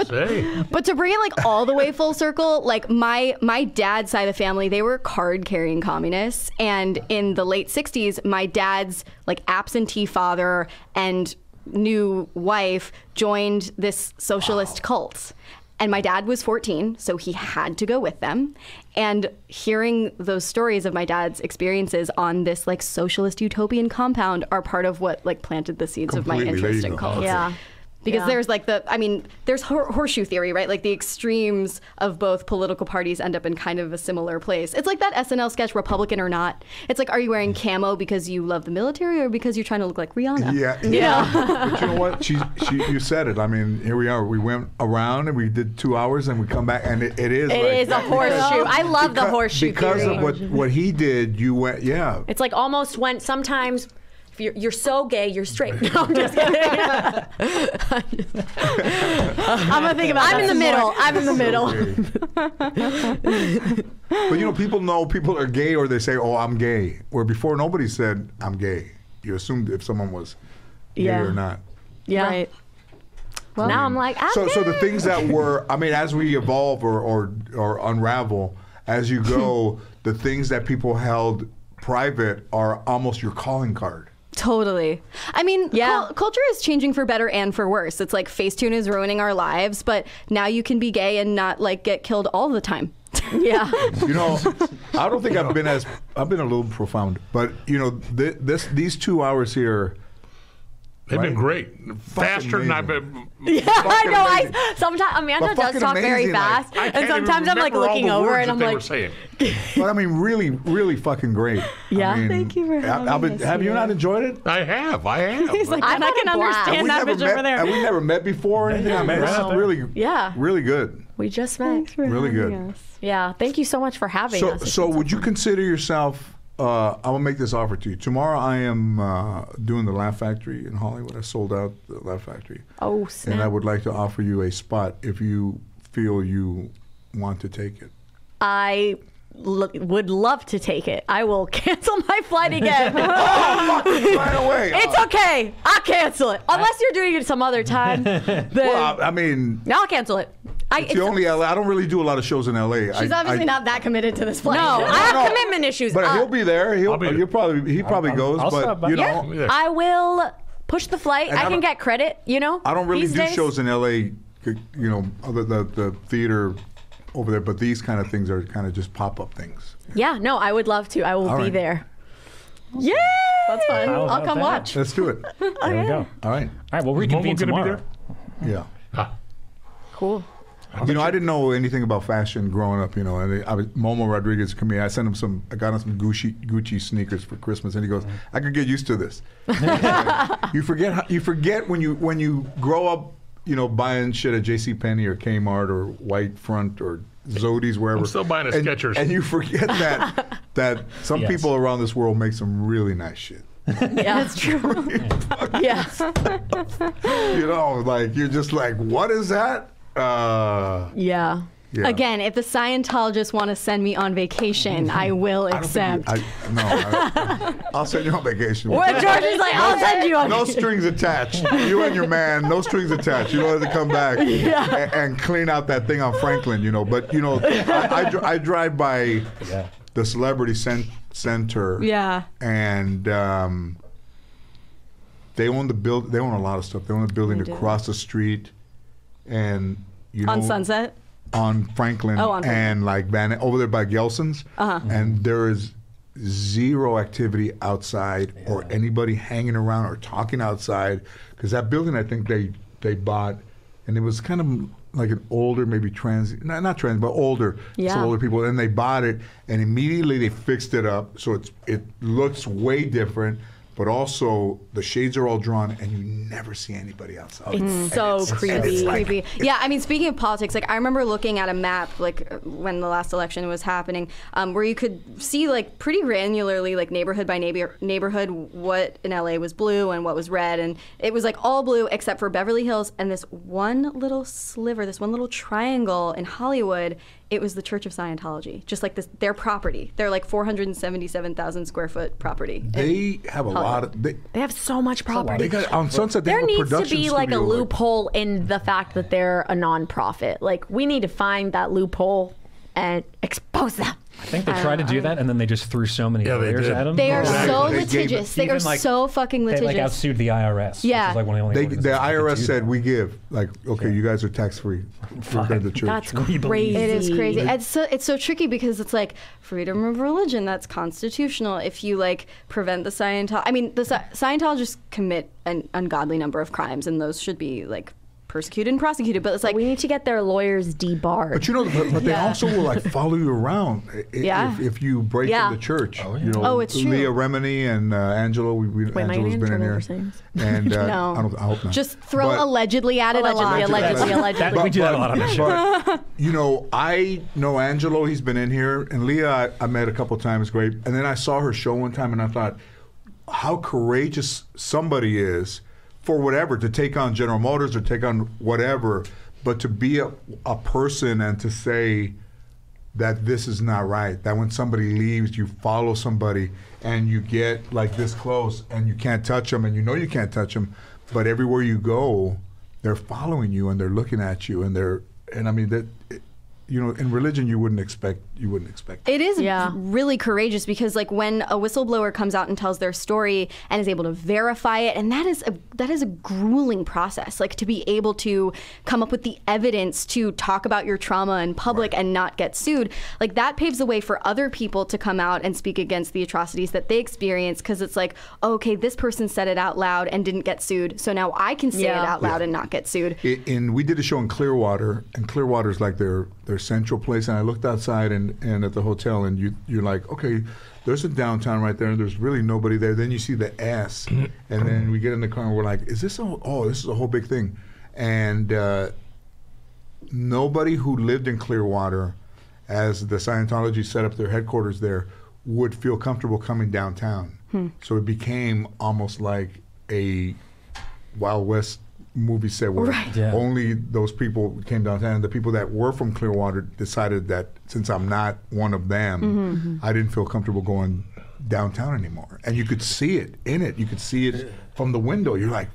say. But to bring it like all the way full circle, like my dad's side of the family, they were card-carrying communists, and in the late '60s, my dad's like absentee father and new wife joined this socialist cult. And my dad was 14, so he had to go with them. And hearing those stories of my dad's experiences on this like socialist utopian compound are part of what like planted the seeds of my Completely. There interest you in go. cults. Yeah. Because Yeah. there's like there's horseshoe theory, right? Like the extremes of both political parties end up in kind of a similar place. It's like that SNL sketch, Republican or Not. It's like, are you wearing camo because you love the military or because you're trying to look like Rihanna? Yeah. But you know what? You said it. I mean, here we are. We went around and we did 2 hours and we come back and it is. It like is a that. horseshoe. I love the horseshoe because theory. of what he did. You went, yeah. It's like almost when sometimes if you're so gay, you're straight. No, I'm just kidding. I'm gonna think about I'm in the middle. I'm in the middle. But you know, people are gay, or they say, "Oh, I'm gay." Where before nobody said, "I'm gay." You assumed if someone was gay Yeah. or not. Yeah. Right. Well, now I'm like, So the things that were, I mean, as we evolve or unravel, as you go, the things that people held private are almost your calling card. Totally. I mean, Yeah. culture is changing for better and for worse. It's like Facetune is ruining our lives, but now you can be gay and not like get killed all the time. yeah. You know, I don't think I've been a little profound, but you know, these 2 hours here. They've been great. Faster than I've amazing. been. Yeah, I know. amazing. Sometimes Amanda But does fucking talk very amazing, like, fast, I and can't even sometimes I'm like remember all looking the over words and that I'm they like, were saying. But I mean, really, really fucking great. Yeah. I mean, Thank you for having us Have you here. not enjoyed it? I have. He's like, I've and I had can a blast. understand that bitch over there. Have we never met before or anything? I mean, met this out is there. really, Yeah. really good. we just met. Really good. Yeah. Thank you so much for having us. So would you consider yourself? I'm gonna make this offer to you. Tomorrow, I am doing the Laugh Factory in Hollywood. I sold out the Laugh Factory, Oh, snap. and I would like to offer you a spot if you feel you want to take it. I would love to take it. I will cancel my flight again. Right away. It's okay. I'll cancel it. Unless you're doing it some other time. Then Well, I mean, I'll cancel it. it's the only LA. I don't really do a lot of shows in LA. She's obviously not that committed to this flight. No, I have no. commitment issues. But he'll be there. I'll be there. He probably goes. I'll but stop by. you know, Yeah, Yeah. I will push the flight. And I I can don't- get credit, you know? I don't really these do days. shows in LA. You know, other the theater over there. But these kind of things are kind of just pop up things. Yeah, no, I would love to. I will All be right. there. Yay! That's fun. How I'll about come that? watch. Let's do it. There we go. All right. All right, we'll Momo reconvene gonna be tomorrow. there? Yeah. Ah, Cool. You know, I didn't know anything about fashion growing up. You know, and Momo Rodriguez come here. I sent him I got him some Gucci sneakers for Christmas, and he goes, "I could get used to this." You forget when you grow up, you know, buying shit at JCPenney or Kmart or White Front or Zodi's, wherever. I'm still buying a and, Skechers. and you forget that some Yes. people around this world make some really nice shit. Yeah, that's true. Yeah. You know, like you're just like, what is that? Yeah. Yeah. Again, if the Scientologists want to send me on vacation, I will I don't think accept. I'll send you on vacation. Well, George is like, I'll send you on. No strings attached. You and your man, no strings attached. You don't have to come back and clean out that thing on Franklin, you know. But, you know, I drive by the Celebrity Center. Yeah. And they own they own a lot of stuff. They own a building They do. across the street. And, you know. On Sunset? On Franklin. Oh, on Franklin. And like over there by Gelson's. Uh-huh. And there is zero activity outside or anybody hanging around or talking outside, because that building, I think they bought, and it was kind of like an older, maybe not trans, but older, some older people, and they bought it, and immediately they fixed it up, so it looks way different. But also, the shades are all drawn, and you never see anybody outside. It's so creepy. It's creepy. Yeah, I mean, speaking of politics, like I remember looking at a map, like when the last election was happening, where you could see like pretty granularly, like neighborhood by neighborhood, what in LA was blue and what was red, and it was like all blue except for Beverly Hills and this one little sliver, this one little triangle in Hollywood. It was the Church of Scientology, just like this, their property. They're like 477,000 square foot property. They have a lot of. They have so much property. They got, on Sunset, they there have a needs to production be like a studio, loophole in the fact that they're a nonprofit. Like we need to find that loophole and expose them. I think they tried to do that, and then they just threw so many lawyers at them. They are Exactly. so They litigious. They are like, so fucking litigious. They like outsued the IRS. Yeah. Which is like one of the only the IRS said we give, like, okay, you guys are tax free for the church. That's crazy. It is crazy. It's so tricky because it's like freedom of religion, that's constitutional. If you like prevent the Scientologists commit an ungodly number of crimes, and those should be like persecuted and prosecuted, but it's like we need to get their lawyers debarred. But you know, but they also will like follow you around if you break into church. You know, it's true. Leah Remini and Angelo. Angela's been in here. And I hope not. Just throw allegedly at it a lot. Allegedly. We do that a lot on the show. But, you know, I know Angelo. He's been in here, and Leah I met a couple times. Great. And then I saw her show one time, and I thought, how courageous somebody is. For whatever, to take on General Motors or take on whatever, but to be a person and to say that this is not right, that when somebody leaves, you follow somebody and you get like this close and you can't touch them, and you know you can't touch them, but everywhere you go, they're following you and they're looking at you, and I mean that. You know, in religion, you wouldn't expect. It is really courageous because, like, when a whistleblower comes out and tells their story and is able to verify it, and that is a grueling process. Like, to be able to come up with the evidence to talk about your trauma in public and not get sued, like that paves the way for other people to come out and speak against the atrocities that they experience. Because it's like, okay, this person said it out loud and didn't get sued, so now I can say it out loud and not get sued. We did a show in Clearwater, and Clearwater's like their central place, and I looked outside and at the hotel, and you're like, okay, there's a downtown right there, and there's really nobody there. Then you see the S, and then we get in the car and we're like, this is a whole big thing. And nobody who lived in Clearwater, as the Scientology set up their headquarters there, would feel comfortable coming downtown. So it became almost like a Wild West movie set where only those people came downtown, and the people that were from Clearwater decided that since I'm not one of them, I didn't feel comfortable going downtown anymore. And you could see it in it. You could see it from the window. You're like,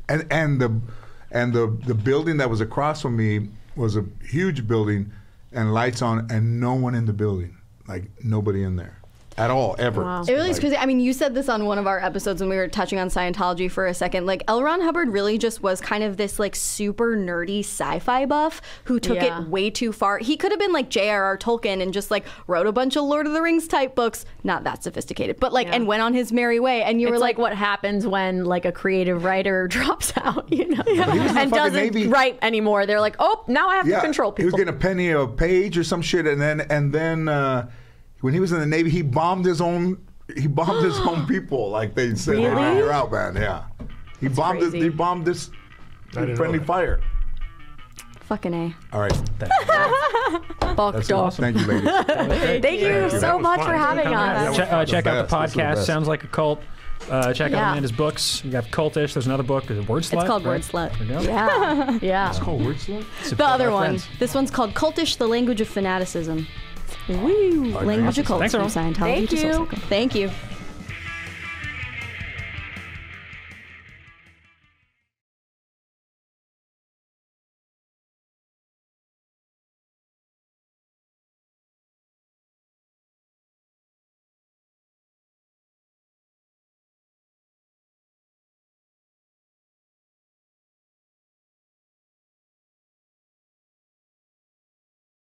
and the building that was across from me was a huge building and lights on and no one in the building, like nobody in there. At all, ever. Wow. It really is crazy. I mean, you said this on one of our episodes when we were touching on Scientology for a second. Like, L. Ron Hubbard really just was kind of this, like, super nerdy sci-fi buff who took it way too far. He could have been like J.R.R. Tolkien and just, like, wrote a bunch of Lord of the Rings type books. Not that sophisticated, but, like, and went on his merry way. And you were like, what happens when, like, a creative writer drops out, you know, and doesn't write anymore. They're like, oh, now I have to control people. He was getting a penny a page or some shit, and then when he was in the Navy, he bombed his own people. Like they said, really? You're out, man. Yeah, he bombed this friendly fire. fucking A. All right. That's awesome. Thank you, ladies. Thank you so much for having us. Check out the podcast. Sounds Like a Cult. Check out Amanda's books. You have Cultish. There's another book. Is it Word Slut? It's called Word Slut. There you go. Yeah. It's called Word Slut? The other one. This one's called Cultish, the Language of Fanaticism. Woo! Language of Cults from Scientology to Soul Cycle. Thank you.